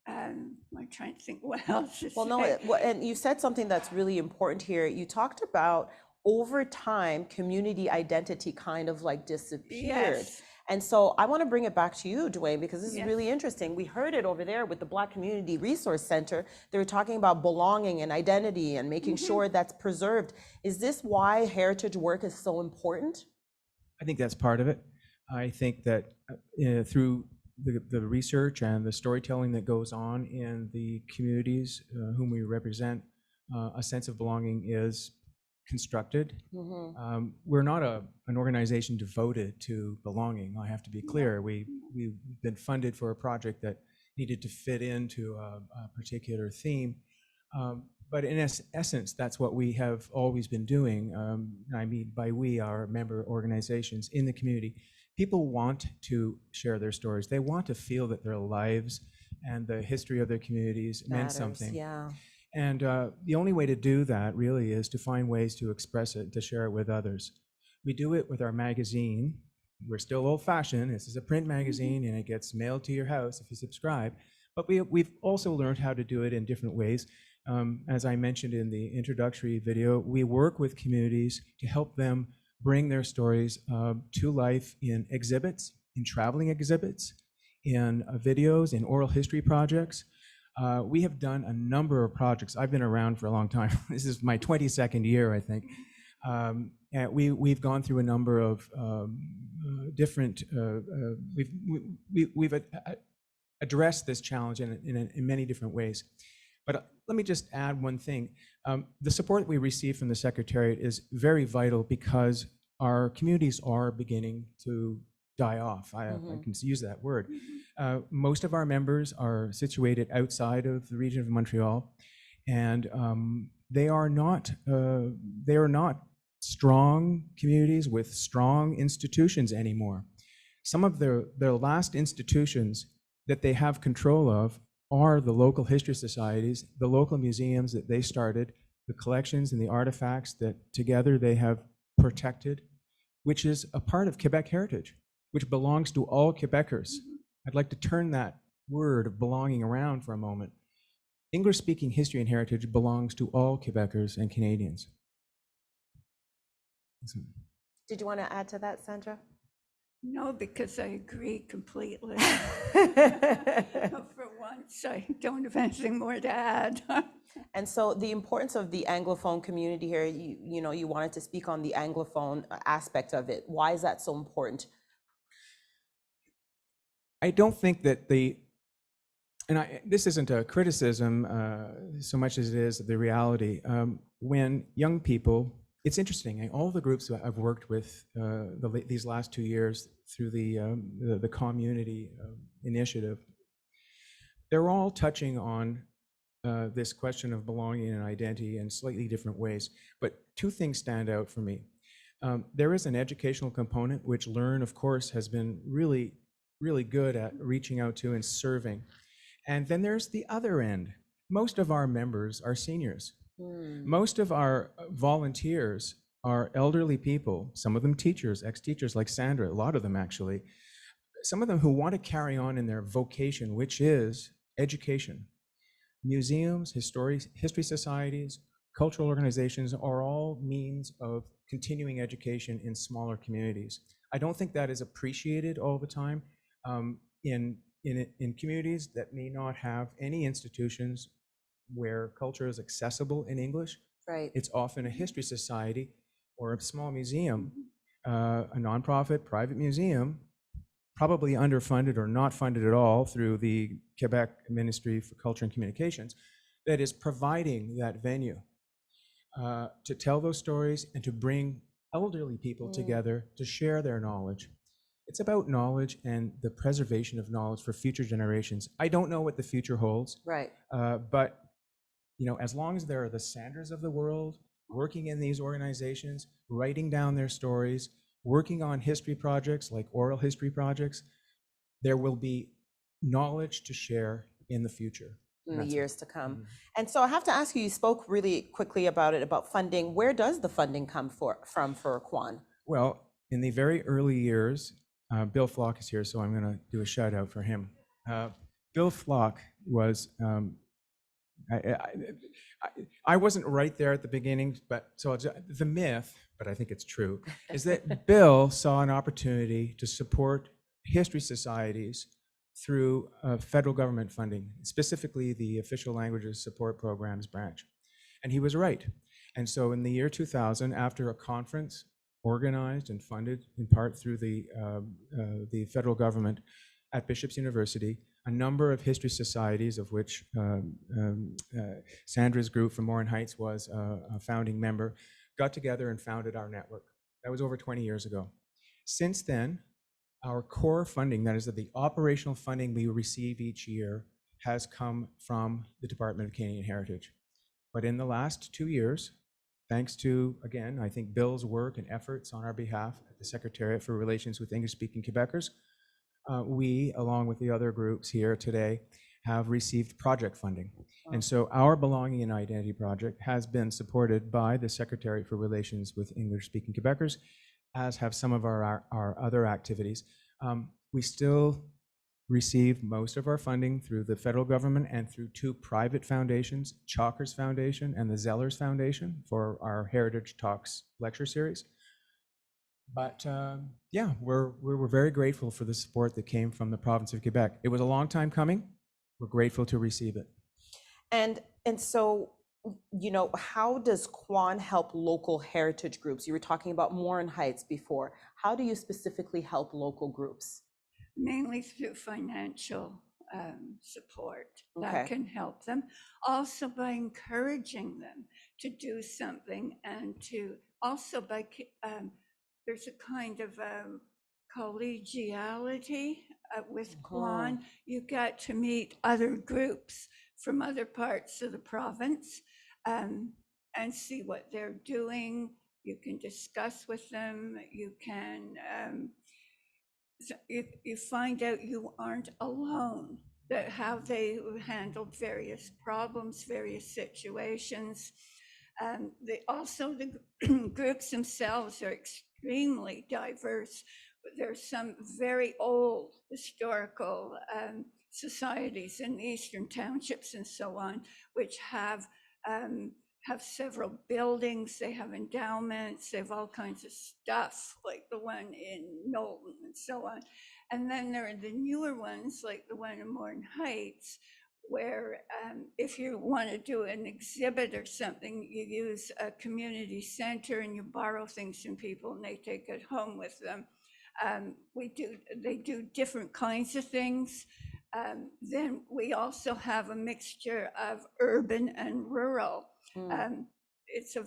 I'm trying to think what else to say. And you said something that's really important here. You talked about over time, community identity kind of like disappeared. Yes. And so I want to bring it back to you, Dwayne, because this is really interesting. We heard it over there with the Black Community Resource Center. They were talking about belonging and identity and making sure that's preserved. Is this why heritage work is so important? I think that's part of it. I think that through the research and the storytelling that goes on in the communities whom we represent, a sense of belonging is constructed. We're not an organization devoted to belonging. I have to be clear. We've been funded for a project that needed to fit into a particular theme. But in essence, that's what we have always been doing. I mean, by we, our member organizations in the community. People want to share their stories. They want to feel that their lives and the history of their communities meant something. Yeah. And the only way to do that really is to find ways to express it, to share it with others. We do it with our magazine. We're still old-fashioned. This is a print magazine, and it gets mailed to your house if you subscribe. But we've also learned how to do it in different ways. As I mentioned in the introductory video, we work with communities to help them bring their stories to life in exhibits, in traveling exhibits, in videos, in oral history projects. We have done a number of projects. I've been around for a long time. This is my 22nd year, I think. And we've gone through a number of different, we've addressed this challenge in many different ways. But let me just add one thing. The support that we receive from the Secretariat is very vital because our communities are beginning to die off. I can use that word. Most of our members are situated outside of the region of Montreal, and they are not strong communities with strong institutions anymore. Some of their last institutions that they have control of are the local history societies, the local museums that they started, the collections and the artifacts that together they have protected, which is a part of Quebec heritage, which belongs to all Quebecers. I'd like to turn that word of belonging around for a moment. English-speaking history and heritage belongs to all Quebecers and Canadians. Did you want to add to that, Sandra? No, because I agree completely. For once, I don't have anything more to add. And so the importance of the Anglophone community here, you know, you wanted to speak on the Anglophone aspect of it. Why is that so important? I don't think that this isn't a criticism so much as it is the reality. When young people, it's interesting, all the groups that I've worked with these last 2 years through the community initiative, they're all touching on this question of belonging and identity in slightly different ways. But two things stand out for me. There is an educational component, which Learn, of course, has been really, really good at reaching out to and serving. And then there's the other end. Most of our members are seniors. Most of our volunteers are elderly people, some of them teachers, ex-teachers like Sandra, a lot of them actually. Some of them who want to carry on in their vocation, which is education. Museums, history societies, cultural organizations are all means of continuing education in smaller communities. I don't think that is appreciated all the time in communities that may not have any institutions where culture is accessible in English. Right. It's often a history society or a small museum, a nonprofit private museum, probably underfunded or not funded at all through the Quebec Ministry for Culture and Communications, that is providing that venue to tell those stories and to bring elderly people together to share their knowledge. It's about knowledge and the preservation of knowledge for future generations. I don't know what the future holds, Right. but as long as there are the Sanders of the world working in these organizations, writing down their stories, working on history projects like oral history projects, there will be knowledge to share in the future. In the years to come. And so I have to ask you, you spoke really quickly about it, about funding. Where does the funding come from for QAHN? Well, in the very early years, Bill Flock is here, so I'm going to do a shout out for him. Bill Flock was, I wasn't right there at the beginning, but so the myth, but I think it's true, is that Bill saw an opportunity to support history societies through federal government funding, specifically the Official Languages Support Programs branch. And he was right. And so in the year 2000, after a conference organized and funded in part through the federal government at Bishop's University, a number of history societies, of which Sandra's group from Morin Heights was a founding member, got together and founded our network. That was over 20 years ago. Since then, our core funding, that is the operational funding we receive each year, has come from the Department of Canadian Heritage. But in the last 2 years, thanks to, again, I think Bill's work and efforts on our behalf at the Secretariat for Relations with English-Speaking Quebecers, we, along with the other groups here today, have received project funding. And so our Belonging and Identity project has been supported by the Secretariat for Relations with English-Speaking Quebecers, as have some of our other activities. We still receive most of our funding through the federal government and through two private foundations, Chalkers Foundation and the Zellers Foundation, for our Heritage Talks lecture series. But yeah, we're very grateful for the support that came from the province of Quebec. It was a long time coming. We're grateful to receive it. And so, how does QAHN help local heritage groups? You were talking about Morin Heights before. How do you specifically help local groups? Mainly through financial support that can help them. Also by encouraging them to do something, and to also by, there's a kind of collegiality with QAHN. You get to meet other groups from other parts of the province and see what they're doing. You can discuss with them. You can, you find out you aren't alone, that how they handled various problems, various situations. The groups themselves are extremely diverse. There's some very old historical societies in the Eastern Townships and so on, which have several buildings, they have endowments, they have all kinds of stuff, like the one in Knowlton and so on. And then there are the newer ones, like the one in Morin Heights, where if you want to do an exhibit or something, you use a community center and you borrow things from people and they take it home with them. They do different kinds of things. Then we also have a mixture of urban and rural. It's a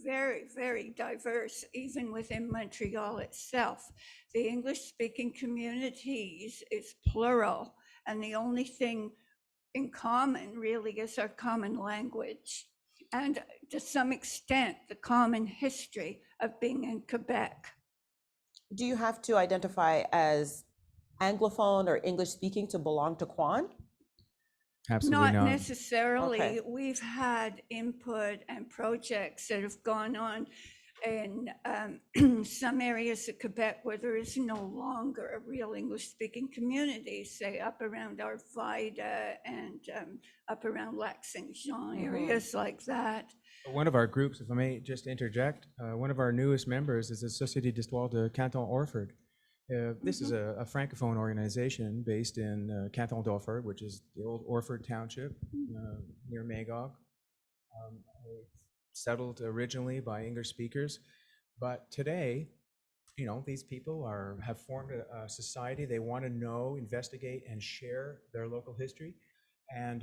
very, very diverse, even within Montreal itself. The English-speaking communities is plural, and the only thing in common really is our common language, and to some extent, the common history of being in Quebec. Do you have to identify as Anglophone or English-speaking to belong to QAHN? Absolutely not. Necessarily. Okay. We've had input and projects that have gone on in some areas of Quebec where there is no longer a real English-speaking community, say up around Arvida and up around Lac-Saint-Jean, areas like that. One of our groups, if I may just interject, one of our newest members is the Société d'Histoire de Canton Orford. This is a francophone organization based in Canton d'Orford, which is the old Orford Township near Magog. Settled originally by English speakers, but today, these people have formed a society. They want to know, investigate, and share their local history, and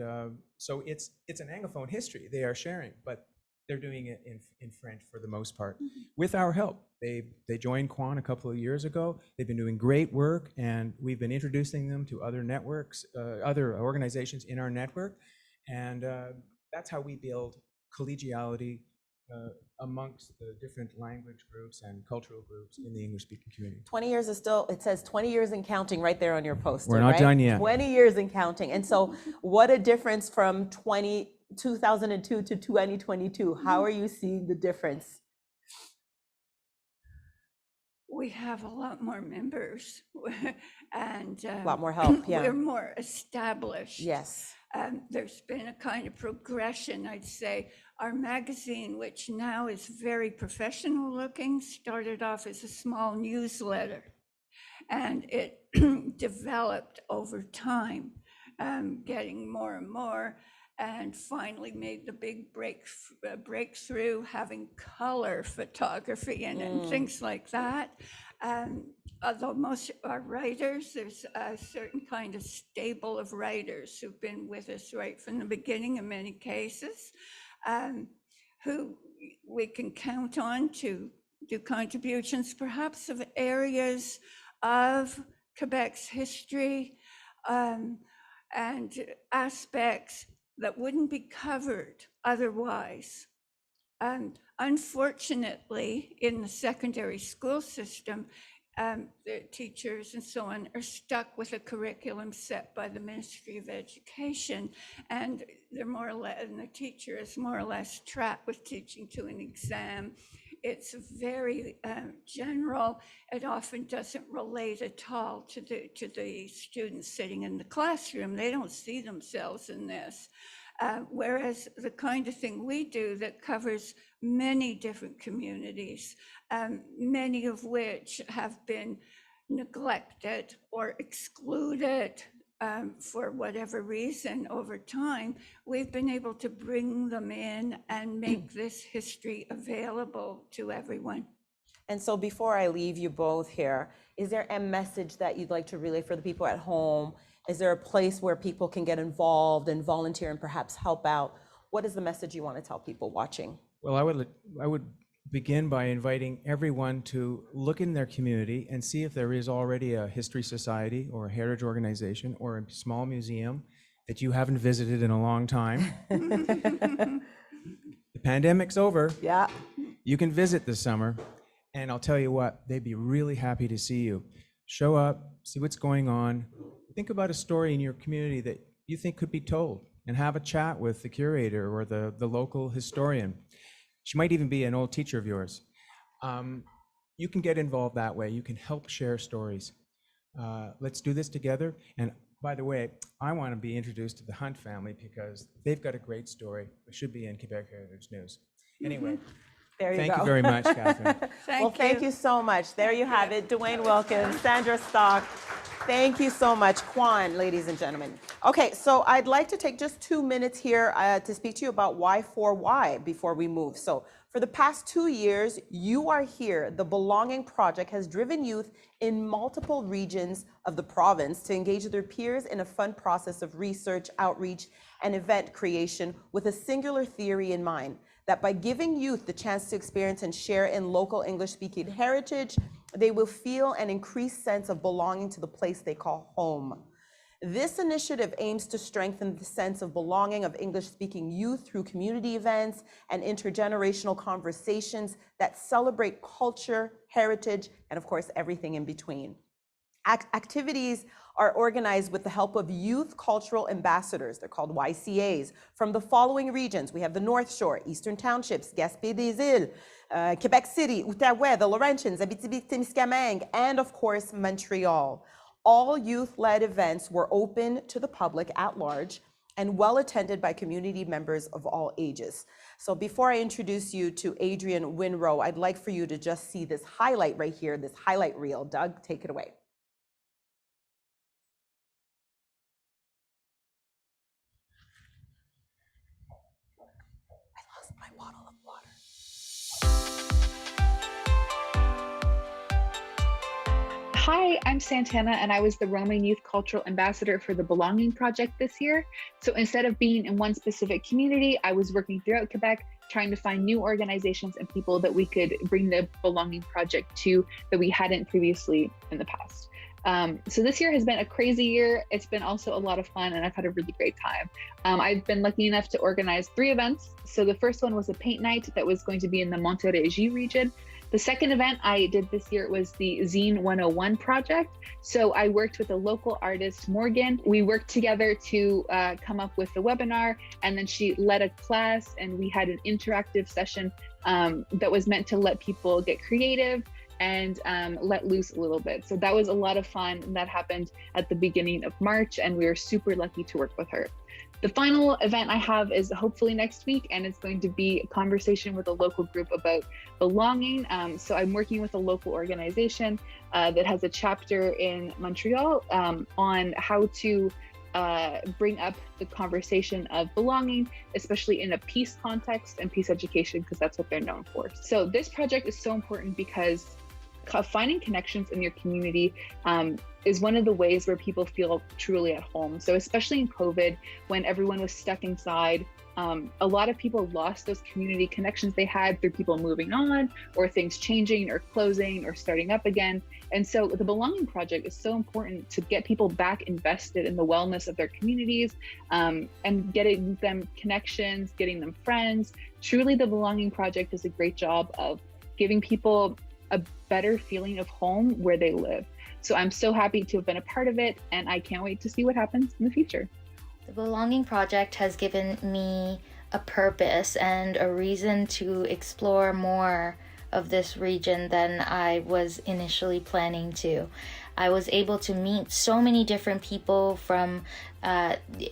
so it's an Anglophone history they are sharing. But they're doing it in French for the most part, with our help. They joined QAHN a couple of years ago. They've been doing great work, and we've been introducing them to other networks, other organizations in our network, and that's how we build collegiality amongst the different language groups and cultural groups in the English-speaking community. 20 years is still, it says 20 years and counting right there on your poster. We're not done yet. 20 years and counting. And so what a difference from 2002 to 2022. How are you seeing the difference? We have a lot more members and a lot more help. Yeah, we're more established. Yes. There's been a kind of progression, I'd say. Our magazine, which now is very professional looking, started off as a small newsletter, and it developed over time, getting more and more, and finally made the big breakthrough, having color photography in it and things like that. Although most of our writers, there's a certain kind of stable of writers who've been with us right from the beginning in many cases, who we can count on to do contributions, perhaps of areas of Quebec's history and aspects that wouldn't be covered otherwise. Unfortunately, in the secondary school system, the teachers and so on are stuck with a curriculum set by the Ministry of Education, and they're more or less, and the teacher is more or less trapped with teaching to an exam. It's very general. It often doesn't relate at all to the students sitting in the classroom. They don't see themselves in this. Whereas the kind of thing we do that covers many different communities, many of which have been neglected or excluded for whatever reason over time, we've been able to bring them in and make this history available to everyone. And so before I leave you both here, is there a message that you'd like to relay for the people at home? Is there a place where people can get involved and volunteer and perhaps help out? What is the message you want to tell people watching? Well, I would begin by inviting everyone to look in their community and see if there is already a history society or a heritage organization or a small museum that you haven't visited in a long time. The pandemic's over. Yeah. You can visit this summer, and I'll tell you what, they'd be really happy to see you. Show up, see what's going on. Think about a story in your community that you think could be told, and have a chat with the curator or the local historian. She might even be an old teacher of yours. You can get involved that way. You can help share stories. Let's do this together. And by the way, I want to be introduced to the Hunt family because they've got a great story. It should be in Quebec Heritage News. Anyway, thank you very much, Catherine. Thank you so much. There you have it. Dwayne Wilkins, Sandra Stock. Thank you so much, QAHN, ladies and gentlemen. Okay, so I'd like to take just 2 minutes here to speak to you about why before we move. So for the past 2 years, You Are Here, the Belonging Project has driven youth in multiple regions of the province to engage their peers in a fun process of research, outreach, and event creation with a singular theory in mind, that by giving youth the chance to experience and share in local English-speaking heritage, they will feel an increased sense of belonging to the place they call home. This initiative aims to strengthen the sense of belonging of English-speaking youth through community events and intergenerational conversations that celebrate culture, heritage, and of course, everything in between. Activities are organized with the help of youth cultural ambassadors, they're called YCAs, from the following regions. We have the North Shore, Eastern Townships, Gaspé-des-Îles, Quebec City, Outaouais, the Laurentians, Abitibi-Témiscamingue, and of course, Montreal. All youth-led events were open to the public at large and well attended by community members of all ages. So before I introduce you to Adrian Winrow, I'd like for you to just see this highlight right here, this highlight reel. Doug, take it away. Hi, I'm Santana, and I was the Roman Youth Cultural Ambassador for the Belonging Project this year. So instead of being in one specific community, I was working throughout Quebec, trying to find new organizations and people that we could bring the Belonging Project to that we hadn't previously in the past. So this year has been a crazy year. It's been also a lot of fun, and I've had a really great time. I've been lucky enough to organize 3 events. So the first one was a paint night that was going to be in the Montérégie region. The second event I did this year was the Zine 101 project. So I worked with a local artist, Morgan. We worked together to come up with the webinar, and then she led a class, and we had an interactive session that was meant to let people get creative and let loose a little bit. So that was a lot of fun, and that happened at the beginning of March, and we were super lucky to work with her. The final event I have is hopefully next week, and it's going to be a conversation with a local group about belonging. So I'm working with a local organization that has a chapter in Montreal on how to bring up the conversation of belonging, especially in a peace context and peace education, because that's what they're known for. So this project is so important because finding connections in your community is one of the ways where people feel truly at home. So especially in COVID, when everyone was stuck inside, a lot of people lost those community connections they had through people moving on, or things changing or closing or starting up again. And so the Belonging Project is so important to get people back invested in the wellness of their communities, and getting them connections, getting them friends. Truly, the Belonging Project does a great job of giving people a better feeling of home where they live. So I'm so happy to have been a part of it, and I can't wait to see what happens in the future. The Belonging Project has given me a purpose and a reason to explore more of this region than I was initially planning to. I was able to meet so many different people, from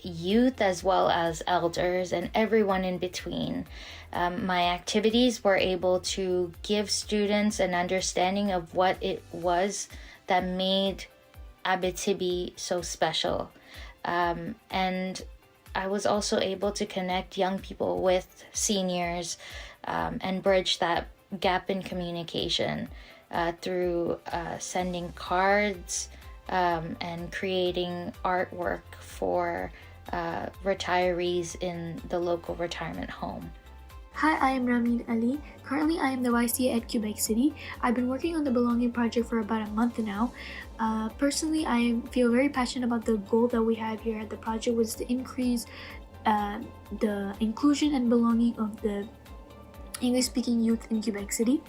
youth as well as elders and everyone in between. My activities were able to give students an understanding of what it was that made Abitibi so special. And I was also able to connect young people with seniors and bridge that gap in communication through sending cards and creating artwork for retirees in the local retirement home. Hi, I am Ramin Ali. Currently, I am the YCA at Quebec City. I've been working on the Belonging Project for about a month now. Personally, I feel very passionate about the goal that we have here at the project, was to increase the inclusion and belonging of the English-speaking youth in Quebec City.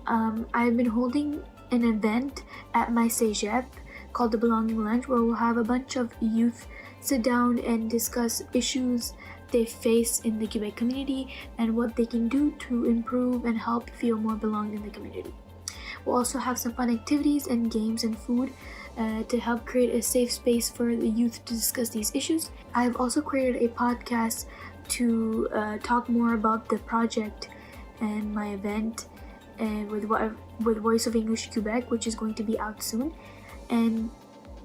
I've been holding an event at my cégep called the Belonging Lunch, where we'll have a bunch of youth sit down and discuss issues they face in the Quebec community and what they can do to improve and help feel more belonged in the community. We'll also have some fun activities and games and food to help create a safe space for the youth to discuss these issues. I've also created a podcast to talk more about the project and my event, and with Voice of English Quebec, which is going to be out soon. And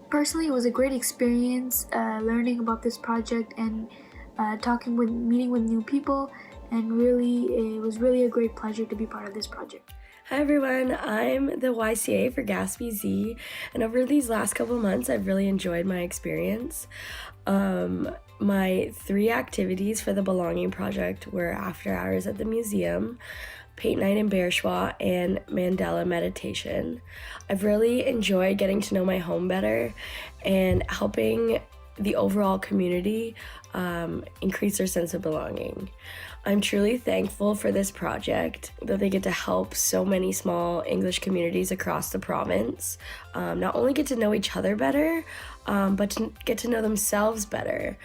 personally, it was a great experience learning about this project and meeting with new people, and really, it was really a great pleasure to be part of this project. Hi everyone, I'm the YCA for Gaspé Z, and over these last couple months I've really enjoyed my experience. My 3 activities for the Belonging Project were after hours at the museum, paint night in Beerschwa, and Mandela meditation. I've really enjoyed getting to know my home better and helping the overall community increase their sense of belonging. I'm truly thankful for this project, that they get to help so many small English communities across the province not only get to know each other better, but to get to know themselves better.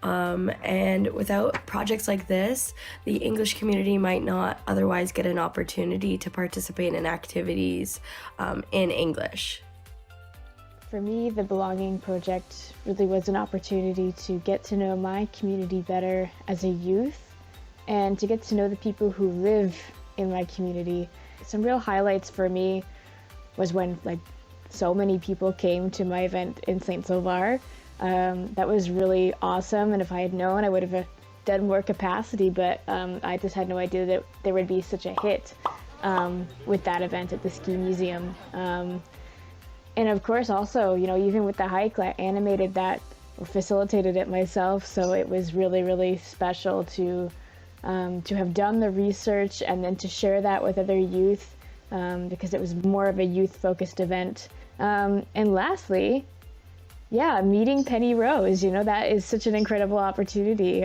And without projects like this, the English community might not otherwise get an opportunity to participate in activities in English. For me, the Belonging Project really was an opportunity to get to know my community better as a youth, and to get to know the people who live in my community. Some real highlights for me was when so many people came to my event in St. Sauveur. That was really awesome, and if I had known, I would have done more capacity, but I just had no idea that there would be such a hit with that event at the Ski Museum. And of course also, even with the hike, I animated that or facilitated it myself, so it was really, really special to to have done the research and then to share that with other youth, because it was more of a youth-focused event. And lastly, yeah, meeting Penny Rose, that is such an incredible opportunity.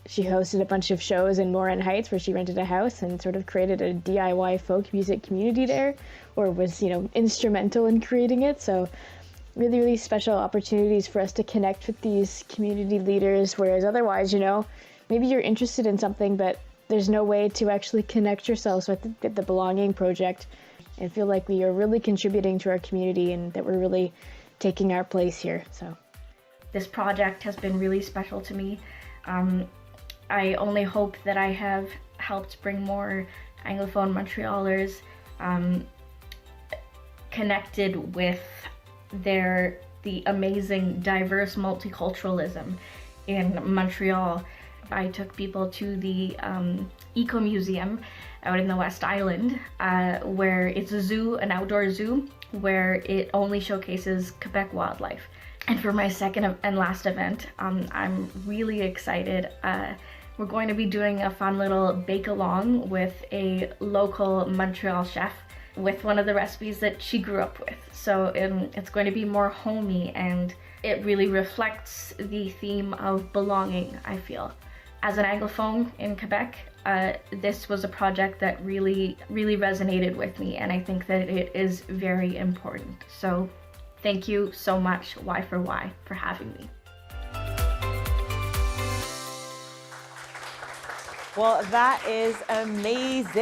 She hosted a bunch of shows in Morin Heights where she rented a house and sort of created a DIY folk music community there, or was, instrumental in creating it. So really, really special opportunities for us to connect with these community leaders, whereas otherwise, maybe you're interested in something, but there's no way to actually connect yourselves with the Belonging Project and feel like we are really contributing to our community and that we're really taking our place here. So this project has been really special to me. I only hope that I have helped bring more Anglophone Montrealers connected with the amazing diverse multiculturalism in Montreal. I took people to the Eco Museum out in the West Island, where it's a zoo, an outdoor zoo, where it only showcases Quebec wildlife. And for my second and last event, I'm really excited. We're going to be doing a fun little bake-along with a local Montreal chef with one of the recipes that she grew up with. So it's going to be more homey, and it really reflects the theme of belonging, I feel. As an Anglophone in Quebec, this was a project that really, really resonated with me, and I think that it is very important. So thank you so much, Y4Y, for having me. Well, that is amazing.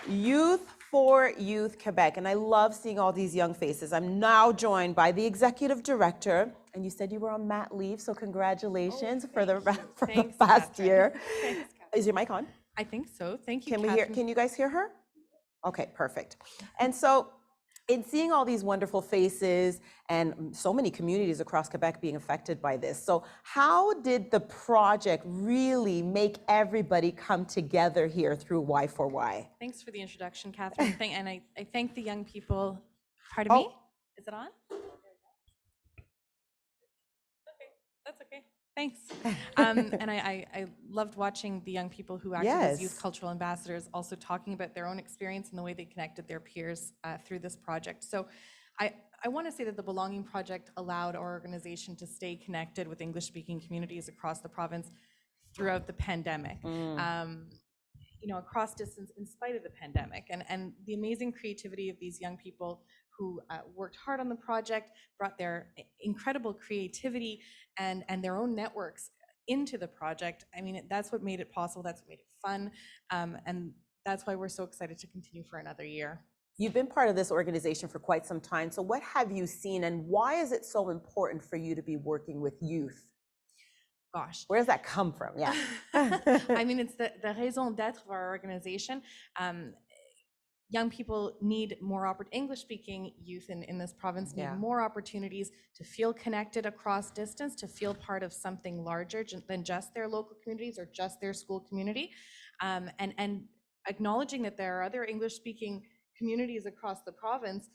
Youth for Youth Quebec. And I love seeing all these young faces. I'm now joined by the executive director, and you said you were on mat leave, so congratulations for the past year. Thanks, is your mic on? I think so. Thank you. Can we hear? Can you guys hear her? Okay, perfect. And so, in seeing all these wonderful faces and so many communities across Quebec being affected by this, so how did the project really make everybody come together here through Y4Y? Thanks for the introduction, Catherine. And I thank the young people. Pardon me? Is it on? Okay, that's okay. Thanks. And I loved watching the young people who acted as youth cultural ambassadors also talking about their own experience and the way they connected their peers through this project. So I want to say that the Belonging Project allowed our organization to stay connected with English-speaking communities across the province throughout the pandemic. Across distance in spite of the pandemic, and the amazing creativity of these young people who worked hard on the project, brought their incredible creativity and their own networks into the project. I mean, that's what made it possible. That's what made it fun. And that's why we're so excited to continue for another year. You've been part of this organization for quite some time. So what have you seen, and why is it so important for you to be working with youth? Gosh, where does that come from? Yeah. I mean, it's the raison d'être of our organization. Young people need more English-speaking youth in this province need more opportunities to feel connected across distance, to feel part of something larger than just their local communities or just their school community, and acknowledging that there are other English-speaking communities across the province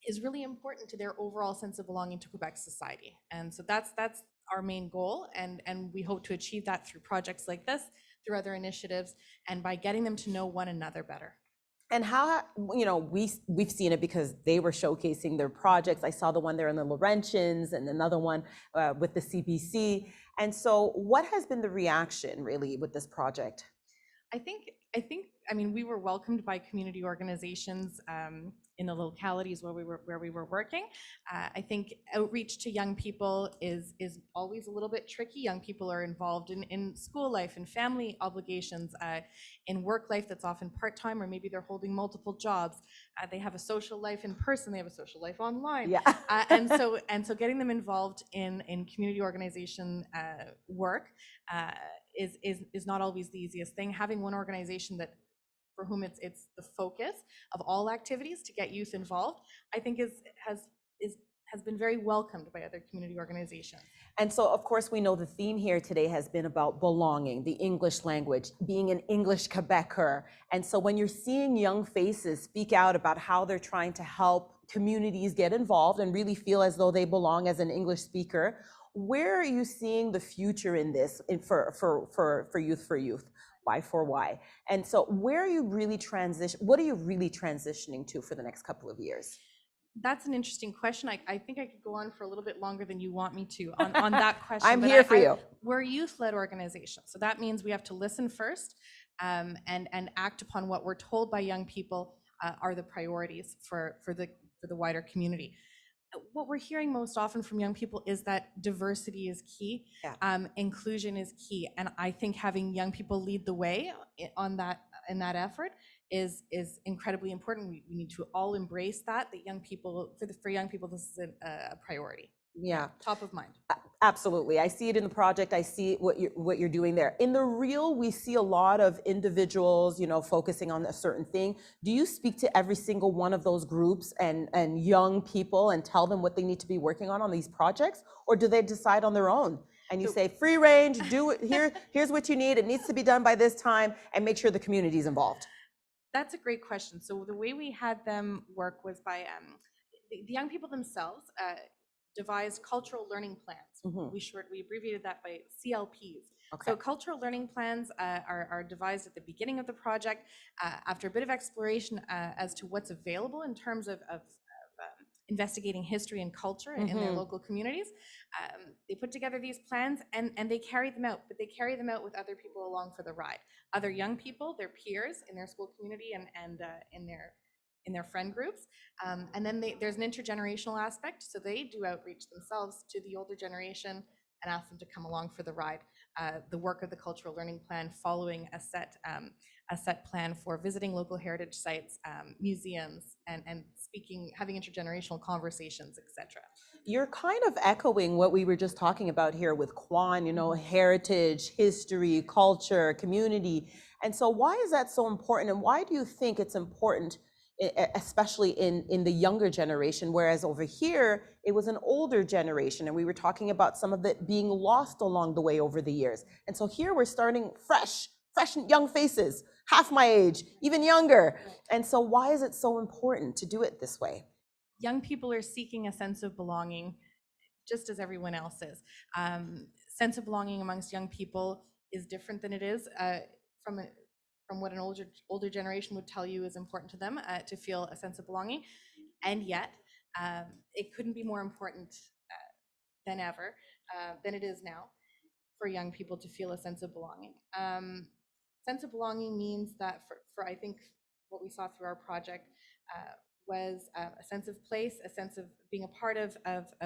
is really important to their overall sense of belonging to Quebec society. And so that's our main goal, and we hope to achieve that through projects like this, through other initiatives, and by getting them to know one another better. And how, we've seen it because they were showcasing their projects. I saw the one there in the Laurentians and another one with the CBC. And so what has been the reaction really with this project? I think, we were welcomed by community organizations in the localities where we were working. I think outreach to young people is always a little bit tricky. Young people are involved in school life and family obligations, in work life that's often part-time, or maybe they're holding multiple jobs. They have a social life in person, they have a social life online. And so getting them involved in community organization work is not always the easiest thing. Having one organization for whom it's the focus of all activities to get youth involved, I think has been very welcomed by other community organizations. And so, of course, we know the theme here today has been about belonging, the English language, being an English Quebecer. And so when you're seeing young faces speak out about how they're trying to help communities get involved and really feel as though they belong as an English speaker, Where are you seeing the future in this for youth? Why for why? And so where are you really what are you really transitioning to for the next couple of years? That's an interesting question. I think I could go on for a little bit longer than you want me to on that question. I'm here for you. We're a youth-led organization, so that means we have to listen first and act upon what we're told by young people are the priorities for the wider community. What we're hearing most often from young people is that diversity is key, inclusion is key, and I think having young people lead the way in that effort is incredibly important. We need to all embrace that young people, for young people, this is a priority. Yeah, top of mind. Absolutely. I see it in the project. I see what you're doing there. In the real, we see a lot of individuals, focusing on a certain thing. Do you speak to every single one of those groups and young people and tell them what they need to be working on these projects, or do they decide on their own? And you say free range, do it here. Here's what you need. It needs to be done by this time, and make sure the community is involved. That's a great question. So the way we had them work was by the young people themselves devised cultural learning plans. We abbreviated that by CLPs. Okay. So cultural learning plans are devised at the beginning of the project after a bit of exploration as to what's available in terms of investigating history and culture in their local communities. They put together these plans and they carry them out, but they carry them out with other people along for the ride. Other young people, their peers in their school community and in their friend groups. And then there's an intergenerational aspect. So they do outreach themselves to the older generation and ask them to come along for the ride. The work of the cultural learning plan following a set plan for visiting local heritage sites, museums, and having intergenerational conversations, etc. You're kind of echoing what we were just talking about here with QAHN, heritage, history, culture, community. And so why is that so important? And why do you think it's important, especially in the younger generation, whereas over here, it was an older generation, and we were talking about some of it being lost along the way over the years. And so here we're starting fresh young faces, half my age, even younger. And so why is it so important to do it this way? Young people are seeking a sense of belonging, just as everyone else is. Sense of belonging amongst young people is different than it is from what an older generation would tell you is important to them, to feel a sense of belonging. And yet, it couldn't be more important than ever, than it is now, for young people to feel a sense of belonging. Sense of belonging means that for I think what we saw through our project was a sense of place, a sense of being a part of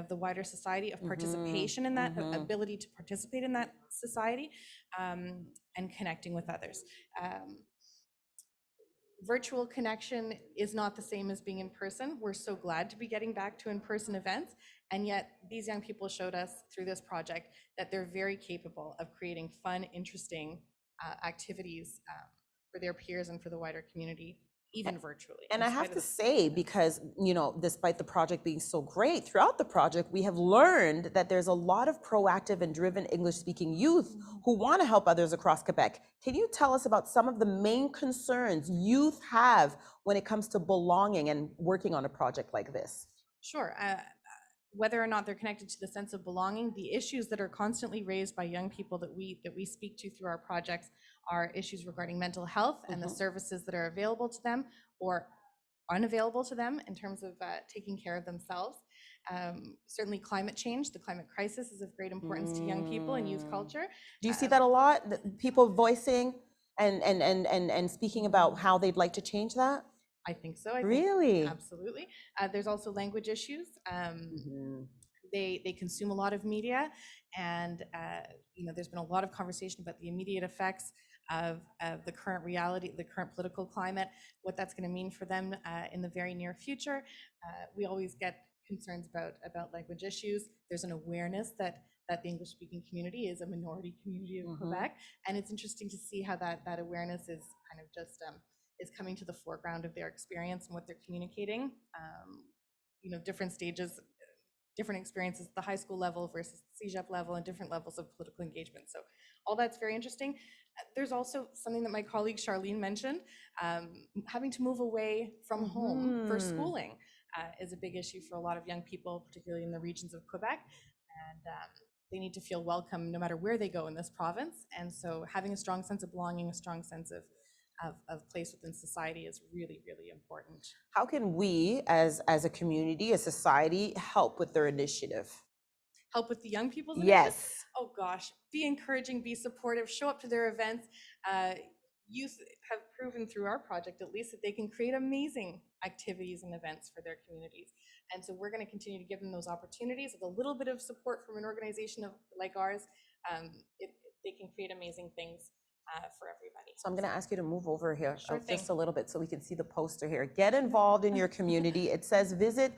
the wider society, of participation in that, ability to participate in that society, and connecting with others. Virtual connection is not the same as being in person. We're so glad to be getting back to in-person events, and yet these young people showed us through this project that they're very capable of creating fun, interesting activities for their peers and for the wider community, even virtually. And I have to say, because, despite the project being so great, throughout the project, we have learned that there's a lot of proactive and driven English-speaking youth who want to help others across Quebec. Can you tell us about some of the main concerns youth have when it comes to belonging and working on a project like this? Sure. Whether or not they're connected to the sense of belonging, the issues that are constantly raised by young people that we speak to through our projects are issues regarding mental health and the services that are available to them or unavailable to them in terms of taking care of themselves. Certainly climate change, the climate crisis is of great importance to young people and youth culture. Do you see that a lot? People voicing and speaking about how they'd like to change that? I think so. Really? Absolutely. There's also language issues. They consume a lot of media, and there's been a lot of conversation about the immediate effects of the current reality, the current political climate, what that's going to mean for them in the very near future. We always get concerns about language issues. There's an awareness that the English-speaking community is a minority community of Quebec, and it's interesting to see how that awareness is kind of just is coming to the foreground of their experience and what they're communicating. Different stages, different experiences at the high school level versus the CEGEP level and different levels of political engagement. So all that's very interesting. There's also something that my colleague Charlene mentioned, having to move away from home for schooling is a big issue for a lot of young people, particularly in the regions of Quebec. And they need to feel welcome no matter where they go in this province. And so having a strong sense of belonging, a strong sense of place within society is really, really important. How can we, as a community, a society, help with their initiative? Help with the young people's Yes. initiative? Oh gosh, be encouraging, be supportive, show up to their events. Youth have proven through our project, at least, that they can create amazing activities and events for their communities. And so we're going to continue to give them those opportunities. With a little bit of support from an organization like ours, they can create amazing things for everybody. So I'm going to ask you to move over here just thing. a little bit so we can see the poster here. Get involved in your community. It says visit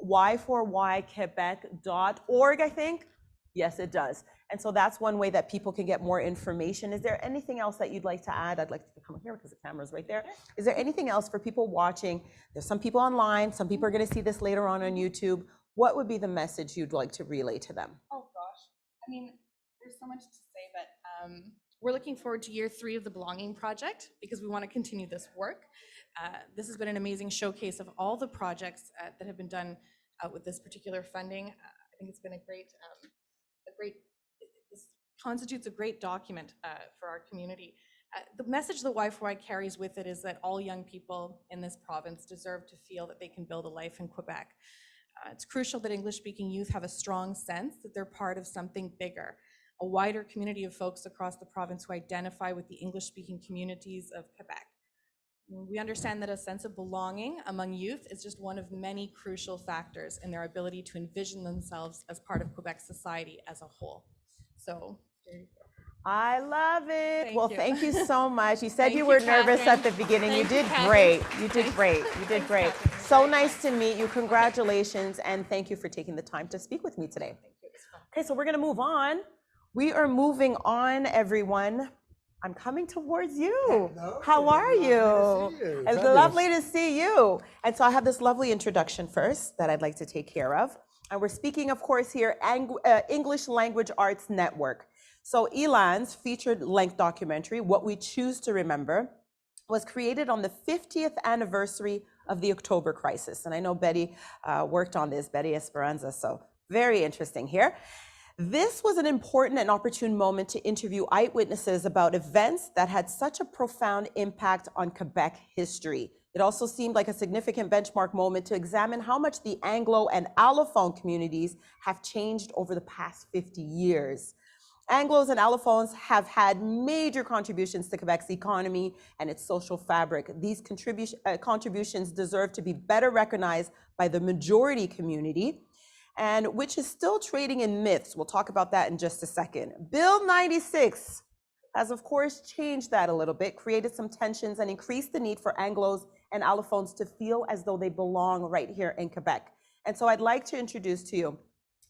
y4yquebec.org, I think. Yes, it does. And so that's one way that people can get more information. Is there anything else that you'd like to add? I'd like to come here because the camera's right there. Is there anything else for people watching? There's some people online. Some people are going to see this later on YouTube. What would be the message you'd like to relay to them? Oh gosh, I mean, there's so much to say, but we're looking forward to year 3 of the Belonging Project because we want to continue this work. This has been an amazing showcase of all the projects that have been done with this particular funding. I think it's been this constitutes a great document for our community. The message that Y4Y carries with it is that all young people in this province deserve to feel that they can build a life in Quebec. It's crucial that English-speaking youth have a strong sense that they're part of something bigger, a wider community of folks across the province who identify with the English-speaking communities of Quebec. We understand that a sense of belonging among youth is just one of many crucial factors in their ability to envision themselves as part of Quebec society as a whole. So there you go. I love it. Thank you so much. You said Thank you you, were nervous Catherine. at the beginning. Thank You did you, Catherine. great. You did Thanks. great. You did great. So nice to meet you. Congratulations. And thank you for taking the time to speak with me today. Okay, so we're going to move on. We are moving on, everyone. I'm coming towards you. Hello. How are you? It's lovely to see you. And so I have this lovely introduction first that I'd like to take care of. And we're speaking, of course, here, English Language Arts Network. So ELAN's featured-length documentary, What We Choose to Remember, was created on the 50th anniversary of the October crisis. And I know Betty worked on this, Betty Esperanza, so very interesting here. This was an important and opportune moment to interview eyewitnesses about events that had such a profound impact on Quebec history. It also seemed like a significant benchmark moment to examine how much the Anglo and Allophone communities have changed over the past 50 years. Anglos and Allophones have had major contributions to Quebec's economy and its social fabric. These contributions deserve to be better recognized by the majority community, and which is still trading in myths. We'll talk about that in just a second. Bill 96 has, of course, changed that a little bit, created some tensions, and increased the need for Anglos and Allophones to feel as though they belong right here in Quebec. And so I'd like to introduce to you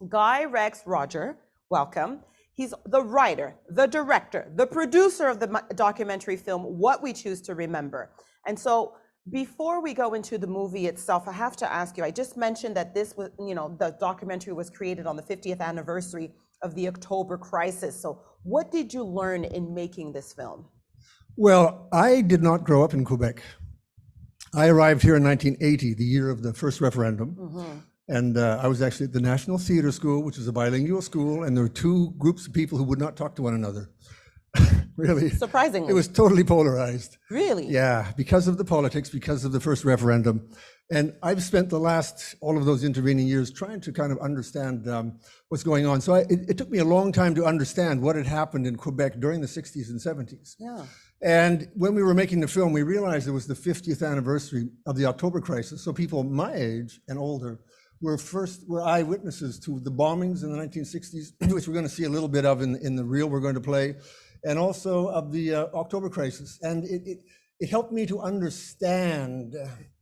Guy Rex Roger. Welcome. He's the writer, the director, the producer of the documentary film, What We Choose to Remember. And so before we go into the movie itself, I have to ask you, I just mentioned that this was, the documentary was created on the 50th anniversary of the October crisis. So what did you learn in making this film? Well, I did not grow up in Quebec. I arrived here in 1980, the year of the first referendum. Mm-hmm. And I was actually at the National Theatre School, which is a bilingual school, and there were two groups of people who would not talk to one another. Really. Surprisingly. It was totally polarized. Really? Yeah, because of the politics, because of the first referendum. And I've spent all of those intervening years trying to kind of understand what's going on. So it took me a long time to understand what had happened in Quebec during the 60s and 70s. Yeah. And when we were making the film, we realized it was the 50th anniversary of the October crisis. So people my age and older were eyewitnesses to the bombings in the 1960s, which we're going to see a little bit of in the reel we're going to play, and also of the October crisis. And it helped me to understand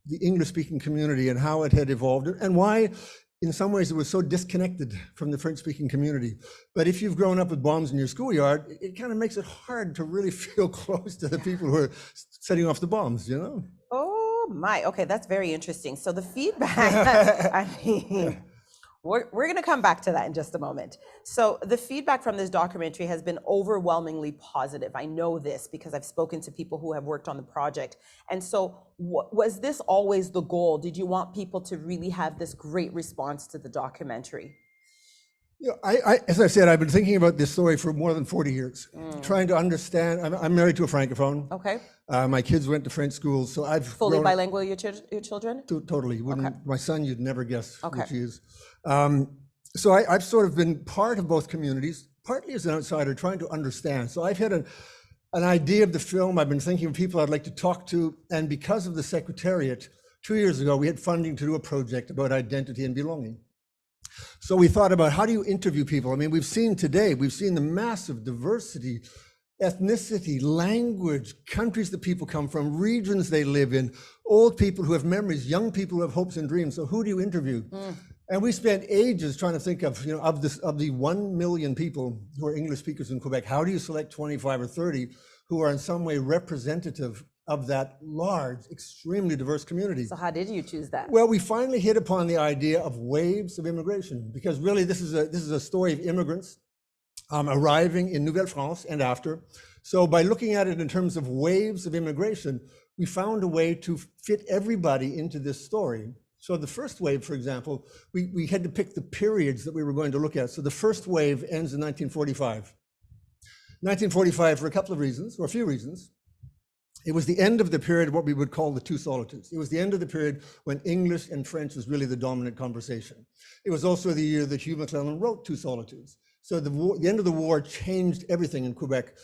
the English-speaking community and how it had evolved, and why, in some ways, it was so disconnected from the French-speaking community. But if you've grown up with bombs in your schoolyard, it kind of makes it hard to really feel close to the people who are setting off the bombs, Oh my, okay, that's very interesting. So the feedback, I mean, we're going to come back to that in just a moment. So the feedback from this documentary has been overwhelmingly positive. I know this because I've spoken to people who have worked on the project. And so was this always the goal? Did you want people to really have this great response to the documentary? As I said, I've been thinking about this story for more than 40 years, trying to understand. I'm married to a Francophone. Okay. My kids went to French schools, so I've Fully grown- bilingual, your children? Totally. My son, you'd never guess Okay. which he is. So I've sort of been part of both communities, partly as an outsider, trying to understand. So I've had an idea of the film. I've been thinking of people I'd like to talk to, and because of the Secretariat, 2 years ago, we had funding to do a project about identity and belonging. So we thought about how do you interview people? I mean, we've seen the massive diversity, ethnicity, language, countries that people come from, regions they live in, old people who have memories, young people who have hopes and dreams. So who do you interview? And we spent ages trying to think of, of the 1 million people who are English speakers in Quebec, how do you select 25 or 30 who are in some way representative of that large, extremely diverse community? So how did you choose that? Well, we finally hit upon the idea of waves of immigration, because really this is a story of immigrants arriving in Nouvelle-France and after. So by looking at it in terms of waves of immigration, we found a way to fit everybody into this story. So the first wave, for example, we had to pick the periods that we were going to look at. So the first wave ends in 1945. 1945 for a couple of reasons, or a few reasons. It was the end of the period of what we would call the two solitudes. It was the end of the period when English and French was really the dominant conversation. It was also the year that Hugh MacLellan wrote Two Solitudes. So the end of the war changed everything in Quebec.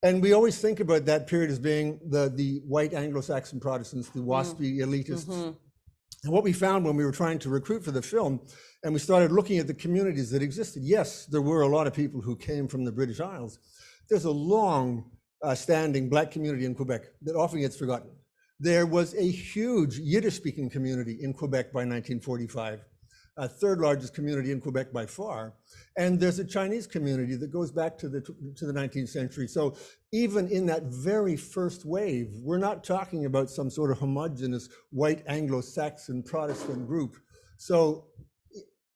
And we always think about that period as being the white Anglo-Saxon Protestants, the waspy elitists. And what we found when we were trying to recruit for the film, and we started looking at the communities that existed, yes, there were a lot of people who came from the British Isles. There's a long standing Black community in Quebec that often gets forgotten. There was a huge Yiddish-speaking community in Quebec by 1945, third largest community in Quebec by far. And there's a Chinese community that goes back to the 19th century. So even in that very first wave, we're not talking about some sort of homogenous white Anglo-Saxon Protestant group. So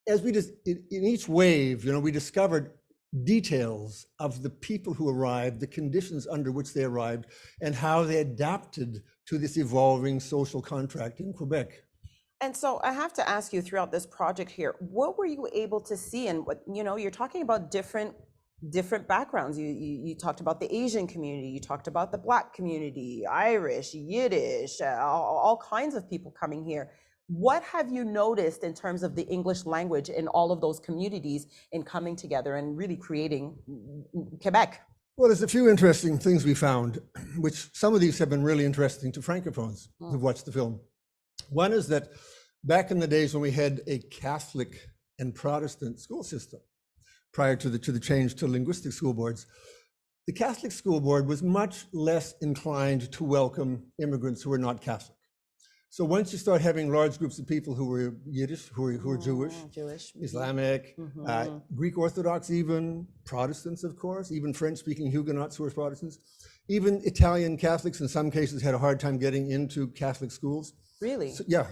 as we just, in each wave, we discovered details of the people who arrived, the conditions under which they arrived, and how they adapted to this evolving social contract in Quebec. And so I have to ask you, throughout this project here, what were you able to see? And what, you're talking about different backgrounds. You talked about the Asian community, you talked about the Black community, Irish, Yiddish, all kinds of people coming here. What have you noticed in terms of the English language in all of those communities in coming together and really creating Quebec? Well, there's a few interesting things we found, which some of these have been really interesting to Francophones who've watched the film. One is that back in the days when we had a Catholic and Protestant school system, prior to the change to linguistic school boards, the Catholic school board was much less inclined to welcome immigrants who were not Catholic. So once you start having large groups of people who were Yiddish, who were Jewish, Islamic, Greek Orthodox even, Protestants, of course, even French-speaking Huguenots who were Protestants, even Italian Catholics in some cases had a hard time getting into Catholic schools. Really? So, yeah.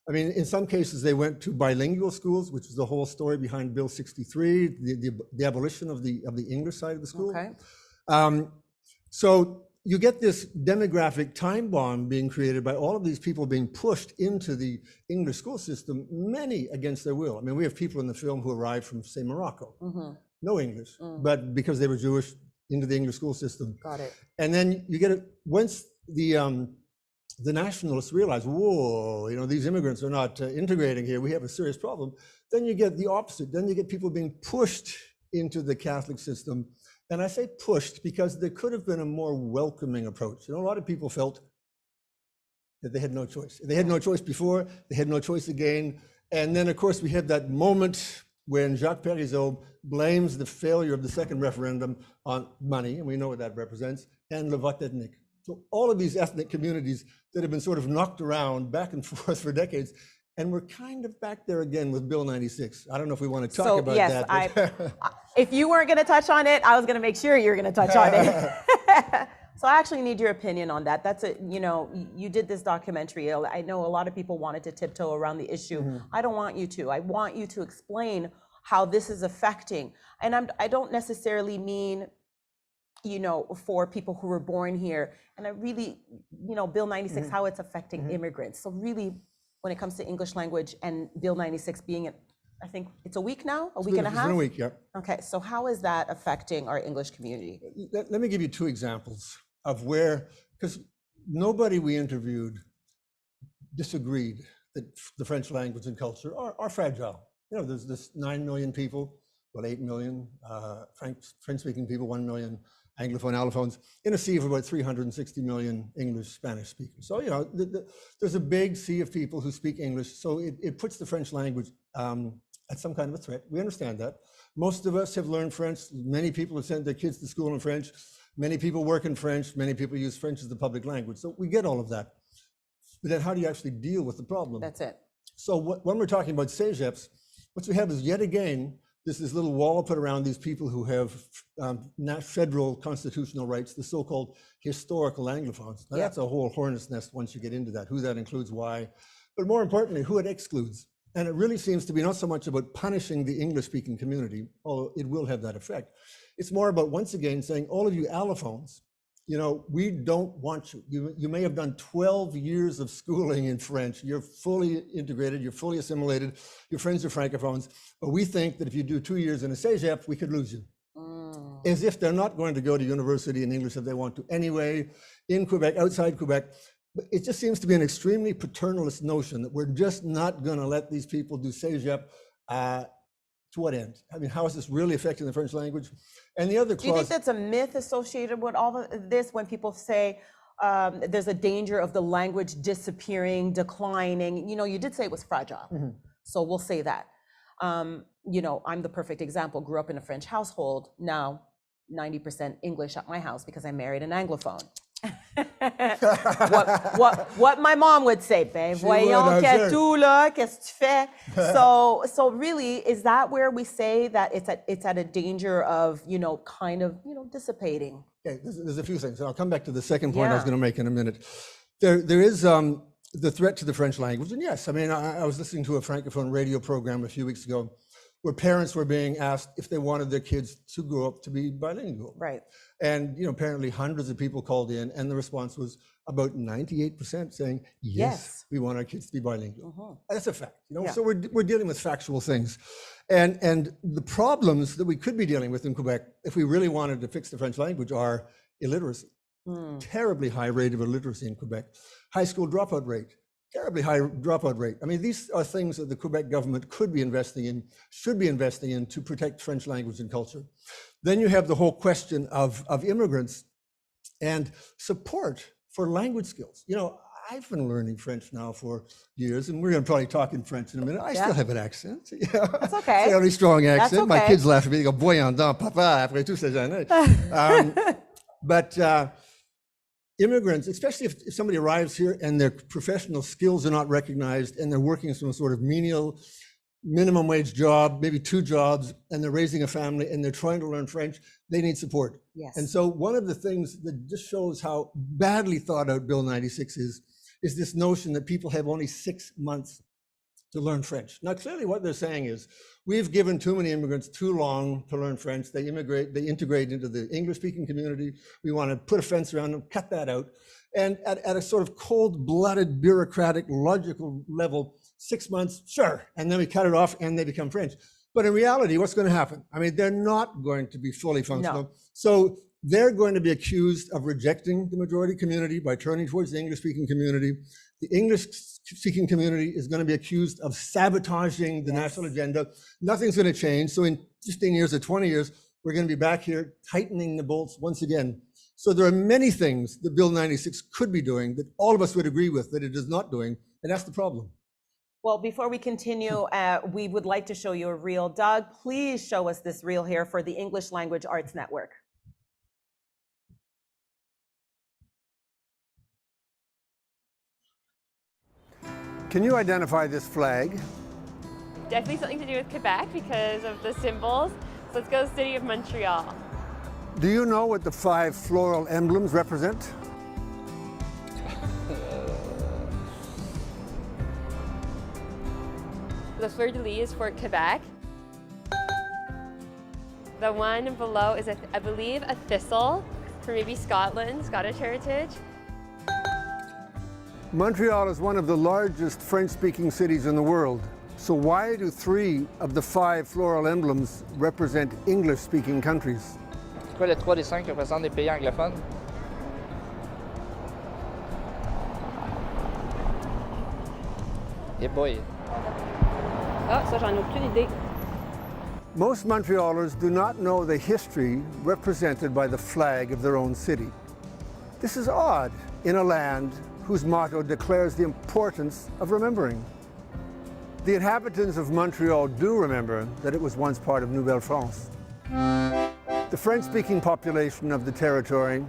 I mean, in some cases they went to bilingual schools, which is the whole story behind Bill 63, the abolition of the English side of the school. Okay. So you get this demographic time bomb being created by all of these people being pushed into the English school system, many against their will. I mean, we have people in the film who arrived from, say, Morocco, no English, but because they were Jewish, into the English school system. Got it. And then you get it, once the nationalists realize, whoa, these immigrants are not integrating here, we have a serious problem, then you get the opposite. Then you get people being pushed into the Catholic system. And I say pushed because there could have been a more welcoming approach. A lot of people felt that they had no choice. They had no choice before, they had no choice again. And then, of course, we had that moment when Jacques Parizeau blames the failure of the second referendum on money, and we know what that represents, and le vote ethnique. So all of these ethnic communities that have been sort of knocked around back and forth for decades, and we're kind of back there again with Bill 96. I don't know if we want to talk about that. If you weren't going to touch on it, I was going to make sure you were going to touch on it. So I actually need your opinion on that. That's you did this documentary. I know a lot of people wanted to tiptoe around the issue. I don't want you to. I want you to explain how this is affecting. And I don't necessarily mean, for people who were born here. And I really, Bill 96, how it's affecting immigrants. So really, when it comes to English language and Bill 96 being I think it's a week now, a week and a It's half? been a week, yeah. Okay, so how is that affecting our English community? Let me give you 2 examples of where, because nobody we interviewed disagreed that the French language and culture are fragile. You know, there's this 9 million people, well, 8 million French-speaking people, 1 million Anglophone, allophones, in a sea of about 360 million English, Spanish speakers. So, you know, there's a big sea of people who speak English, so it puts the French language at some kind of a threat. We understand that. Most of us have learned French. Many people have sent their kids to school in French. Many people work in French. Many people use French as the public language. So we get all of that. But then how do you actually deal with the problem? That's it. So when we're talking about CEGEPs, what we have is yet again, this little wall put around these people who have federal constitutional rights, the so-called historical Anglophones. Now that's a whole hornet's nest once you get into that, who that includes, why, but more importantly, who it excludes. And it really seems to be not so much about punishing the English-speaking community, although it will have that effect. It's more about, once again, saying, all of you allophones, you know, we don't want you. You may have done 12 years of schooling in French. You're fully integrated. You're fully assimilated. Your friends are francophones. But we think that if you do 2 years in a CEGEP, we could lose you. As if they're not going to go to university in English if they want to anyway, in Quebec, outside Quebec. But it just seems to be an extremely paternalist notion that we're just not going to let these people do CEGEP. To what end? I mean, how is this really affecting the French language? And the other clause— Do you think that's a myth associated with all of this when people say there's a danger of the language disappearing, declining? You know, you did say it was fragile, so we'll say that. You know, I'm the perfect example. Grew up in a French household. Now, 90% English at my house because I married an Anglophone. what my mom would say, ben voyons que tout là, qu'est-ce que tu fais? So really, is that where we say that it's at a danger of, you know, kind of, you know, dissipating? Okay, there's a few things. And I'll come back to the second point I was going to make in a minute. There is the threat to the French language. And yes, I mean, I was listening to a Francophone radio program a few weeks ago where parents were being asked if they wanted their kids to grow up to be bilingual. Right. And, you know, apparently hundreds of people called in, and the response was about 98% saying, yes, we want our kids to be bilingual. That's a fact, you know, so we're dealing with factual things. And the problems that we could be dealing with in Quebec, if we really wanted to fix the French language, are illiteracy. Terribly high rate of illiteracy in Quebec. High school dropout rate. Terribly high dropout rate. I mean, these are things that the Quebec government could be investing in, should be investing in to protect French language and culture. Then you have the whole question of immigrants and support for language skills. You know, I've been learning French now for years, and we're going to probably talk in French in a minute. I still have an accent. Yeah. That's okay. Fairly strong accent. That's okay. My kids laugh at me. They go, voyons papa, après toutes ces années. But immigrants, especially if somebody arrives here and their professional skills are not recognized and they're working some sort of menial minimum wage job, maybe 2 jobs, and they're raising a family and they're trying to learn French, they need support. Yes. And so one of the things that just shows how badly thought out Bill 96 is this notion that people have only 6 months to learn French. Now, clearly what they're saying is, we've given too many immigrants too long to learn French. They integrate into the English-speaking community. We want to put a fence around them, cut that out. And at a sort of cold-blooded, bureaucratic, logical level, 6 months, sure, and then we cut it off and they become French. But in reality, what's going to happen? I mean, they're not going to be fully functional. No. So they're going to be accused of rejecting the majority community by turning towards the English-speaking community. The English-speaking community is going to be accused of sabotaging the national agenda. Nothing's going to change. So in 15 years or 20 years, we're going to be back here tightening the bolts once again. So there are many things that Bill 96 could be doing that all of us would agree with that it is not doing, and that's the problem. Well, before we continue, we would like to show you a reel. Doug, please show us this reel here for the English Language Arts Network. Can you identify this flag? Definitely something to do with Quebec because of the symbols. So let's go City of Montreal. Do you know what the 5 floral emblems represent? The fleur-de-lis is for Quebec. The one below is, I believe, a thistle for maybe Scotland, Scottish heritage. Montreal is one of the largest French-speaking cities in the world. So why do 3 of the 5 floral emblems represent English-speaking countries? Pourquoi les 3 des 5 représentent des pays anglophones? Eh boy. Ah, ça, j'en ai aucune idée. Most Montrealers do not know the history represented by the flag of their own city. This is odd in a land whose motto declares the importance of remembering. The inhabitants of Montreal do remember that it was once part of Nouvelle-France. The French-speaking population of the territory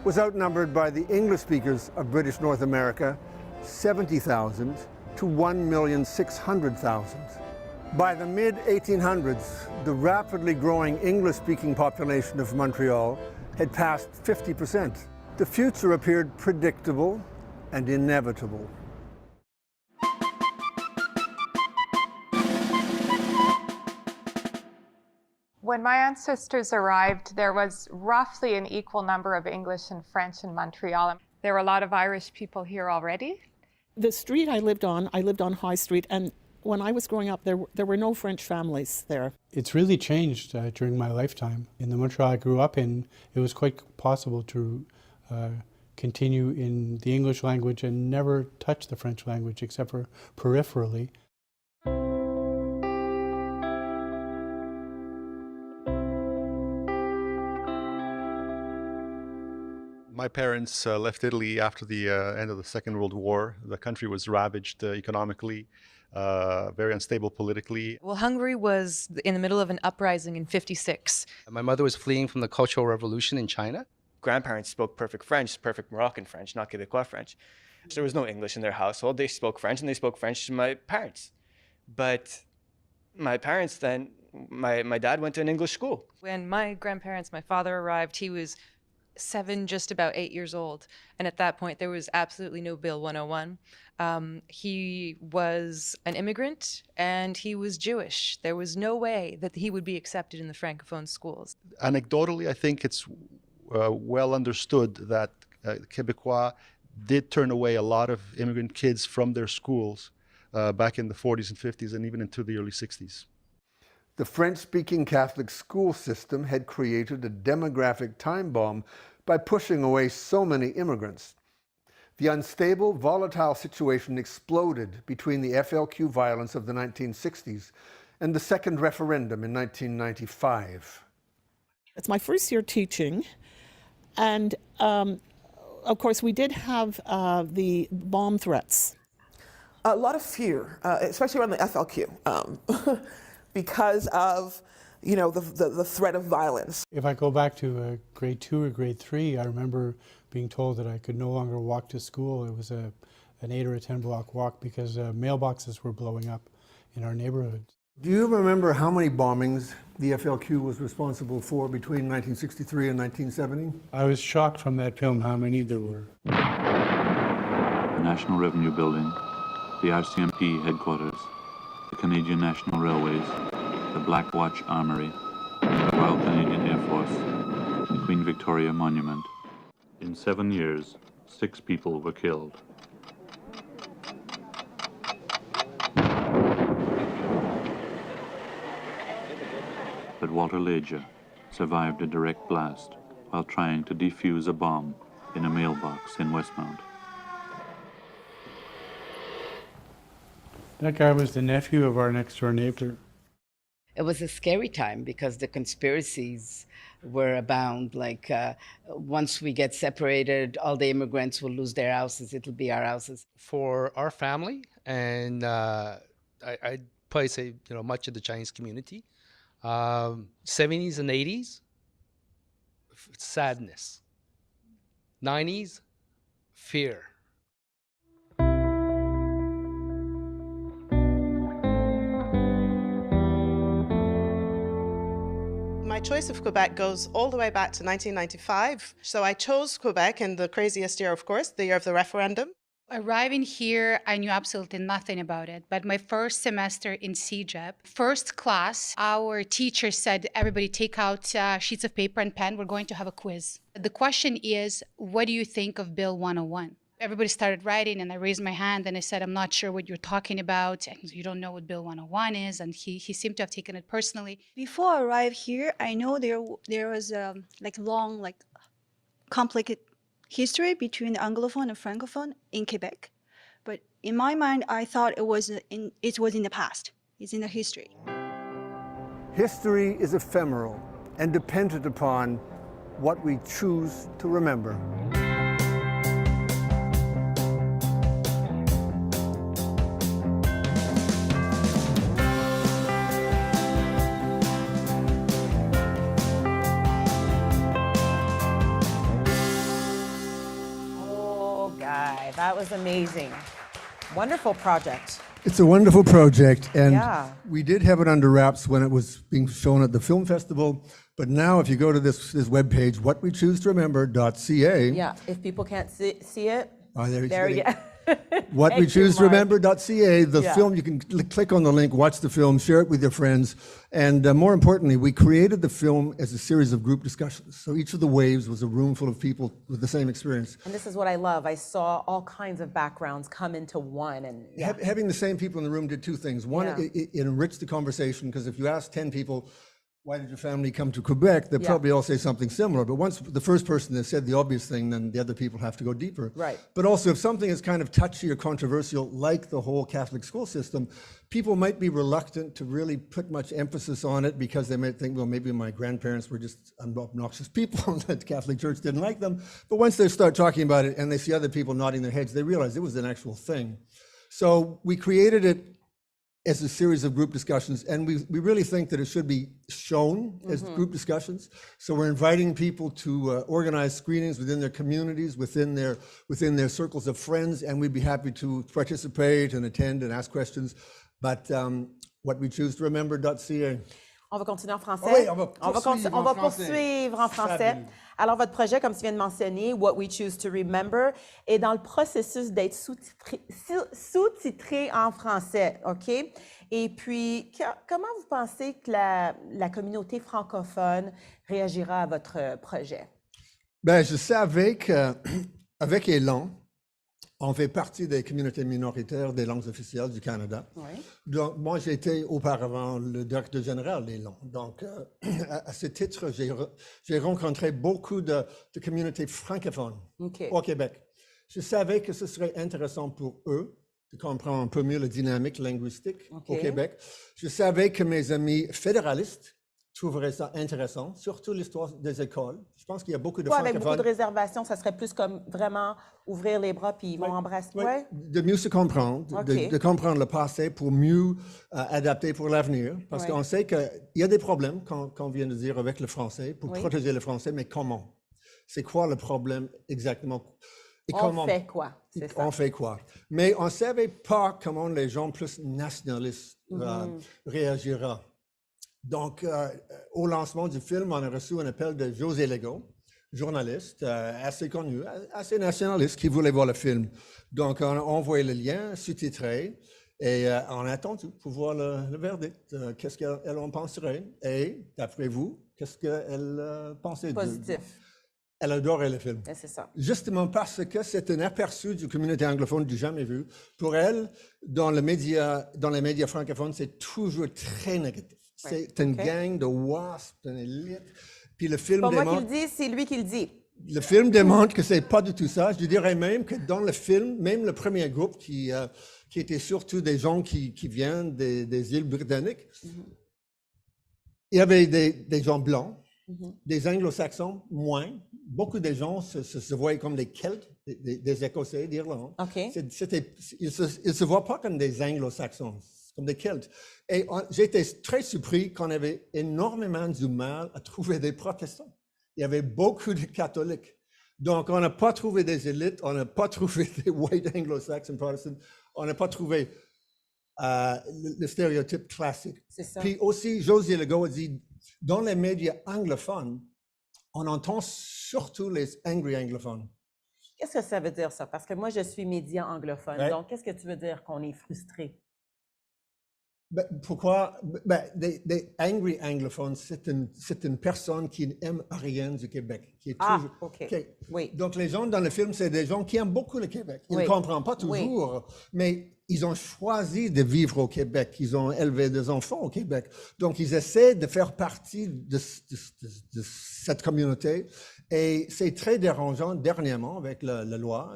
was outnumbered by the English speakers of British North America, 70,000 to 1,600,000. By the mid-1800s, the rapidly growing English-speaking population of Montreal had passed 50%. The future appeared predictable and inevitable. When my ancestors arrived, there was roughly an equal number of English and French in Montreal. There were a lot of Irish people here already. The street I lived on High Street, and when I was growing up, there were no French families there. It's really changed during my lifetime. In the Montreal I grew up in, it was quite possible to continue in the English language and never touch the French language except for peripherally. My parents left Italy after the end of the Second World War. The country was ravaged economically, very unstable politically. Well, Hungary was in the middle of an uprising in '56. My mother was fleeing from the Cultural Revolution in China. Grandparents spoke perfect French, perfect Moroccan French, not Quebecois French. There was no English in their household. They spoke French, and they spoke French to my parents. But my parents then, my dad went to an English school. When my grandparents, my father arrived, he was 7, just about 8 years old. And at that point, there was absolutely no Bill 101. He was an immigrant and he was Jewish. There was no way that he would be accepted in the Francophone schools. Anecdotally, I think it's well understood that Quebecois did turn away a lot of immigrant kids from their schools back in the 40s and 50s and even into the early 60s. The French-speaking Catholic school system had created a demographic time bomb by pushing away so many immigrants. The unstable, volatile situation exploded between the FLQ violence of the 1960s and the second referendum in 1995. It's my first year teaching, and of course we did have the bomb threats. A lot of fear, especially around the FLQ. Because of, the threat of violence. If I go back to grade 2 or grade 3, I remember being told that I could no longer walk to school. It was an 8 or a 10 block walk because mailboxes were blowing up in our neighborhood. Do you remember how many bombings the FLQ was responsible for between 1963 and 1970? I was shocked from that film how many there were. The National Revenue Building, the RCMP headquarters, the Canadian National Railways, the Black Watch Armory, the Royal Canadian Air Force, the Queen Victoria Monument. In 7 years, 6 people were killed. But Walter Leger survived a direct blast while trying to defuse a bomb in a mailbox in Westmount. That guy was the nephew of our next door neighbor. It was a scary time because the conspiracies were abound. Like once we get separated, all the immigrants will lose their houses. It'll be our houses. For our family, and I'd probably say much of the Chinese community, 70s and 80s, sadness. 90s, fear. My choice of Quebec goes all the way back to 1995. So I chose Quebec in the craziest year, of course, the year of the referendum. Arriving here, I knew absolutely nothing about it. But my first semester in CEGEP, first class, our teacher said, everybody take out sheets of paper and pen. We're going to have a quiz. The question is, what do you think of Bill 101? Everybody started writing, and I raised my hand and I said, I'm not sure what you're talking about. And you don't know what Bill 101 is. And he seemed to have taken it personally. Before I arrived here, I know there was like long, like complicated history between the Anglophone and Francophone in Quebec. But in my mind, I thought it was in the past. It's in the history. History is ephemeral and dependent upon what we choose to remember. Oh, Guy, that was amazing. Wonderful project. It's a wonderful project, and Yeah. we did have it under wraps when it was being shown at the film festival. But now, if you go to this webpage, whatwechoosetoremember.ca. Yeah, if people can't see it, There you there go. you Whatwechoosetoremember.ca, the Yeah. film, you can click on the link, watch the film, share it with your friends. And more importantly, we created the film as a series of group discussions. So each of the waves was a room full of people with the same experience. And this is what I love. I saw all kinds of backgrounds come into one. And yeah. Having the same people in the room did two things. One, Yeah. it enriched the conversation, because if you ask 10 people, why did your family come to Quebec? They'll Yeah. probably all say something similar. But once the first person has said the obvious thing, then the other people have to go deeper. Right. But also, if something is kind of touchy or controversial, like the whole Catholic school system, people might be reluctant to really put much emphasis on it, because they might think, well, maybe my grandparents were just obnoxious people and that the Catholic Church didn't like them. But once they start talking about it and they see other people nodding their heads, they realize it was an actual thing. So we created it as a series of group discussions, and we really think that it should be shown as group discussions. So we're inviting people to organize screenings within their communities, within their circles of friends, and we'd be happy to participate and attend and ask questions. But whatwechoosetoremember.ca. On va continuer en français. Oui, on va poursuivre en français. Fabuleux. Alors, votre projet, comme tu viens de mentionner, What We Choose to Remember, est dans le processus d'être sous-titré en français, OK? Et puis, comment vous pensez que la communauté francophone réagira à votre projet? Ben, je savais qu'avec ELAN, on fait partie des communautés minoritaires des langues officielles du Canada. Oui. Donc, moi, j'étais auparavant le directeur général d'ELAN. Donc, à ce titre, j'ai rencontré beaucoup de communautés francophones au Québec. Je savais que ce serait intéressant pour eux de comprendre un peu mieux la dynamique linguistique au Québec. Je savais que mes amis fédéralistes trouveraient ça intéressant, surtout l'histoire des écoles. Je pense qu'il y a beaucoup de francophones. Avec beaucoup de réservations, ça serait plus comme vraiment ouvrir les bras puis ils vont embrasser. Ouais. De mieux se comprendre, de comprendre le passé pour mieux adapter pour l'avenir. Parce qu'on sait qu'il y a des problèmes, qu'on vient de dire, avec le français, pour protéger le français, mais comment? C'est quoi le problème exactement? Et on fait quoi? C'est ça. On fait quoi? Mais on ne savait pas comment les gens plus nationalistes réagiraient. Donc, au lancement du film, on a reçu un appel de José Legault, journaliste assez connu, assez nationaliste, qui voulait voir le film. Donc, on a envoyé le lien sous-titré et on a attendu pour voir le verdict. Qu'est-ce qu'elle en penserait? Et, d'après vous, qu'est-ce qu'elle pensait? Positif. Elle adorait le film. C'est ça. Justement parce que c'est un aperçu du communauté anglophone du jamais vu. Pour elle, dans les médias francophones, c'est toujours très négatif. C'est une gang de wasps, d'une élite. Puis le film pas démontre... moi qui le dis, c'est lui qui le dit. Le film démontre que c'est pas du tout ça. Je dirais même que dans le film, même le premier groupe qui était surtout des gens qui viennent des îles britanniques, il y avait des gens blancs, des anglo-saxons moins. Beaucoup de gens se voyaient comme des Celtes, des Écossais, d'Irlande. Ils ne se voient pas comme des anglo-saxons, comme des Celtes. Et j'étais très surpris qu'on avait énormément du mal à trouver des protestants. Il y avait beaucoup de catholiques. Donc, on n'a pas trouvé des élites, on n'a pas trouvé des white anglo-saxon protestants, on n'a pas trouvé le stéréotype classique. C'est ça. Puis aussi, José Legault a dit, dans les médias anglophones, on entend surtout les angry anglophones. Qu'est-ce que ça veut dire, ça? Parce que moi, je suis média anglophone. Ouais. Donc, qu'est-ce que tu veux dire qu'on est frustré? Pourquoi? Des angry anglophones, c'est une personne qui n'aime rien du Québec. Qui est toujours, OK. Oui. Donc, les gens dans le film, c'est des gens qui aiment beaucoup le Québec. Ils ne Oui. comprennent pas toujours, mais ils ont choisi de vivre au Québec. Ils ont élevé des enfants au Québec. Donc, ils essaient de faire partie de cette communauté. Et c'est très dérangeant dernièrement avec la loi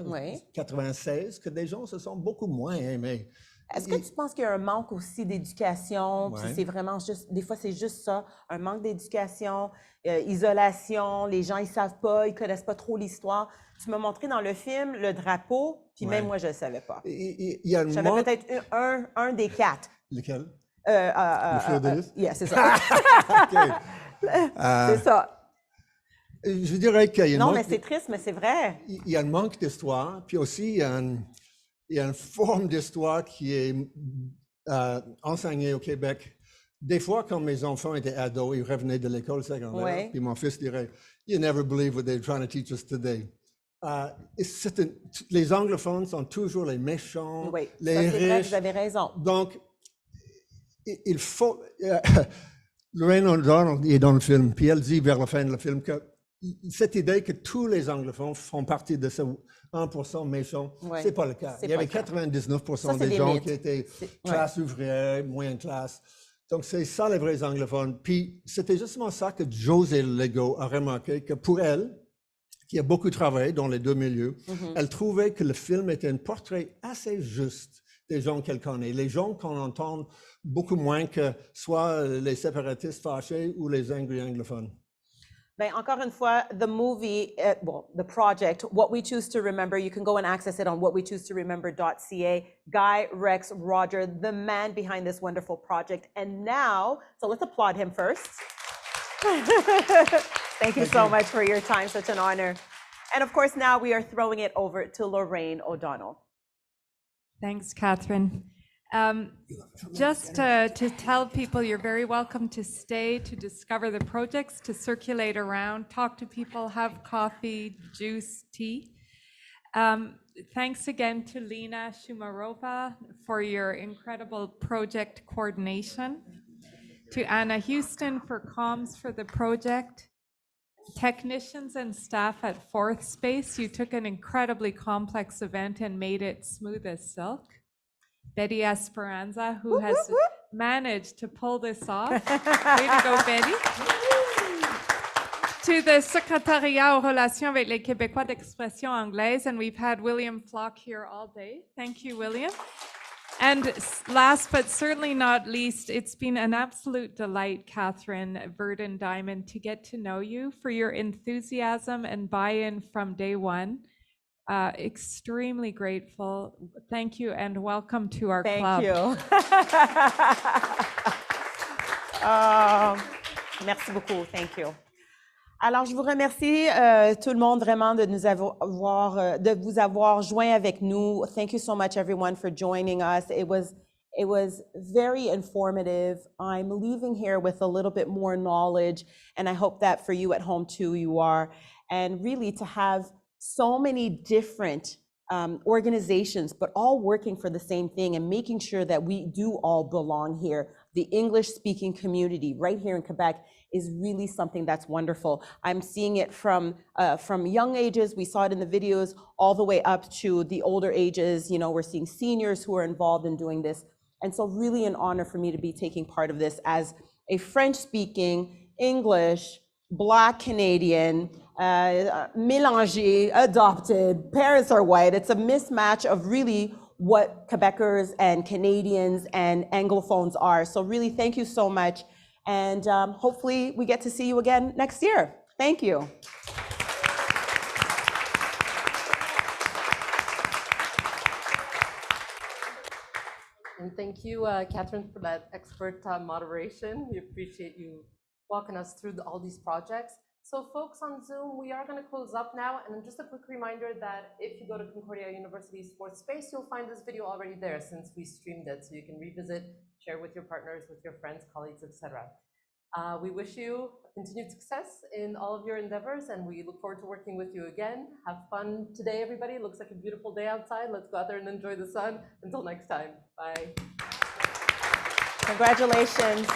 96 que des gens se sont beaucoup moins aimés. Est-ce que tu penses qu'il y a un manque aussi d'éducation? Puis c'est vraiment juste, des fois c'est juste ça, un manque d'éducation, isolation, les gens ils savent pas, ils connaissent pas trop l'histoire. Tu m'as montré dans le film le drapeau, puis même moi je le savais pas. Je savais peut-être un des 4. Lequel? Le fleur de lys? Yeah, c'est ça. C'est ça. Je dirais qu'il y a non, mais c'est triste, mais c'est vrai. Il y a un manque d'histoire, puis aussi il y a une forme d'histoire qui est enseignée au Québec. Des fois, quand mes enfants étaient ados, ils revenaient de l'école secondaire, puis mon fils dirait « You never believe what they're trying to teach us today ». Les anglophones sont toujours les méchants, les riches. C'est vrai, vous avez raison. Donc, il faut... Lorraine O'Donnell est dans le film, puis elle dit vers la fin de le film que cette idée que tous les anglophones font partie de ce 1% méchant, c'est pas le cas. Il y avait 99% des gens qui étaient classe ouvrière, moyenne classe. Donc, c'est ça les vrais anglophones. Puis, c'était justement ça que José Lego a remarqué, que pour elle, qui a beaucoup travaillé dans les deux milieux, elle trouvait que le film était un portrait assez juste des gens qu'elle connaît. Les gens qu'on entend beaucoup moins que soit les séparatistes fâchés ou les angry anglophones. Ben, encore une fois, the movie, the project, What We Choose to Remember, you can go and access it on whatwechoosetoremember.ca. Guy, Rex, Roger, the man behind this wonderful project. And now, so let's applaud him first. Thank you so much for your time, such an honor. And of course, now we are throwing it over to Lorraine O'Donnell. Thanks, Catherine. Just to tell people you're very welcome to stay, to discover the projects, to circulate around, talk to people, have coffee, juice, tea. Thanks again to Lena Shumarova for your incredible project coordination, to Anna Houston for comms for the project, technicians and staff at Fourth Space. You took an incredibly complex event and made it smooth as silk. Betty Esperanza, who has managed to pull this off. Way to go, Betty. To the Secrétariat aux Relations avec les Québécois d'expression anglaise, and we've had William Flock here all day. Thank you, William. And last but certainly not least, it's been an absolute delight, Catherine Verdon Diamond, to get to know you for your enthusiasm and buy-in from day one. Extremely grateful. Thank you and welcome to our club. Thank you. Merci beaucoup. Thank you. Alors, je vous remercie tout le monde vraiment de vous avoir joint avec nous. Thank you so much, everyone, for joining us. It was very informative. I'm leaving here with a little bit more knowledge, and I hope that for you at home too, you are. And really to have so many different organizations, but all working for the same thing and making sure that we do all belong here. The English-speaking community right here in Quebec is really something that's wonderful. I'm seeing it from young ages, we saw it in the videos, all the way up to the older ages. You know, we're seeing seniors who are involved in doing this. And so really an honor for me to be taking part of this as a French-speaking, English, Black Canadian, mélangé, adopted, parents are white. It's a mismatch of really what Quebecers and Canadians and Anglophones are. So really, thank you so much. And hopefully we get to see you again next year. Thank you. And thank you, Catherine, for that expert moderation. We appreciate you walking us through all these projects. So folks on Zoom, we are going to close up now. And just a quick reminder that if you go to Concordia University's Fourth Space, you'll find this video already there since we streamed it. So you can revisit, share with your partners, with your friends, colleagues, etc. We wish you continued success in all of your endeavors, and we look forward to working with you again. Have fun today, everybody. It looks like a beautiful day outside. Let's go out there and enjoy the sun. Until next time. Bye. Congratulations.